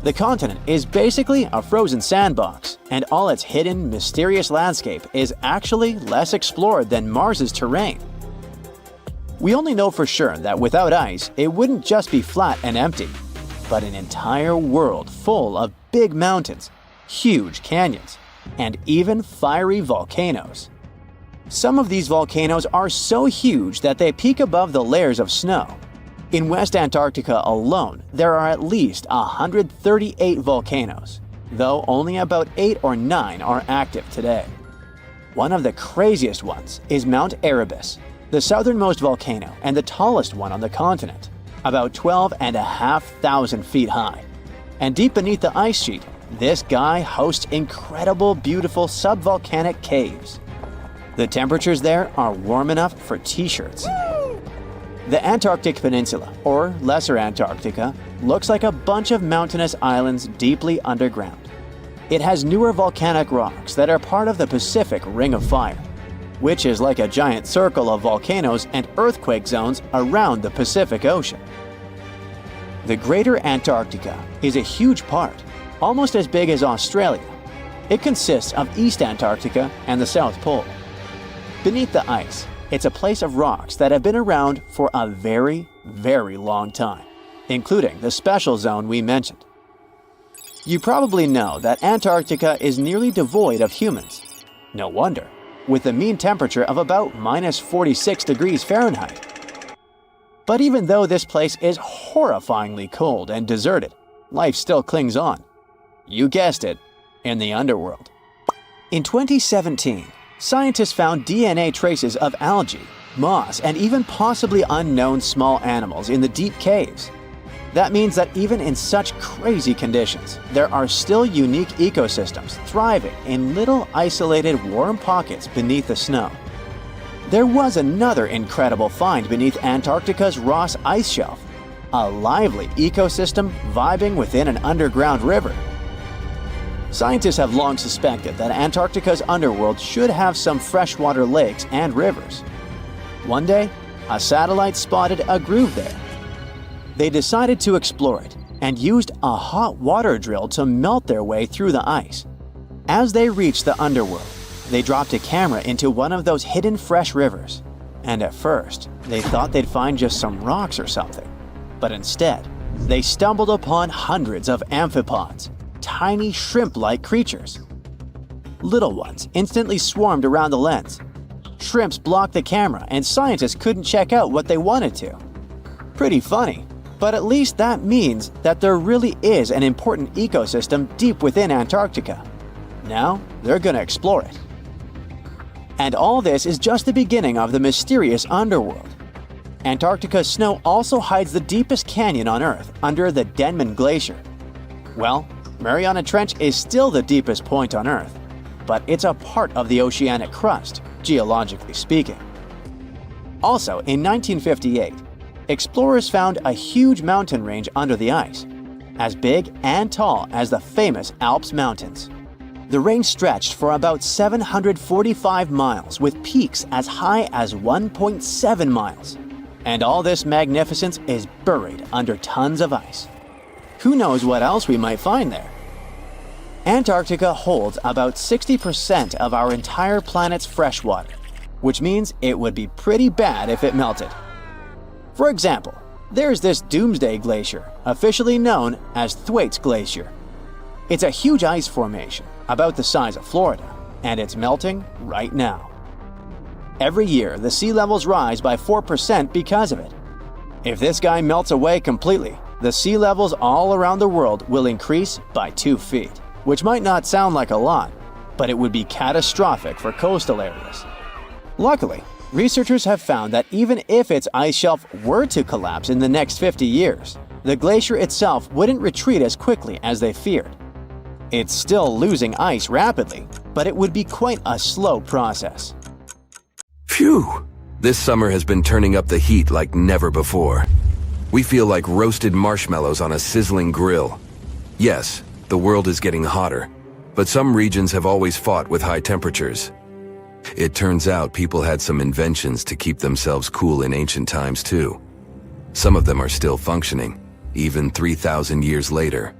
The continent is basically a frozen sandbox, and all its hidden, mysterious landscape is actually less explored than Mars's terrain. We only know for sure that without ice, it wouldn't just be flat and empty, but an entire world full of big mountains, huge canyons, and even fiery volcanoes. Some of these volcanoes are so huge that they peak above the layers of snow. In West Antarctica alone, there are at least 138 volcanoes, though only about 8 or 9 are active today. One of the craziest ones is Mount Erebus, the southernmost volcano and the tallest one on the continent, about 12,500 feet high. And deep beneath the ice sheet, this guy hosts incredible, beautiful subvolcanic caves. The temperatures there are warm enough for t-shirts. The Antarctic Peninsula, or Lesser Antarctica, looks like a bunch of mountainous islands deeply underground. It has newer volcanic rocks that are part of the Pacific Ring of Fire, which is like a giant circle of volcanoes and earthquake zones around the Pacific Ocean. The Greater Antarctica is a huge part, almost as big as Australia. It consists of East Antarctica and the South Pole. Beneath the ice, it's a place of rocks that have been around for a very, very long time, including the special zone we mentioned. You probably know that Antarctica is nearly devoid of humans. No wonder, with a mean temperature of about -46 degrees Fahrenheit. But even though this place is horrifyingly cold and deserted, life still clings on. You guessed it, in the underworld. In 2017, scientists found DNA traces of algae, moss, and even possibly unknown small animals in the deep caves. That means that even in such crazy conditions, there are still unique ecosystems thriving in little isolated warm pockets beneath the snow. There was another incredible find beneath Antarctica's Ross Ice Shelf, a lively ecosystem vibing within an underground river. Scientists have long suspected that Antarctica's underworld should have some freshwater lakes and rivers. One day, a satellite spotted a groove there. They decided to explore it and used a hot water drill to melt their way through the ice. As they reached the underworld, they dropped a camera into one of those hidden fresh rivers. And at first, they thought they'd find just some rocks or something. But instead, they stumbled upon hundreds of amphipods, tiny shrimp-like creatures. Little ones instantly swarmed around the lens. Shrimps blocked the camera and scientists couldn't check out what they wanted to. Pretty funny. But at least that means that there really is an important ecosystem deep within Antarctica. Now, they're gonna explore it. And all this is just the beginning of the mysterious underworld. Antarctica's snow also hides the deepest canyon on Earth under the Denman Glacier. Well, Mariana Trench is still the deepest point on Earth, but it's a part of the oceanic crust, geologically speaking. Also, in 1958, explorers found a huge mountain range under the ice, as big and tall as the famous Alps Mountains. The range stretched for about 745 miles with peaks as high as 1.7 miles. And all this magnificence is buried under tons of ice. Who knows what else we might find there? Antarctica holds about 60% of our entire planet's freshwater, which means it would be pretty bad if it melted. For example, there's this Doomsday Glacier, officially known as Thwaites Glacier. It's a huge ice formation, about the size of Florida, and it's melting right now. Every year, the sea levels rise by 4% because of it. If this guy melts away completely, the sea levels all around the world will increase by 2 feet, which might not sound like a lot, but it would be catastrophic for coastal areas. Luckily, researchers have found that even if its ice shelf were to collapse in the next 50 years, the glacier itself wouldn't retreat as quickly as they feared. It's still losing ice rapidly, but it would be quite a slow process. Phew! This summer has been turning up the heat like never before. We feel like roasted marshmallows on a sizzling grill. Yes, the world is getting hotter, but some regions have always fought with high temperatures. It turns out people had some inventions to keep themselves cool in ancient times too. Some of them are still functioning, even 3,000 years later.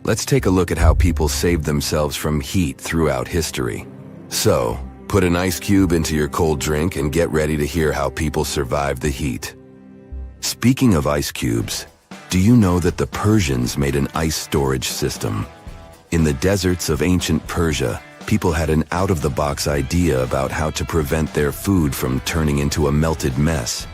Let's take a look at how people saved themselves from heat throughout history. So, put an ice cube into your cold drink and get ready to hear how people survived the heat. Speaking of ice cubes, do you know that the Persians made an ice storage system? In the deserts of ancient Persia, people had an out-of-the-box idea about how to prevent their food from turning into a melted mess.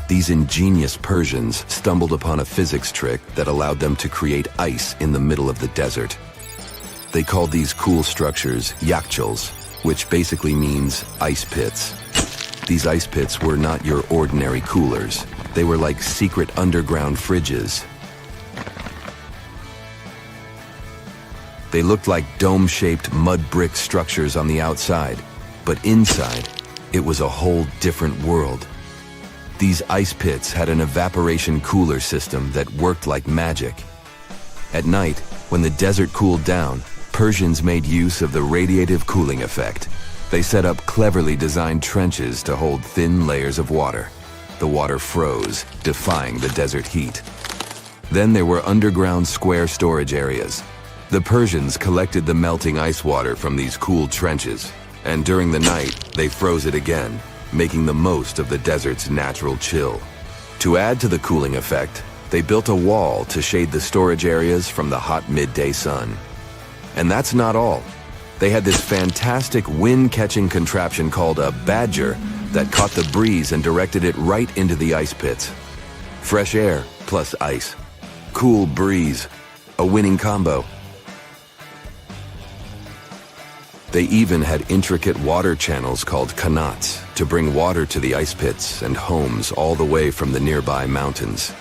These ingenious Persians stumbled upon a physics trick that allowed them to create ice in the middle of the desert. They called these cool structures yakhchuls, which basically means ice pits. These ice pits were not your ordinary coolers. They were like secret underground fridges. They looked like dome-shaped mud brick structures on the outside, but inside, it was a whole different world. These ice pits had an evaporation cooler system that worked like magic. At night, when the desert cooled down, Persians made use of the radiative cooling effect. They set up cleverly designed trenches to hold thin layers of water. The water froze, defying the desert heat. Then there were underground square storage areas. The Persians collected the melting ice water from these cooled trenches, and during the night, they froze it again, making the most of the desert's natural chill. To add to the cooling effect, they built a wall to shade the storage areas from the hot midday sun. And that's not all. They had this fantastic wind-catching contraption called a badger that caught the breeze and directed it right into the ice pits. Fresh air plus ice. Cool breeze. A winning combo. They even had intricate water channels called qanats to bring water to the ice pits and homes all the way from the nearby mountains.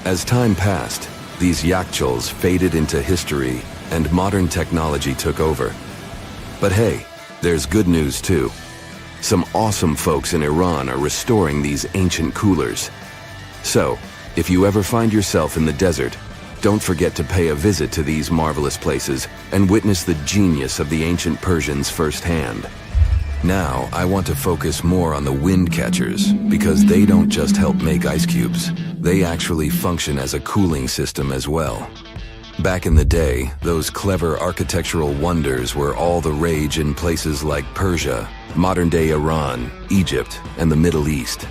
As time passed, these yachtchols faded into history and modern technology took over. But hey, there's good news too. Some awesome folks in Iran are restoring these ancient coolers. So, if you ever find yourself in the desert, don't forget to pay a visit to these marvelous places and witness the genius of the ancient Persians firsthand. Now, I want to focus more on the wind catchers because they don't just help make ice cubes. They actually function as a cooling system as well. Back in the day, those clever architectural wonders were all the rage in places like Persia, modern-day Iran, Egypt, and the Middle East.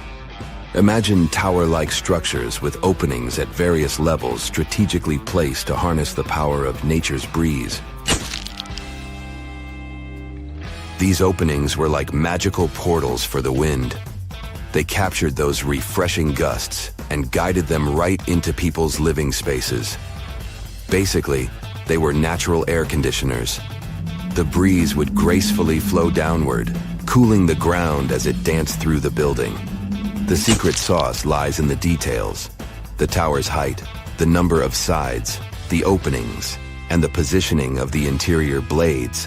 Imagine tower-like structures with openings at various levels strategically placed to harness the power of nature's breeze. These openings were like magical portals for the wind. They captured those refreshing gusts and guided them right into people's living spaces. Basically, they were natural air conditioners. The breeze would gracefully flow downward, cooling the ground as it danced through the building. The secret sauce lies in the details: the tower's height, the number of sides, the openings, and the positioning of the interior blades.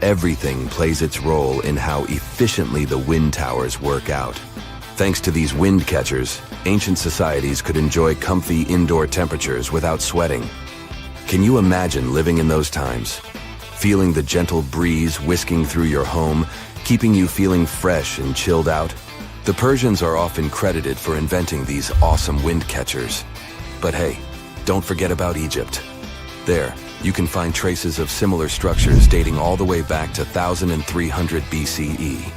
Everything plays its role in how efficiently the wind towers work out. Thanks to these wind catchers, ancient societies could enjoy comfy indoor temperatures without sweating. Can you imagine living in those times? Feeling the gentle breeze whisking through your home, keeping you feeling fresh and chilled out? The Persians are often credited for inventing these awesome wind catchers. But hey, don't forget about Egypt. There, you can find traces of similar structures dating all the way back to 1300 BCE.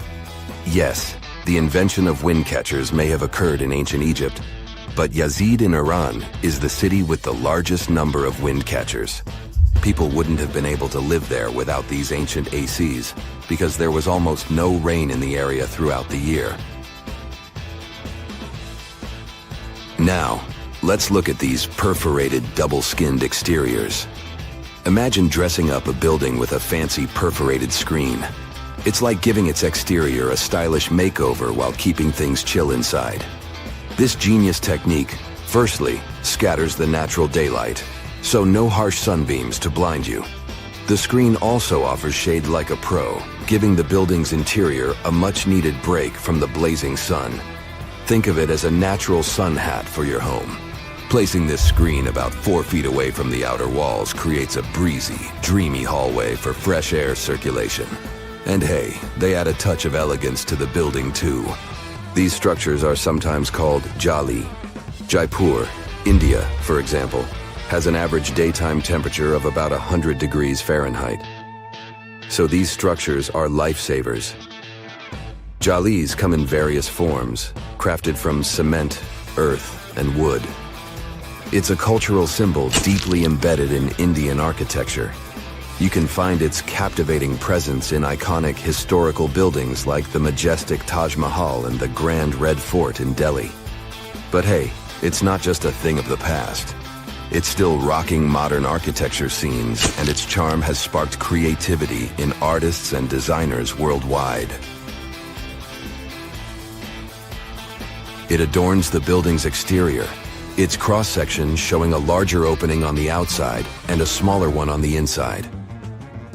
Yes, the invention of wind catchers may have occurred in ancient Egypt, but Yazid in Iran is the city with the largest number of wind catchers. People wouldn't have been able to live there without these ancient ACs because there was almost no rain in the area throughout the year. Now, let's look at these perforated double-skinned exteriors. Imagine dressing up a building with a fancy perforated screen. It's like giving its exterior a stylish makeover while keeping things chill inside. This genius technique, firstly, scatters the natural daylight, so no harsh sunbeams to blind you. The screen also offers shade like a pro, giving the building's interior a much-needed break from the blazing sun. Think of it as a natural sun hat for your home. Placing this screen about 4 feet away from the outer walls creates a breezy, dreamy hallway for fresh air circulation. And hey, they add a touch of elegance to the building too. These structures are sometimes called jali. Jaipur, India, for example, has an average daytime temperature of about 100 degrees Fahrenheit. So these structures are lifesavers. Jalis come in various forms, crafted from cement, earth, and wood. It's a cultural symbol deeply embedded in Indian architecture. You can find its captivating presence in iconic historical buildings like the majestic Taj Mahal and the Grand Red Fort in Delhi. But hey, it's not just a thing of the past. It's still rocking modern architecture scenes, and its charm has sparked creativity in artists and designers worldwide. It adorns the building's exterior, its cross-section showing a larger opening on the outside and a smaller one on the inside.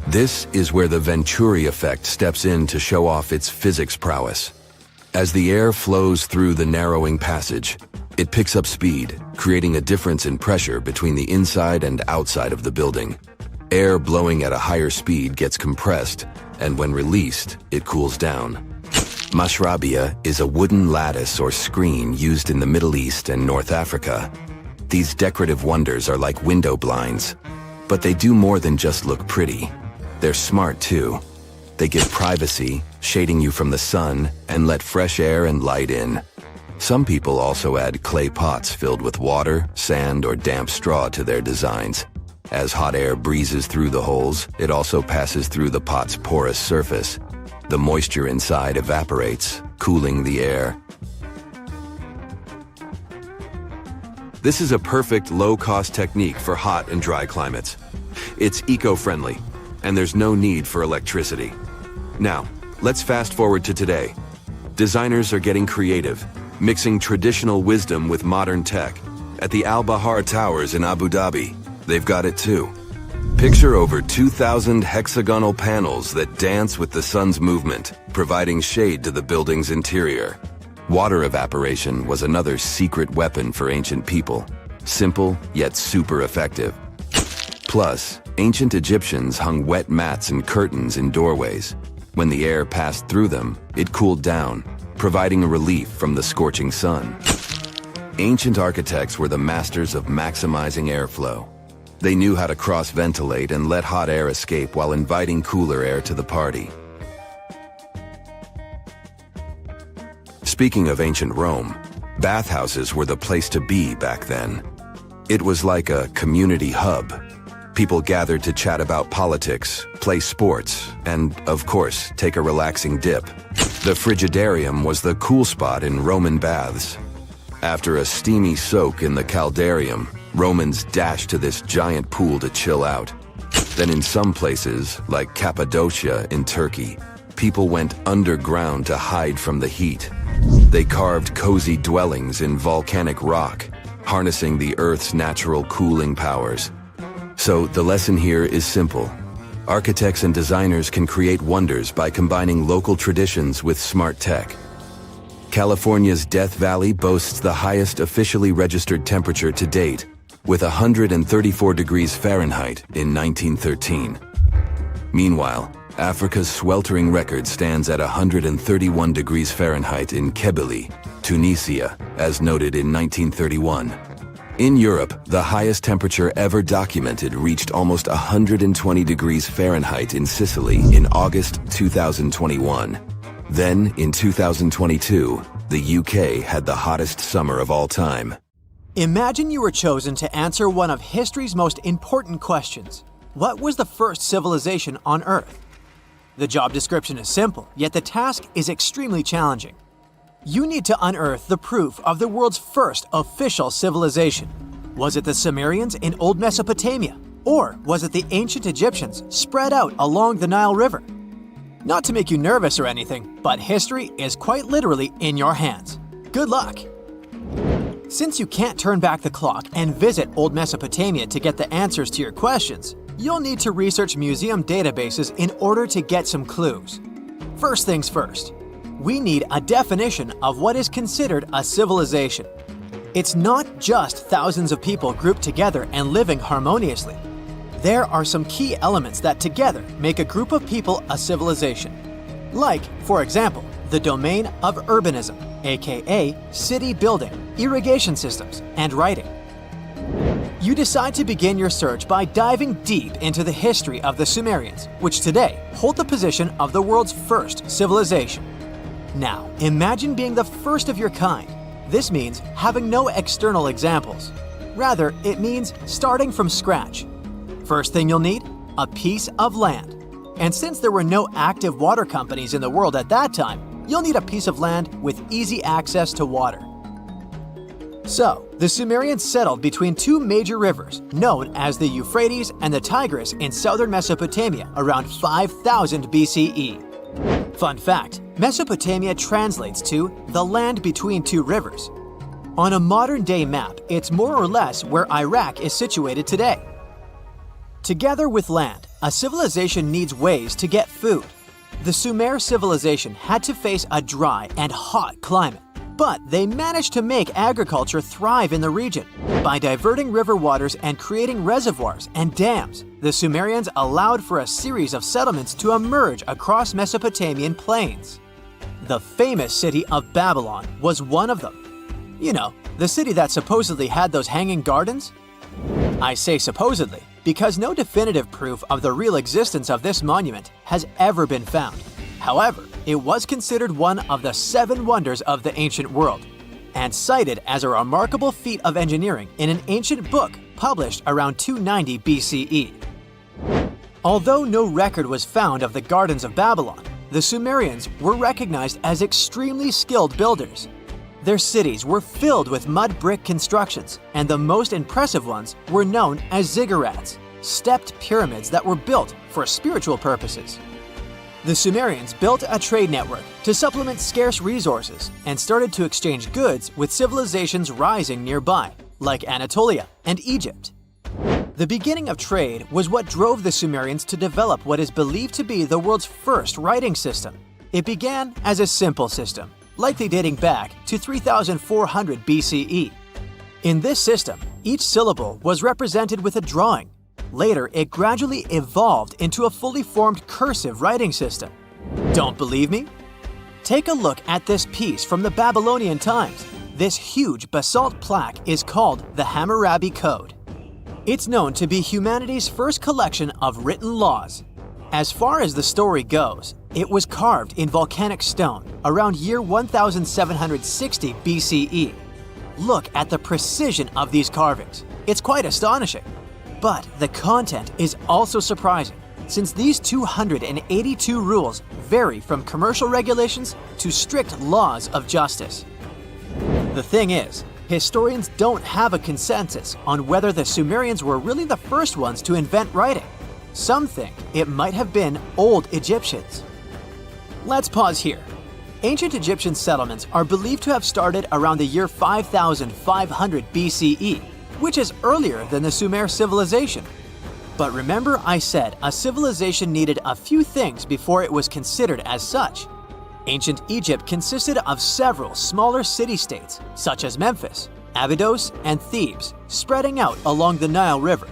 This is where the Venturi effect steps in to show off its physics prowess. As the air flows through the narrowing passage, it picks up speed, creating a difference in pressure between the inside and outside of the building. Air blowing at a higher speed gets compressed, and when released, it cools down. Mashrabia is a wooden lattice or screen used in the Middle East and North Africa. These decorative wonders are like window blinds, but they do more than just look pretty. They're smart too. They give privacy, shading you from the sun, and let fresh air and light in. Some people also add clay pots filled with water, sand, or damp straw to their designs. As hot air breezes through the holes, it also passes through the pot's porous surface. The moisture inside evaporates, cooling the air. This is a perfect low-cost technique for hot and dry climates. It's eco-friendly, and there's no need for electricity. Now, let's fast forward to today. Designers are getting creative, mixing traditional wisdom with modern tech. At the Al Bahar Towers in Abu Dhabi, they've got it too. Picture over 2,000 hexagonal panels that dance with the sun's movement, providing shade to the building's interior. Water evaporation was another secret weapon for ancient people. Simple, yet super effective. Plus, ancient Egyptians hung wet mats and curtains in doorways. When the air passed through them, it cooled down, providing a relief from the scorching sun. Ancient architects were the masters of maximizing airflow. They knew how to cross-ventilate and let hot air escape while inviting cooler air to the party. Speaking of ancient Rome, bathhouses were the place to be back then. It was like a community hub. People gathered to chat about politics, play sports, and, of course, take a relaxing dip. The Frigidarium was the cool spot in Roman baths. After a steamy soak in the Caldarium, Romans dashed to this giant pool to chill out. Then in some places, like Cappadocia in Turkey, people went underground to hide from the heat. They carved cozy dwellings in volcanic rock, harnessing the Earth's natural cooling powers. So the lesson here is simple. Architects and designers can create wonders by combining local traditions with smart tech. California's Death Valley boasts the highest officially registered temperature to date, with 134 degrees Fahrenheit in 1913. Meanwhile, Africa's sweltering record stands at 131 degrees Fahrenheit in Kebili, Tunisia, as noted in 1931. In Europe, the highest temperature ever documented reached almost 120 degrees Fahrenheit in Sicily in August 2021. Then, in 2022, the UK had the hottest summer of all time. Imagine you were chosen to answer one of history's most important questions. What was the first civilization on Earth? The job description is simple, yet the task is extremely challenging. You need to unearth the proof of the world's first official civilization. Was it the Sumerians in Old Mesopotamia? Or was it the ancient Egyptians spread out along the Nile River? Not to make you nervous or anything, but history is quite literally in your hands. Good luck! Since you can't turn back the clock and visit Old Mesopotamia to get the answers to your questions, you'll need to research museum databases in order to get some clues. First things first, we need a definition of what is considered a civilization. It's not just thousands of people grouped together and living harmoniously. There are some key elements that together make a group of people a civilization. Like, for example, the domain of urbanism, aka city building, irrigation systems, and writing. You decide to begin your search by diving deep into the history of the Sumerians, which today hold the position of the world's first civilization. Now, imagine being the first of your kind. This means having no external examples. Rather, it means starting from scratch. First thing you'll need? A piece of land. And since there were no active water companies in the world at that time, you'll need a piece of land with easy access to water. So, the Sumerians settled between two major rivers, known as the Euphrates and the Tigris in southern Mesopotamia around 5000 BCE. Fun fact, Mesopotamia translates to the land between two rivers. On a modern-day map, it's more or less where Iraq is situated today. Together with land, a civilization needs ways to get food. The Sumer civilization had to face a dry and hot climate, but they managed to make agriculture thrive in the region. By diverting river waters and creating reservoirs and dams, the Sumerians allowed for a series of settlements to emerge across Mesopotamian plains. The famous city of Babylon was one of them. You know, the city that supposedly had those hanging gardens? I say supposedly because no definitive proof of the real existence of this monument has ever been found. However, it was considered one of the 7 wonders of the ancient world, and cited as a remarkable feat of engineering in an ancient book published around 290 BCE. Although no record was found of the Gardens of Babylon, the Sumerians were recognized as extremely skilled builders. Their cities were filled with mud brick constructions, and the most impressive ones were known as ziggurats, stepped pyramids that were built for spiritual purposes. The Sumerians built a trade network to supplement scarce resources and started to exchange goods with civilizations rising nearby, like Anatolia and Egypt. The beginning of trade was what drove the Sumerians to develop what is believed to be the world's first writing system. It began as a simple system, likely dating back to 3400 BCE. In this system, each syllable was represented with a drawing. Later, it gradually evolved into a fully formed cursive writing system. Don't believe me? Take a look at this piece from the Babylonian times. This huge basalt plaque is called the Hammurabi Code. It's known to be humanity's first collection of written laws. As far as the story goes, it was carved in volcanic stone around year 1760 BCE. Look at the precision of these carvings. It's quite astonishing. But the content is also surprising, since these 282 rules vary from commercial regulations to strict laws of justice. The thing is, historians don't have a consensus on whether the Sumerians were really the first ones to invent writing. Some think it might have been old Egyptians. Let's pause here. Ancient Egyptian settlements are believed to have started around the year 5500 BCE, which is earlier than the Sumer civilization. But remember I said a civilization needed a few things before it was considered as such. Ancient Egypt consisted of several smaller city-states, such as Memphis, Abydos, and Thebes, spreading out along the Nile River.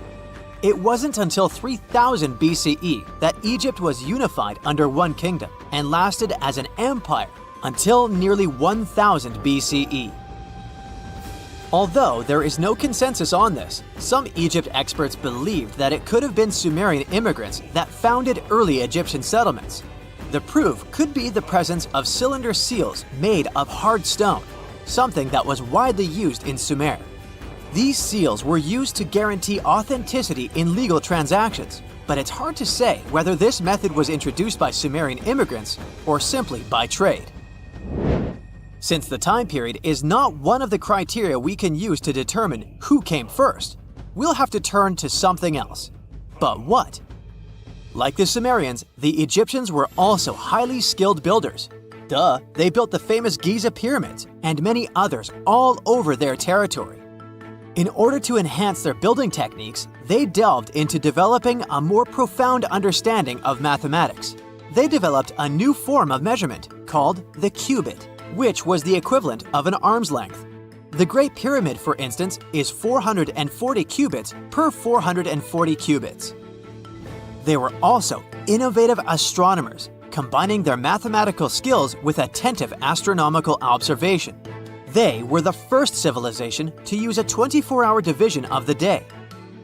It wasn't until 3000 BCE that Egypt was unified under one kingdom and lasted as an empire until nearly 1000 BCE. Although there is no consensus on this, some Egypt experts believed that it could have been Sumerian immigrants that founded early Egyptian settlements. The proof could be the presence of cylinder seals made of hard stone, something that was widely used in Sumer. These seals were used to guarantee authenticity in legal transactions, but it's hard to say whether this method was introduced by Sumerian immigrants or simply by trade. Since the time period is not one of the criteria we can use to determine who came first, we'll have to turn to something else. But what? Like the Sumerians, the Egyptians were also highly skilled builders. Duh, they built the famous Giza pyramids and many others all over their territory. In order to enhance their building techniques, they delved into developing a more profound understanding of mathematics. They developed a new form of measurement called the cubit, which was the equivalent of an arm's length. The Great Pyramid, for instance, is 440 cubits per 440 cubits. They were also innovative astronomers, combining their mathematical skills with attentive astronomical observation. They were the first civilization to use a 24-hour division of the day.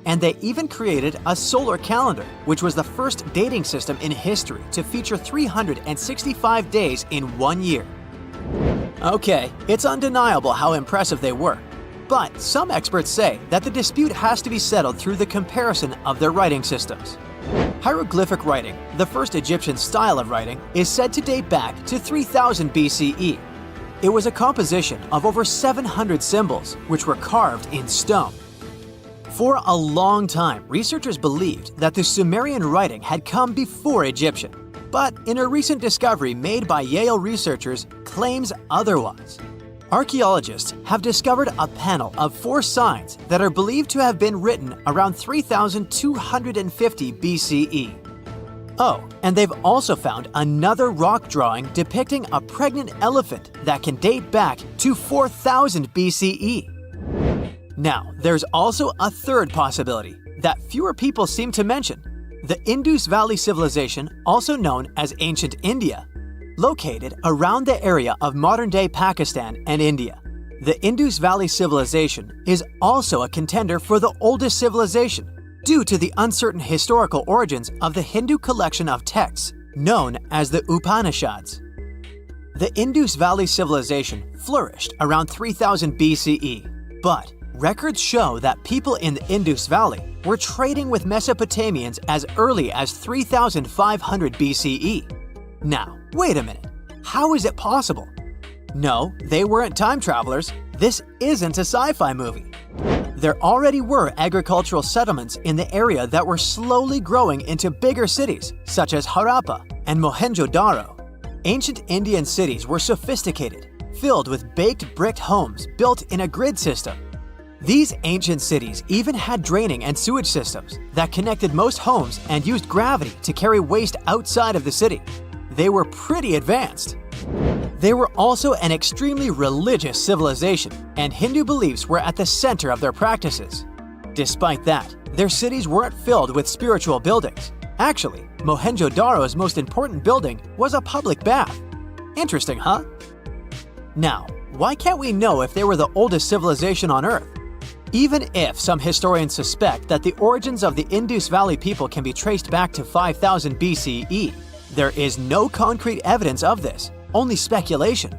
And they even created a solar calendar, which was the first dating system in history to feature 365 days in 1 year. Okay, it's undeniable how impressive they were. But some experts say that the dispute has to be settled through the comparison of their writing systems. Hieroglyphic writing, the first Egyptian style of writing, is said to date back to 3000 BCE. It was a composition of over 700 symbols, which were carved in stone. For a long time, researchers believed that the Sumerian writing had come before Egyptian. But in a recent discovery made by Yale researchers claims otherwise. Archaeologists have discovered a panel of 4 signs that are believed to have been written around 3250 BCE. Oh, and they've also found another rock drawing depicting a pregnant elephant that can date back to 4000 BCE. Now, there's also a third possibility that fewer people seem to mention. The Indus Valley Civilization, also known as Ancient India, located around the area of modern-day Pakistan and India. The Indus Valley Civilization is also a contender for the oldest civilization due to the uncertain historical origins of the Hindu collection of texts known as the Upanishads. The Indus Valley Civilization flourished around 3000 BCE, but records show that people in the Indus Valley were trading with Mesopotamians as early as 3500 BCE. Now, wait a minute. How is it possible? No, they weren't time travelers. This isn't a sci-fi movie. There already were agricultural settlements in the area that were slowly growing into bigger cities, such as Harappa and Mohenjo-Daro. Ancient Indian cities were sophisticated, filled with baked bricked homes built in a grid system. These ancient cities even had draining and sewage systems that connected most homes and used gravity to carry waste outside of the city. They were pretty advanced. They were also an extremely religious civilization, and Hindu beliefs were at the center of their practices. Despite that, their cities weren't filled with spiritual buildings. Actually, Mohenjo-Daro's most important building was a public bath. Interesting, huh? Now, why can't we know if they were the oldest civilization on Earth? Even if some historians suspect that the origins of the Indus Valley people can be traced back to 5000 BCE, there is no concrete evidence of this, only speculation.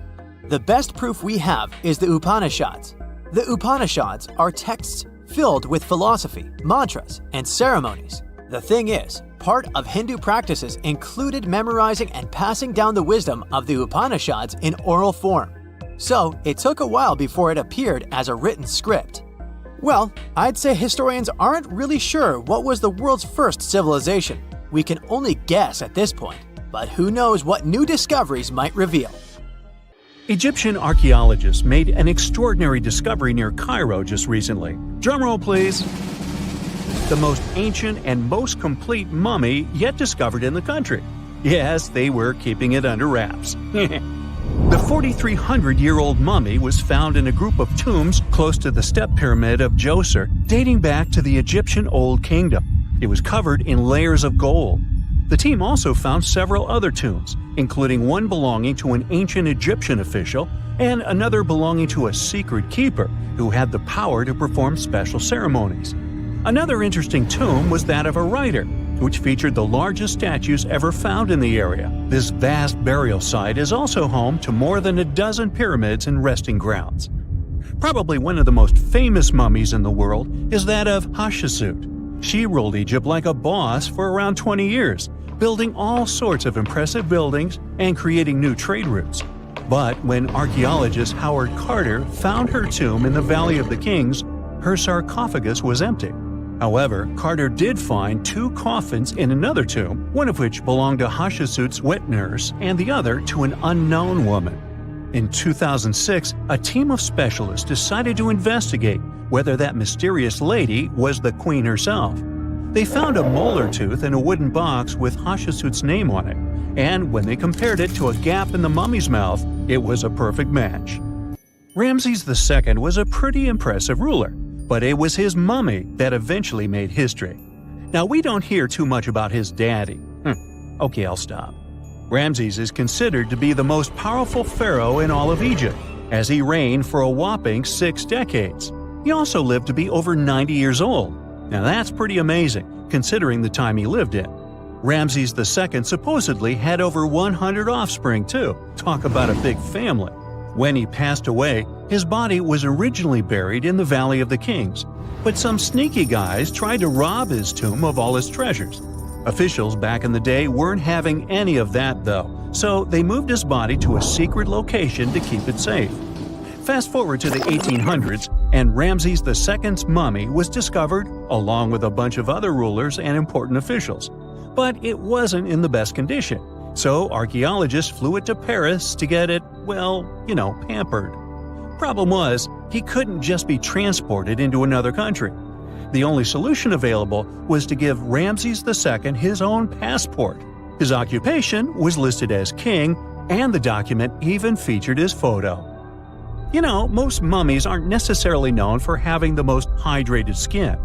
The best proof we have is the Upanishads. The Upanishads are texts filled with philosophy, mantras, and ceremonies. The thing is, part of Hindu practices included memorizing and passing down the wisdom of the Upanishads in oral form. So, it took a while before it appeared as a written script. Well, I'd say historians aren't really sure what was the world's first civilization. We can only guess at this point, but who knows what new discoveries might reveal. Egyptian archaeologists made an extraordinary discovery near Cairo just recently. Drumroll, please. The most ancient and most complete mummy yet discovered in the country. Yes, they were keeping it under wraps. The 4,300-year-old mummy was found in a group of tombs close to the Step Pyramid of Djoser, dating back to the Egyptian Old Kingdom. It was covered in layers of gold. The team also found several other tombs, including one belonging to an ancient Egyptian official and another belonging to a secret keeper who had the power to perform special ceremonies. Another interesting tomb was that of a writer, which featured the largest statues ever found in the area. This vast burial site is also home to more than a dozen pyramids and resting grounds. Probably one of the most famous mummies in the world is that of Hatshepsut. She ruled Egypt like a boss for around 20 years, building all sorts of impressive buildings and creating new trade routes. But when archaeologist Howard Carter found her tomb in the Valley of the Kings, her sarcophagus was empty. However, Carter did find 2 coffins in another tomb, one of which belonged to Hatshepsut's wet nurse and the other to an unknown woman. In 2006, a team of specialists decided to investigate whether that mysterious lady was the queen herself. They found a molar tooth in a wooden box with Hatshepsut's name on it, and when they compared it to a gap in the mummy's mouth, it was a perfect match. Ramses II was a pretty impressive ruler, but it was his mummy that eventually made history. Now, we don't hear too much about his daddy. Okay, I'll stop. Ramses is considered to be the most powerful pharaoh in all of Egypt, as he reigned for a whopping 6 decades. He also lived to be over 90 years old. Now that's pretty amazing, considering the time he lived in. Ramses II supposedly had over 100 offspring too. Talk about a big family. When he passed away, his body was originally buried in the Valley of the Kings, but some sneaky guys tried to rob his tomb of all his treasures. Officials back in the day weren't having any of that though, so they moved his body to a secret location to keep it safe. Fast forward to the 1800s, and Ramses II's mummy was discovered along with a bunch of other rulers and important officials. But it wasn't in the best condition, so archaeologists flew it to Paris to get it, pampered. Problem was, he couldn't just be transported into another country. The only solution available was to give Ramses II his own passport. His occupation was listed as king, and the document even featured his photo. Most mummies aren't necessarily known for having the most hydrated skin.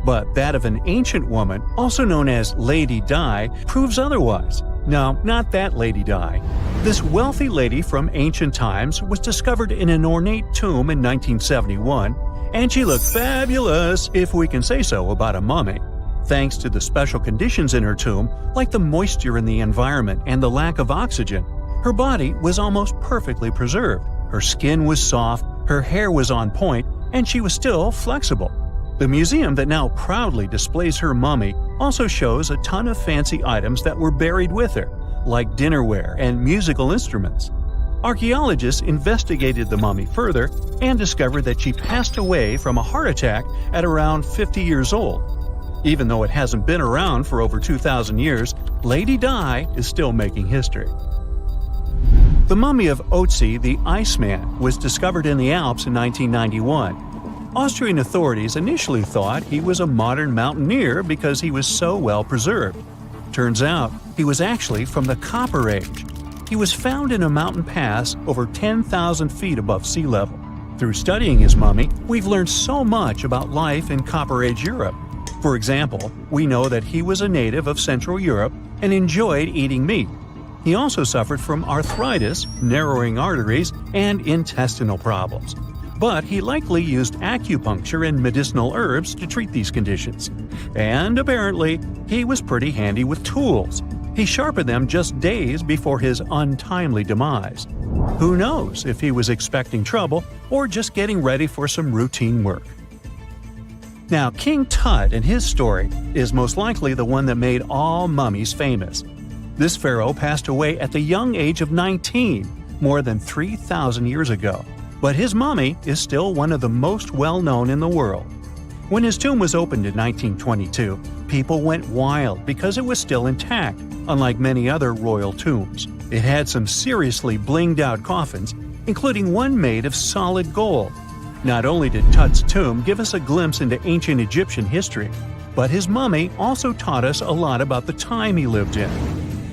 But that of an ancient woman, also known as Lady Di, proves otherwise. No, not that Lady Di. This wealthy lady from ancient times was discovered in an ornate tomb in 1971, and she looked fabulous, if we can say so about a mummy. Thanks to the special conditions in her tomb, like the moisture in the environment and the lack of oxygen, her body was almost perfectly preserved. Her skin was soft, her hair was on point, and she was still flexible. The museum that now proudly displays her mummy also shows a ton of fancy items that were buried with her, like dinnerware and musical instruments. Archaeologists investigated the mummy further and discovered that she passed away from a heart attack at around 50 years old. Even though it hasn't been around for over 2,000 years, Lady Di is still making history. The mummy of Otzi the Iceman was discovered in the Alps in 1991. Austrian authorities initially thought he was a modern mountaineer because he was so well preserved. Turns out, he was actually from the Copper Age. He was found in a mountain pass over 10,000 feet above sea level. Through studying his mummy, we've learned so much about life in Copper Age Europe. For example, we know that he was a native of Central Europe and enjoyed eating meat. He also suffered from arthritis, narrowing arteries, and intestinal problems. But he likely used acupuncture and medicinal herbs to treat these conditions. And apparently, he was pretty handy with tools. He sharpened them just days before his untimely demise. Who knows if he was expecting trouble or just getting ready for some routine work. Now, King Tut and his story is most likely the one that made all mummies famous. This pharaoh passed away at the young age of 19, more than 3,000 years ago. But his mummy is still one of the most well-known in the world. When his tomb was opened in 1922, people went wild because it was still intact, unlike many other royal tombs. It had some seriously blinged-out coffins, including one made of solid gold. Not only did Tut's tomb give us a glimpse into ancient Egyptian history, but his mummy also taught us a lot about the time he lived in.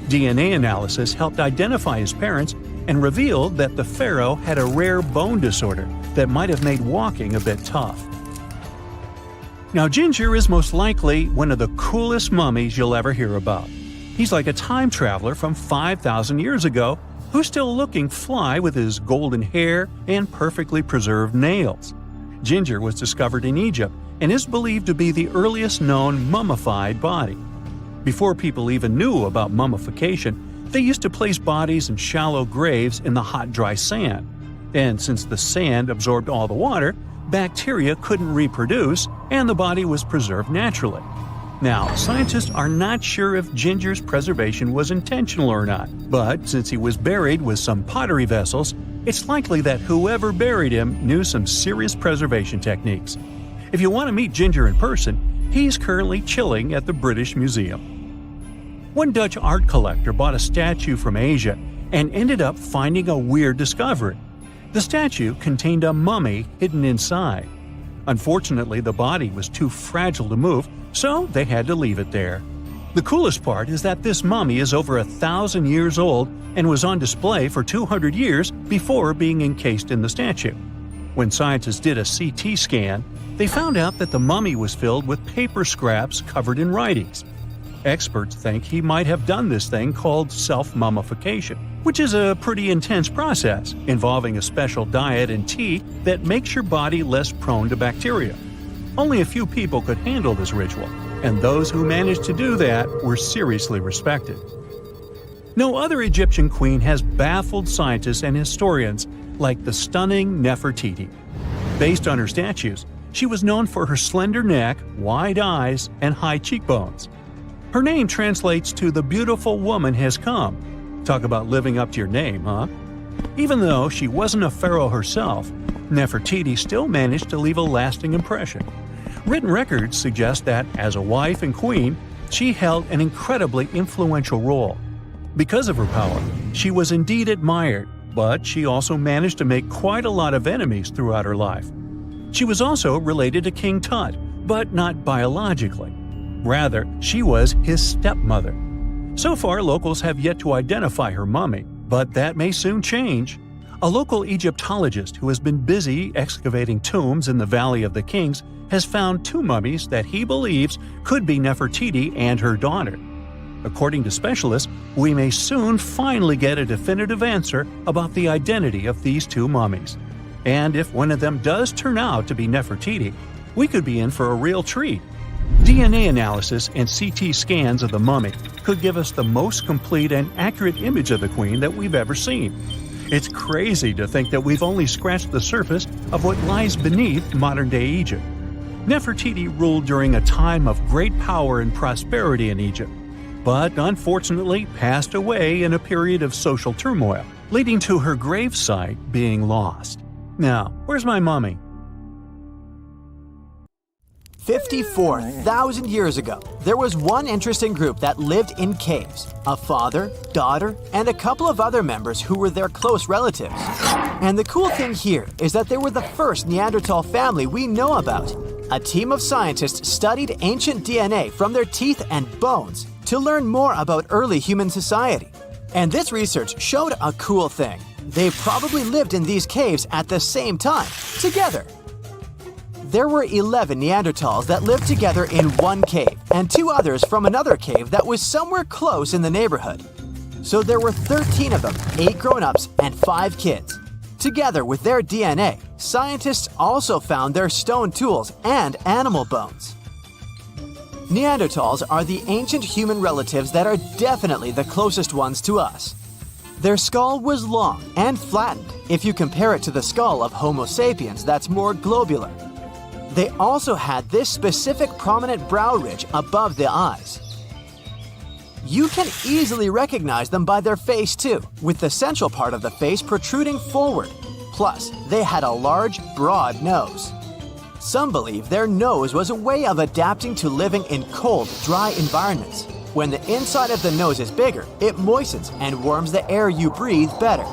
DNA analysis helped identify his parents and revealed that the pharaoh had a rare bone disorder that might have made walking a bit tough. Now, Ginger is most likely one of the coolest mummies you'll ever hear about. He's like a time traveler from 5,000 years ago who's still looking fly with his golden hair and perfectly preserved nails. Ginger was discovered in Egypt and is believed to be the earliest known mummified body. Before people even knew about mummification, they used to place bodies in shallow graves in the hot, dry sand. And since the sand absorbed all the water, bacteria couldn't reproduce and the body was preserved naturally. Now, scientists are not sure if Ginger's preservation was intentional or not, but since he was buried with some pottery vessels, it's likely that whoever buried him knew some serious preservation techniques. If you want to meet Ginger in person, he's currently chilling at the British Museum. One Dutch art collector bought a statue from Asia and ended up finding a weird discovery. The statue contained a mummy hidden inside. Unfortunately, the body was too fragile to move, so they had to leave it there. The coolest part is that this mummy is over 1,000 years old and was on display for 200 years before being encased in the statue. When scientists did a CT scan, they found out that the mummy was filled with paper scraps covered in writings. Experts think he might have done this thing called self-mummification, which is a pretty intense process involving a special diet and tea that makes your body less prone to bacteria. Only a few people could handle this ritual, and those who managed to do that were seriously respected. No other Egyptian queen has baffled scientists and historians like the stunning Nefertiti. Based on her statues, she was known for her slender neck, wide eyes, and high cheekbones. Her name translates to "the beautiful woman has come." Talk about living up to your name, huh? Even though she wasn't a pharaoh herself, Nefertiti still managed to leave a lasting impression. Written records suggest that, as a wife and queen, she held an incredibly influential role. Because of her power, she was indeed admired, but she also managed to make quite a lot of enemies throughout her life. She was also related to King Tut, but not biologically. Rather, she was his stepmother. So far, locals have yet to identify her mummy, but that may soon change. A local Egyptologist who has been busy excavating tombs in the Valley of the Kings has found two mummies that he believes could be Nefertiti and her daughter. According to specialists, we may soon finally get a definitive answer about the identity of these two mummies. And if one of them does turn out to be Nefertiti, we could be in for a real treat. DNA analysis and CT scans of the mummy could give us the most complete and accurate image of the queen that we've ever seen. It's crazy to think that we've only scratched the surface of what lies beneath modern-day Egypt. Nefertiti ruled during a time of great power and prosperity in Egypt, but unfortunately passed away in a period of social turmoil, leading to her gravesite being lost. Now, where's my mummy? 54,000 years ago, there was one interesting group that lived in caves. A father, daughter, and a couple of other members who were their close relatives. And the cool thing here is that they were the first Neanderthal family we know about. A team of scientists studied ancient DNA from their teeth and bones to learn more about early human society. And this research showed a cool thing. They probably lived in these caves at the same time, together. There were 11 Neanderthals that lived together in one cave, and 2 others from another cave that was somewhere close in the neighborhood. So there were 13 of them, 8 grown-ups and 5 kids. Together with their DNA, scientists also found their stone tools and animal bones. Neanderthals are the ancient human relatives that are definitely the closest ones to us. Their skull was long and flattened if you compare it to the skull of Homo sapiens that's more globular. They also had this specific prominent brow ridge above the eyes. You can easily recognize them by their face too, with the central part of the face protruding forward. Plus, they had a large, broad nose. Some believe their nose was a way of adapting to living in cold, dry environments. When the inside of the nose is bigger, it moistens and warms the air you breathe better.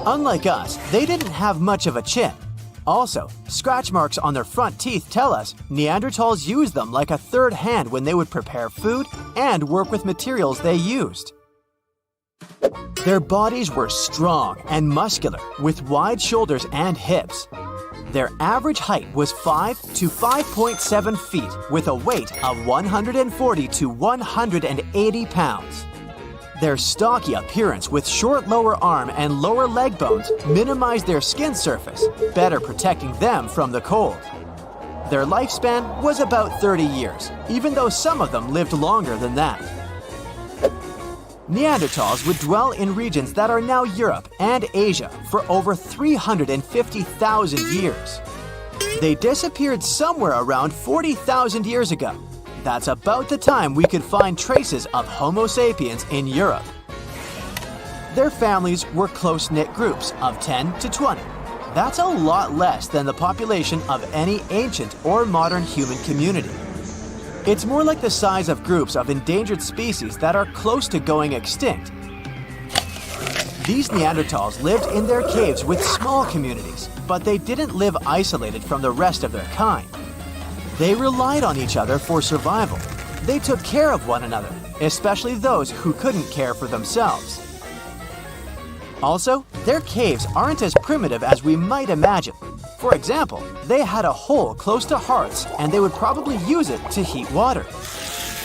Unlike us, they didn't have much of a chin. Also, scratch marks on their front teeth tell us Neanderthals used them like a third hand when they would prepare food and work with materials they used. Their bodies were strong and muscular, with wide shoulders and hips. Their average height was 5 to 5.7 feet, with a weight of 140 to 180 pounds. Their stocky appearance with short lower arm and lower leg bones minimized their skin surface, better protecting them from the cold. Their lifespan was about 30 years, even though some of them lived longer than that. Neanderthals would dwell in regions that are now Europe and Asia for over 350,000 years. They disappeared somewhere around 40,000 years ago. That's about the time we could find traces of Homo sapiens in Europe. Their families were close-knit groups of 10 to 20. That's a lot less than the population of any ancient or modern human community. It's more like the size of groups of endangered species that are close to going extinct. These Neanderthals lived in their caves with small communities, but they didn't live isolated from the rest of their kind. They relied on each other for survival. They took care of one another, especially those who couldn't care for themselves. Also, their caves aren't as primitive as we might imagine. For example, they had a hole close to hearths and they would probably use it to heat water.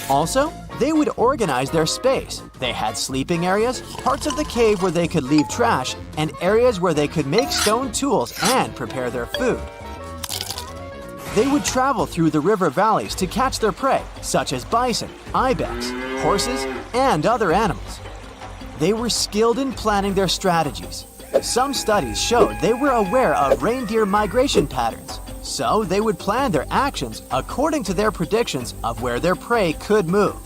Also, they would organize their space. They had sleeping areas, parts of the cave where they could leave trash, and areas where they could make stone tools and prepare their food. They would travel through the river valleys to catch their prey, such as bison, ibex, horses, and other animals. They were skilled in planning their strategies. Some studies showed they were aware of reindeer migration patterns, so they would plan their actions according to their predictions of where their prey could move.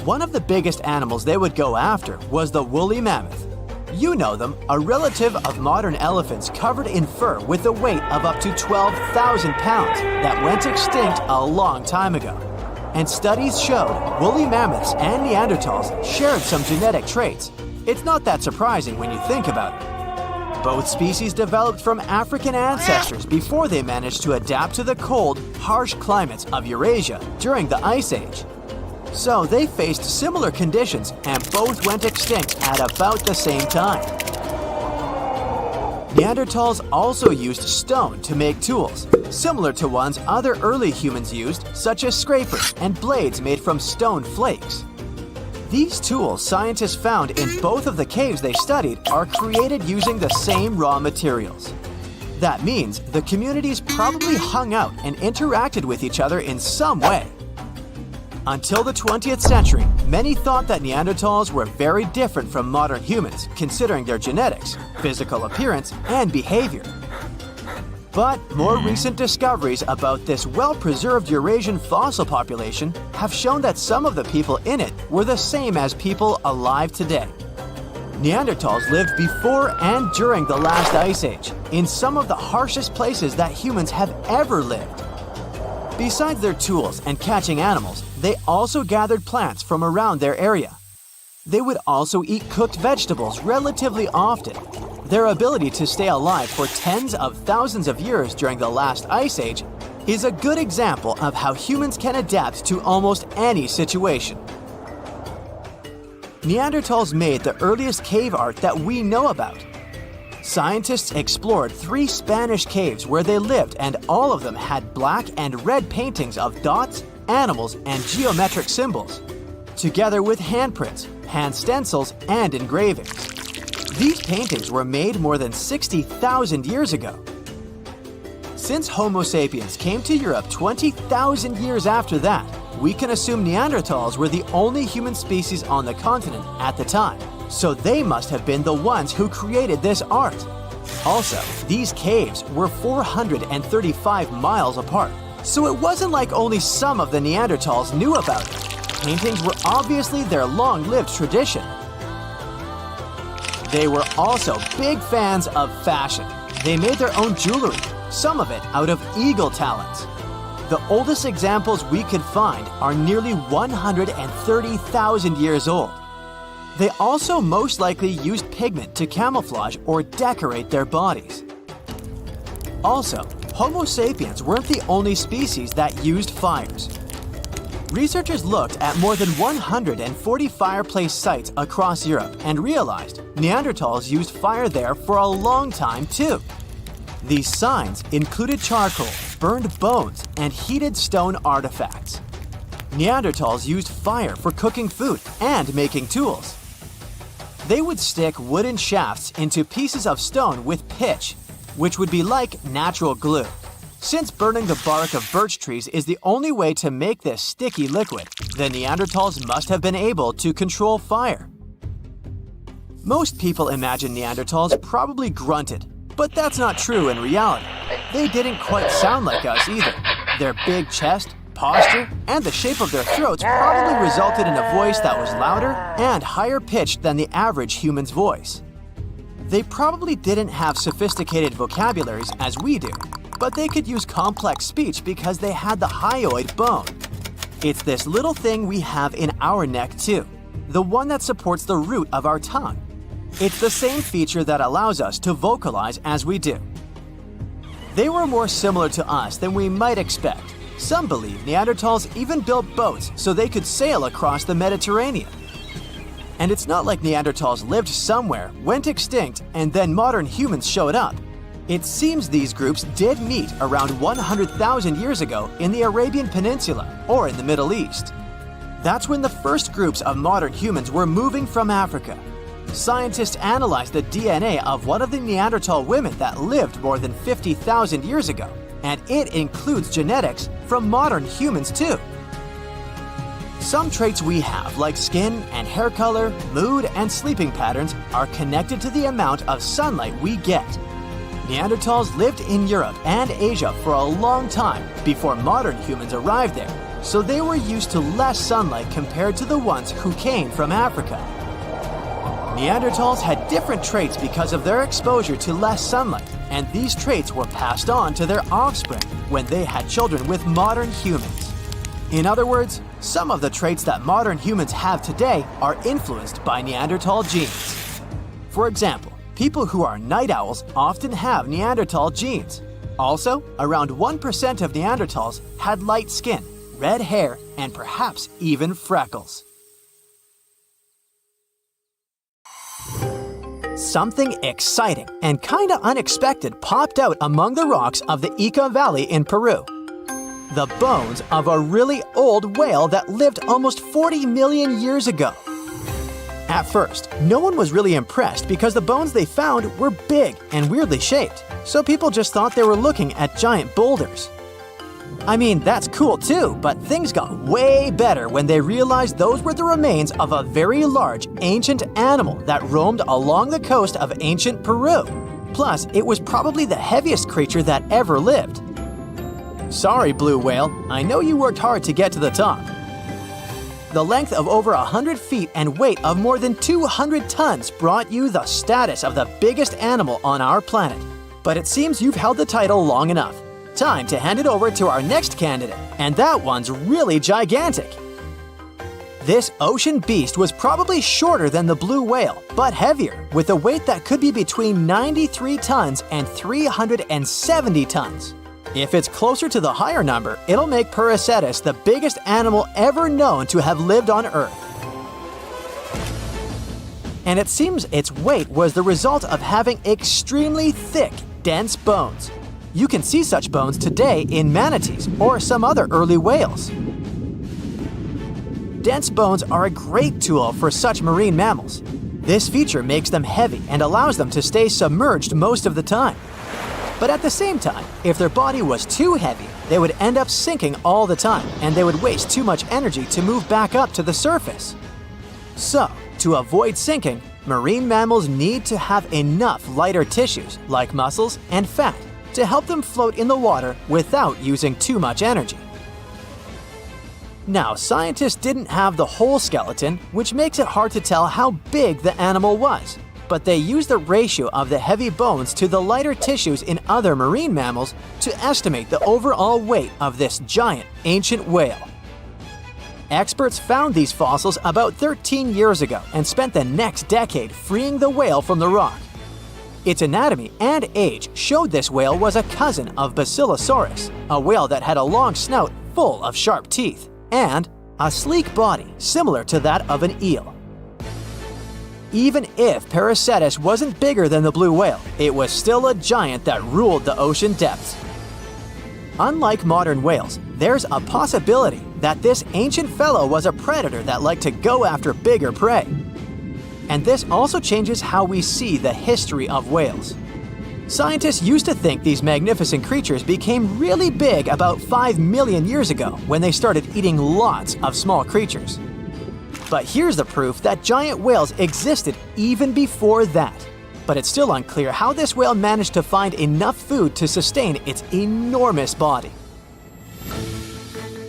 One of the biggest animals they would go after was the woolly mammoth. You know them, a relative of modern elephants covered in fur with a weight of up to 12,000 pounds that went extinct a long time ago. And studies showed woolly mammoths and Neanderthals shared some genetic traits. It's not that surprising when you think about it. Both species developed from African ancestors before they managed to adapt to the cold, harsh climates of Eurasia during the Ice Age. So they faced similar conditions and both went extinct at about the same time. Neanderthals also used stone to make tools, similar to ones other early humans used, such as scrapers and blades made from stone flakes. These tools scientists found in both of the caves they studied are created using the same raw materials. That means the communities probably hung out and interacted with each other in some way. Until the 20th century, many thought that Neanderthals were very different from modern humans, considering their genetics, physical appearance, and behavior. But more recent discoveries about this well-preserved Eurasian fossil population have shown that some of the people in it were the same as people alive today. Neanderthals lived before and during the last ice age, in some of the harshest places that humans have ever lived. Besides their tools and catching animals, they also gathered plants from around their area. They would also eat cooked vegetables relatively often. Their ability to stay alive for tens of thousands of years during the last ice age is a good example of how humans can adapt to almost any situation. Neanderthals made the earliest cave art that we know about. Scientists explored 3 Spanish caves where they lived, and all of them had black and red paintings of dots, animals, and geometric symbols, together with handprints, hand stencils, and engravings. These paintings were made more than 60,000 years ago. Since Homo sapiens came to Europe 20,000 years after that, we can assume Neanderthals were the only human species on the continent at the time, so they must have been the ones who created this art. Also, these caves were 435 miles apart, so it wasn't like only some of the Neanderthals knew about it. Paintings were obviously their long-lived tradition. They were also big fans of fashion. They made their own jewelry, some of it out of eagle talons. The oldest examples we could find are nearly 130,000 years old. They also most likely used pigment to camouflage or decorate their bodies. Also, Homo sapiens weren't the only species that used fires. Researchers looked at more than 140 fireplace sites across Europe and realized Neanderthals used fire there for a long time too. These signs included charcoal, burned bones, and heated stone artifacts. Neanderthals used fire for cooking food and making tools. They would stick wooden shafts into pieces of stone with pitch, which would be like natural glue. Since burning the bark of birch trees is the only way to make this sticky liquid, the Neanderthals must have been able to control fire. Most people imagine Neanderthals probably grunted, but that's not true in reality. They didn't quite sound like us either. Their big chest, posture, and the shape of their throats probably resulted in a voice that was louder and higher pitched than the average human's voice. They probably didn't have sophisticated vocabularies as we do, but they could use complex speech because they had the hyoid bone. It's this little thing we have in our neck too, the one that supports the root of our tongue. It's the same feature that allows us to vocalize as we do. They were more similar to us than we might expect. Some believe Neanderthals even built boats so they could sail across the Mediterranean. And it's not like Neanderthals lived somewhere, went extinct, and then modern humans showed up. It seems these groups did meet around 100,000 years ago in the Arabian Peninsula or in the Middle East. That's when the first groups of modern humans were moving from Africa. Scientists analyzed the DNA of one of the Neanderthal women that lived more than 50,000 years ago, and it includes genetics from modern humans too. Some traits we have, like skin and hair color, mood, and sleeping patterns, are connected to the amount of sunlight we get. Neanderthals lived in Europe and Asia for a long time before modern humans arrived there, so they were used to less sunlight compared to the ones who came from Africa. Neanderthals had different traits because of their exposure to less sunlight, and these traits were passed on to their offspring when they had children with modern humans. In other words, some of the traits that modern humans have today are influenced by Neanderthal genes. For example, people who are night owls often have Neanderthal genes. Also, around 1% of Neanderthals had light skin, red hair, and perhaps even freckles. Something exciting and kinda unexpected popped out among the rocks of the Ica Valley in Peru. The bones of a really old whale that lived almost 40 million years ago. At first, no one was really impressed because the bones they found were big and weirdly shaped, so people just thought they were looking at giant boulders. I mean, that's cool too, but things got way better when they realized those were the remains of a very large, ancient animal that roamed along the coast of ancient Peru. Plus, it was probably the heaviest creature that ever lived. Sorry, blue whale, I know you worked hard to get to the top. The length of over 100 feet and weight of more than 200 tons brought you the status of the biggest animal on our planet. But it seems you've held the title long enough. time to hand it over to our next candidate, and that one's really gigantic. This ocean beast was probably shorter than the blue whale, but heavier, with a weight that could be between 93 tons and 370 tons. If it's closer to the higher number, it'll make Paracetus the biggest animal ever known to have lived on Earth. And it seems its weight was the result of having extremely thick, dense bones. You can see such bones today in manatees or some other early whales. Dense bones are a great tool for such marine mammals. This feature makes them heavy and allows them to stay submerged most of the time. But at the same time, if their body was too heavy, they would end up sinking all the time, and they would waste too much energy to move back up to the surface. So, to avoid sinking, marine mammals need to have enough lighter tissues, like muscles and fat, to help them float in the water without using too much energy. Now, scientists didn't have the whole skeleton, which makes it hard to tell how big the animal was. But they used the ratio of the heavy bones to the lighter tissues in other marine mammals to estimate the overall weight of this giant ancient whale. Experts found these fossils about 13 years ago and spent the next decade freeing the whale from the rock. Its anatomy and age showed this whale was a cousin of Basilosaurus, a whale that had a long snout full of sharp teeth, and a sleek body similar to that of an eel. Even if Paracetus wasn't bigger than the blue whale, it was still a giant that ruled the ocean depths. Unlike modern whales, there's a possibility that this ancient fellow was a predator that liked to go after bigger prey. And this also changes how we see the history of whales. Scientists used to think these magnificent creatures became really big about 5 million years ago when they started eating lots of small creatures. But here's the proof that giant whales existed even before that. But it's still unclear how this whale managed to find enough food to sustain its enormous body.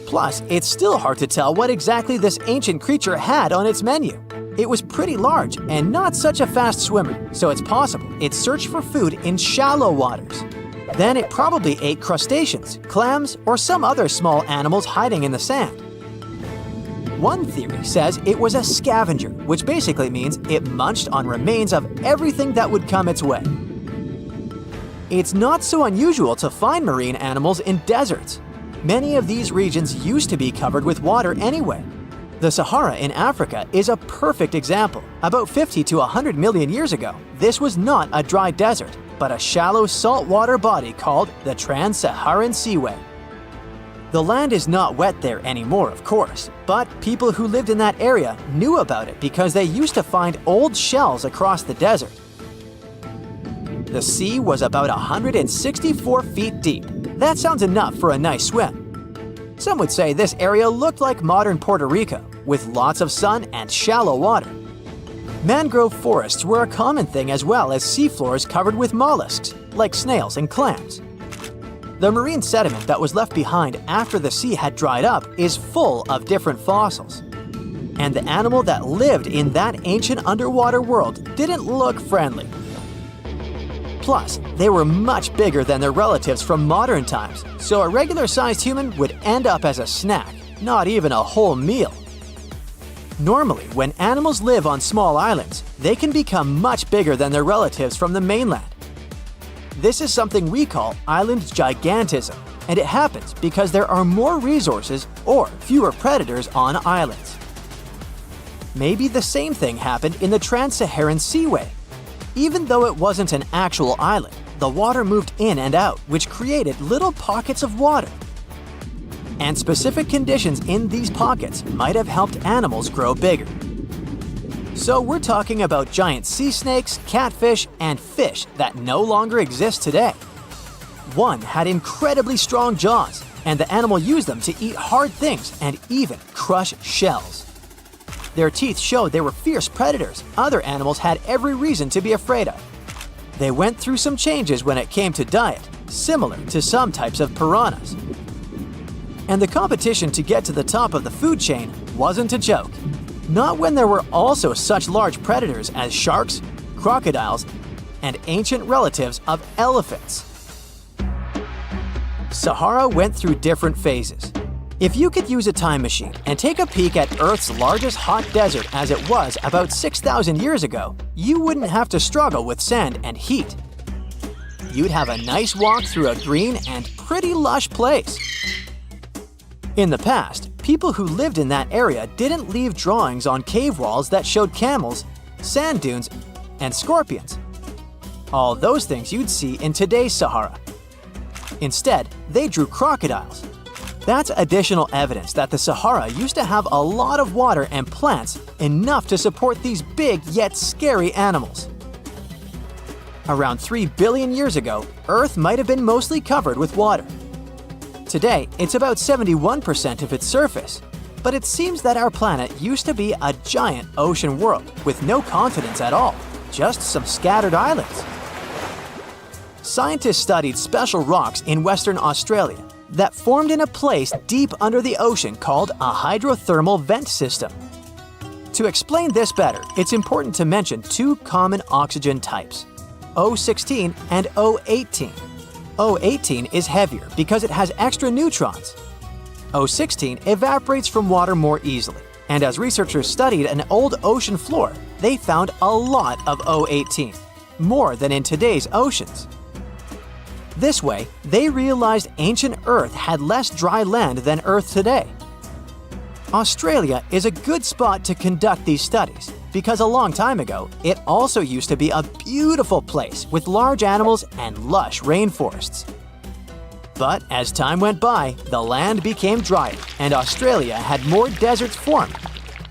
Plus, it's still hard to tell what exactly this ancient creature had on its menu. It was pretty large and not such a fast swimmer, so it's possible it searched for food in shallow waters. Then it probably ate crustaceans, clams, or some other small animals hiding in the sand. One theory says it was a scavenger, which basically means it munched on remains of everything that would come its way. It's not so unusual to find marine animals in deserts. Many of these regions used to be covered with water anyway. The Sahara in Africa is a perfect example. About 50 to 100 million years ago, this was not a dry desert, but a shallow saltwater body called the Trans-Saharan Seaway. The land is not wet there anymore, of course, but people who lived in that area knew about it because they used to find old shells across the desert. The sea was about 164 feet deep. That sounds enough for a nice swim. Some would say this area looked like modern Puerto Rico, with lots of sun and shallow water. Mangrove forests were a common thing as well as seafloors covered with mollusks, like snails and clams. The marine sediment that was left behind after the sea had dried up is full of different fossils. And the animal that lived in that ancient underwater world didn't look friendly. Plus, they were much bigger than their relatives from modern times, so a regular-sized human would end up as a snack, not even a whole meal. Normally, when animals live on small islands, they can become much bigger than their relatives from the mainland. This is something we call island gigantism, and it happens because there are more resources or fewer predators on islands. Maybe the same thing happened in the Trans-Saharan Seaway. Even though it wasn't an actual island, the water moved in and out, which created little pockets of water. And specific conditions in these pockets might have helped animals grow bigger. So we're talking about giant sea snakes, catfish, and fish that no longer exist today. One had incredibly strong jaws, and the animal used them to eat hard things and even crush shells. Their teeth showed they were fierce predators other animals had every reason to be afraid of. They went through some changes when it came to diet, similar to some types of piranhas. And the competition to get to the top of the food chain wasn't a joke. Not when there were also such large predators as sharks, crocodiles, and ancient relatives of elephants. Sahara went through different phases. If you could use a time machine and take a peek at Earth's largest hot desert as it was about 6,000 years ago, you wouldn't have to struggle with sand and heat. You'd have a nice walk through a green and pretty lush place. In the past, people who lived in that area didn't leave drawings on cave walls that showed camels, sand dunes, and scorpions. All those things you'd see in today's Sahara. Instead, they drew crocodiles. That's additional evidence that the Sahara used to have a lot of water and plants enough to support these big yet scary animals. Around 3 billion years ago, Earth might have been mostly covered with water. Today, it's about 71% of its surface, but it seems that our planet used to be a giant ocean world with no continents at all, just some scattered islands. Scientists studied special rocks in Western Australia that formed in a place deep under the ocean called a hydrothermal vent system. To explain this better, it's important to mention two common oxygen types, O16 and O18. O18 is heavier because it has extra neutrons. O16 evaporates from water more easily, and as researchers studied an old ocean floor, they found a lot of O18, more than in today's oceans. This way, they realized ancient Earth had less dry land than Earth today. Australia is a good spot to conduct these studies because a long time ago, it also used to be a beautiful place with large animals and lush rainforests. But as time went by, the land became drier and Australia had more deserts formed,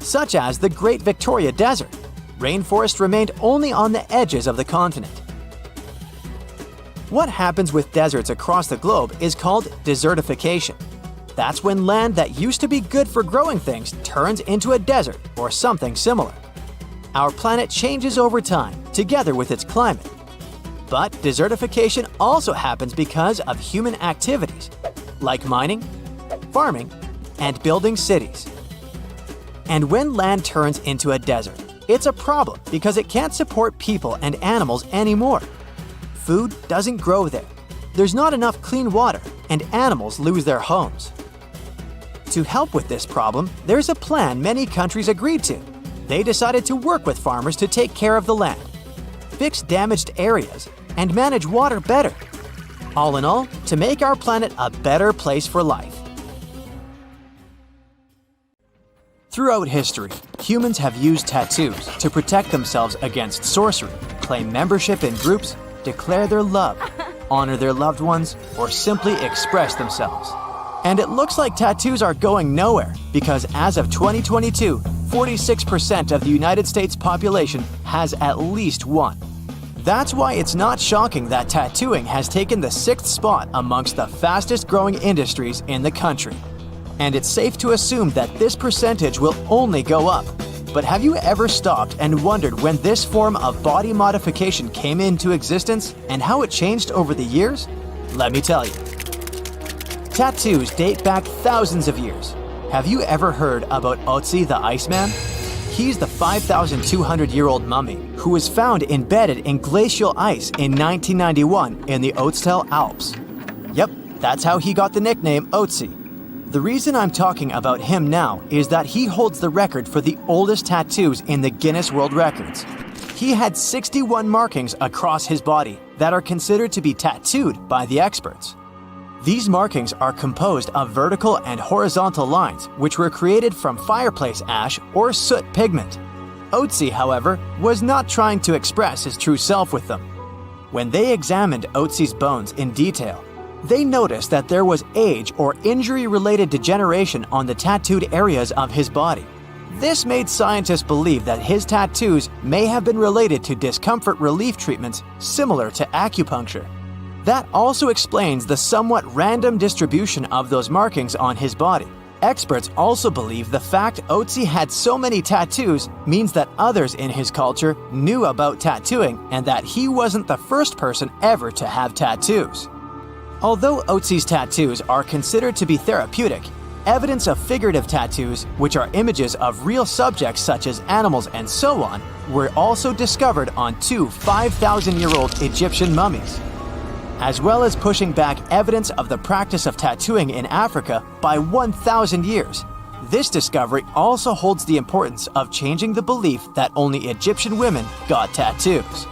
such as the Great Victoria Desert. Rainforest remained only on the edges of the continent. What happens with deserts across the globe is called desertification. That's when land that used to be good for growing things turns into a desert or something similar. Our planet changes over time, together with its climate. But desertification also happens because of human activities, like mining, farming, and building cities. And when land turns into a desert, it's a problem because it can't support people and animals anymore. Food doesn't grow there. There's not enough clean water, and animals lose their homes. To help with this problem, there's a plan many countries agreed to. They decided to work with farmers to take care of the land, fix damaged areas, and manage water better. All in all, to make our planet a better place for life. Throughout history, humans have used tattoos to protect themselves against sorcery, claim membership in groups, declare their love, honor their loved ones, or simply express themselves. And it looks like tattoos are going nowhere because as of 2022, 46% of the United States population has at least one. That's why it's not shocking that tattooing has taken the 6th spot amongst the fastest growing industries in the country. And it's safe to assume that this percentage will only go up. But have you ever stopped and wondered when this form of body modification came into existence and how it changed over the years? Let me tell you. Tattoos date back thousands of years. Have you ever heard about Otzi the Iceman? He's the 5,200-year-old mummy who was found embedded in glacial ice in 1991 in the Ötztal Alps. Yep, that's how he got the nickname Otzi. The reason I'm talking about him now is that he holds the record for the oldest tattoos in the Guinness World Records. He had 61 markings across his body that are considered to be tattooed by the experts. These markings are composed of vertical and horizontal lines which were created from fireplace ash or soot pigment. Otzi, however, was not trying to express his true self with them. When they examined Otzi's bones in detail, they noticed that there was age or injury-related degeneration on the tattooed areas of his body. This made scientists believe that his tattoos may have been related to discomfort relief treatments similar to acupuncture. That also explains the somewhat random distribution of those markings on his body. Experts also believe the fact Otzi had so many tattoos means that others in his culture knew about tattooing and that he wasn't the first person ever to have tattoos. Although Otzi's tattoos are considered to be therapeutic, evidence of figurative tattoos, which are images of real subjects such as animals and so on, were also discovered on two 5,000-year-old Egyptian mummies. as well as pushing back evidence of the practice of tattooing in Africa by 1,000 years. This discovery also holds the importance of changing the belief that only Egyptian women got tattoos.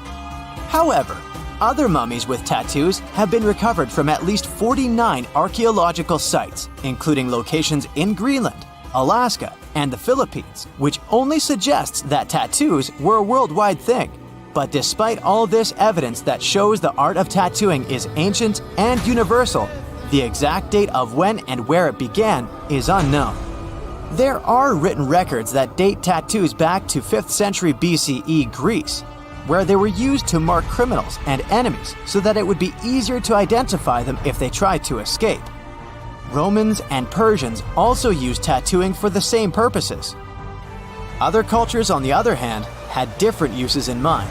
However, other mummies with tattoos have been recovered from at least 49 archaeological sites, including locations in Greenland, Alaska, and the Philippines, which only suggests that tattoos were a worldwide thing. But despite all this evidence that shows the art of tattooing is ancient and universal, the exact date of when and where it began is unknown. There are written records that date tattoos back to 5th century BCE Greece, where they were used to mark criminals and enemies so that it would be easier to identify them if they tried to escape. Romans and Persians also used tattooing for the same purposes. Other cultures, on the other hand, had different uses in mind.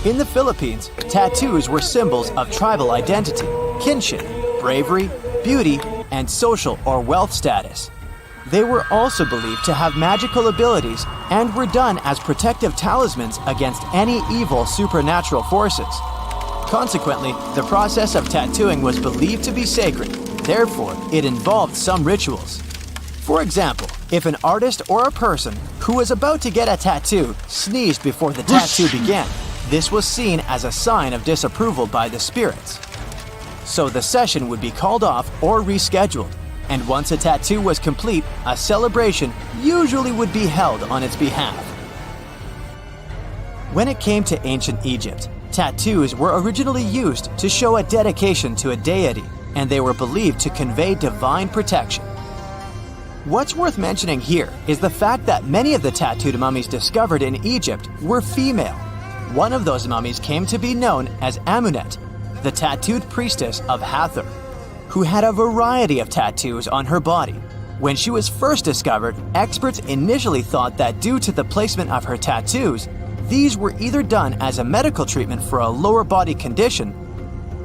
In the Philippines, tattoos were symbols of tribal identity, kinship, bravery, beauty, and social or wealth status. They were also believed to have magical abilities and were done as protective talismans against any evil supernatural forces. Consequently, the process of tattooing was believed to be sacred. Therefore, it involved some rituals. For example, if an artist or a person who was about to get a tattoo sneezed before the tattoo began, this was seen as a sign of disapproval by the spirits. So the session would be called off or rescheduled, and once a tattoo was complete, a celebration usually would be held on its behalf. When it came to ancient Egypt, tattoos were originally used to show a dedication to a deity, and they were believed to convey divine protection. What's worth mentioning here is the fact that many of the tattooed mummies discovered in Egypt were female. One of those mummies came to be known as Amunet, the tattooed priestess of Hathor, who had a variety of tattoos on her body. When she was first discovered, experts initially thought that due to the placement of her tattoos, these were either done as a medical treatment for a lower body condition,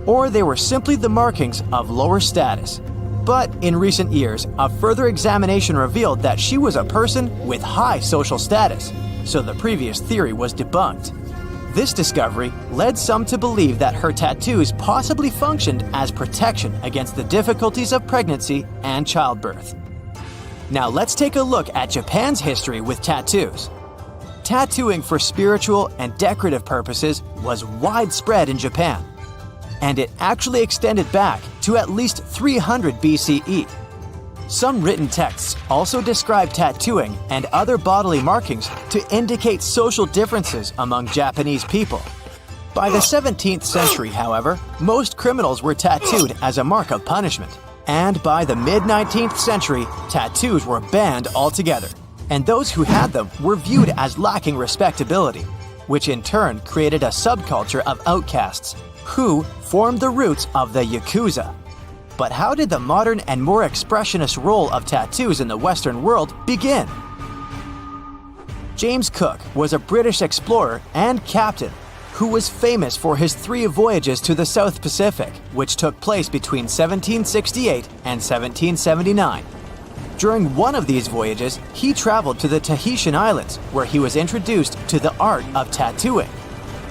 or they were simply the markings of lower status. But in recent years, a further examination revealed that she was a person with high social status, so the previous theory was debunked. This discovery led some to believe that her tattoos possibly functioned as protection against the difficulties of pregnancy and childbirth. Now let's take a look at Japan's history with tattoos. Tattooing for spiritual and decorative purposes was widespread in Japan, and it actually extended back to at least 300 BCE. Some written texts also describe tattooing and other bodily markings to indicate social differences among Japanese people. By the 17th century, however, most criminals were tattooed as a mark of punishment. And by the mid-19th century, tattoos were banned altogether, and those who had them were viewed as lacking respectability, which in turn created a subculture of outcasts, who formed the roots of the Yakuza. But how did the modern and more expressionist role of tattoos in the Western world begin? James Cook was a British explorer and captain who was famous for his 3 voyages to the South Pacific, which took place between 1768 and 1779. During one of these voyages, he traveled to the Tahitian Islands, where he was introduced to the art of tattooing.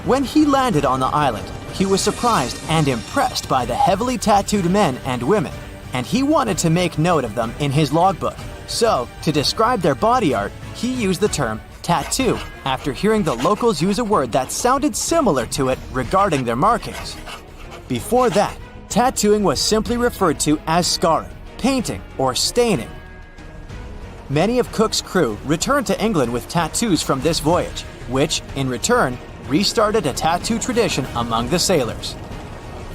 When he landed on the island, he was surprised and impressed by the heavily tattooed men and women, and he wanted to make note of them in his logbook. So, to describe their body art, he used the term tattoo after hearing the locals use a word that sounded similar to it regarding their markings. Before that, tattooing was simply referred to as scarring, painting, or staining. Many of Cook's crew returned to England with tattoos from this voyage, which, in return, restarted a tattoo tradition among the sailors.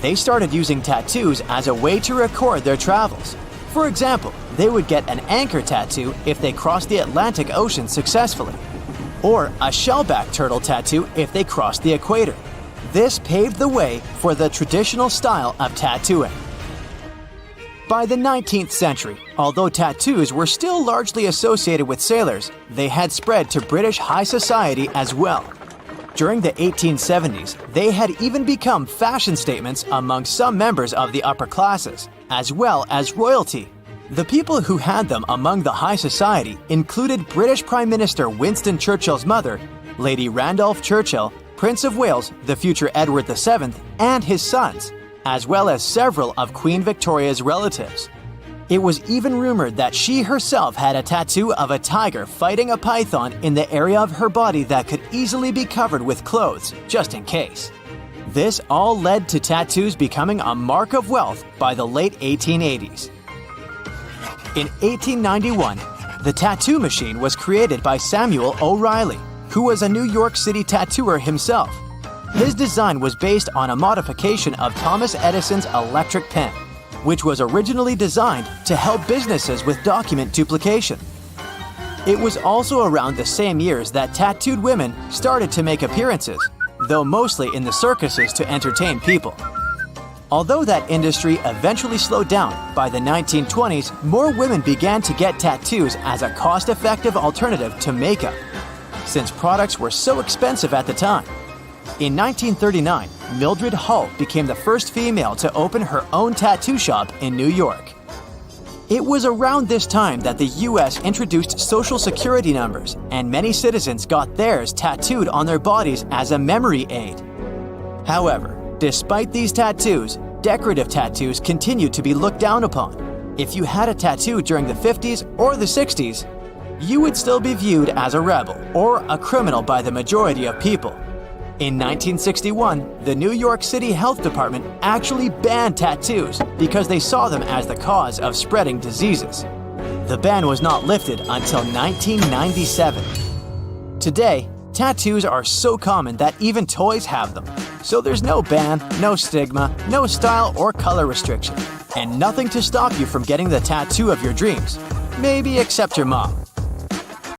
They started using tattoos as a way to record their travels. For example, they would get an anchor tattoo if they crossed the Atlantic Ocean successfully, or a shellback turtle tattoo if they crossed the equator. This paved the way for the traditional style of tattooing. By the 19th century, although tattoos were still largely associated with sailors, they had spread to British high society as well. During the 1870s, they had even become fashion statements among some members of the upper classes, as well as royalty. The people who had them among the high society included British Prime Minister Winston Churchill's mother, Lady Randolph Churchill, Prince of Wales, the future Edward VII, and his sons, as well as several of Queen Victoria's relatives. It was even rumored that she herself had a tattoo of a tiger fighting a python in the area of her body that could easily be covered with clothes, just in case. This all led to tattoos becoming a mark of wealth by the late 1880s. In 1891, the tattoo machine was created by Samuel O'Reilly, who was a New York City tattooer himself. His design was based on a modification of Thomas Edison's electric pen, which was originally designed to help businesses with document duplication. It was also around the same years that tattooed women started to make appearances, though mostly in the circuses to entertain people. Although that industry eventually slowed down, by the 1920s, more women began to get tattoos as a cost-effective alternative to makeup, since products were so expensive at the time. In 1939, Mildred Hull became the first female to open her own tattoo shop in New York. It was around this time that the US introduced social security numbers, and many citizens got theirs tattooed on their bodies as a memory aid. However, despite these tattoos, decorative tattoos continued to be looked down upon. If you had a tattoo during the 50s or the 60s, you would still be viewed as a rebel or a criminal by the majority of people. In 1961, the New York City Health Department actually banned tattoos because they saw them as the cause of spreading diseases. The ban was not lifted until 1997. Today, tattoos are so common that even toys have them. So there's no ban, no stigma, no style or color restriction, and nothing to stop you from getting the tattoo of your dreams. Maybe except your mom.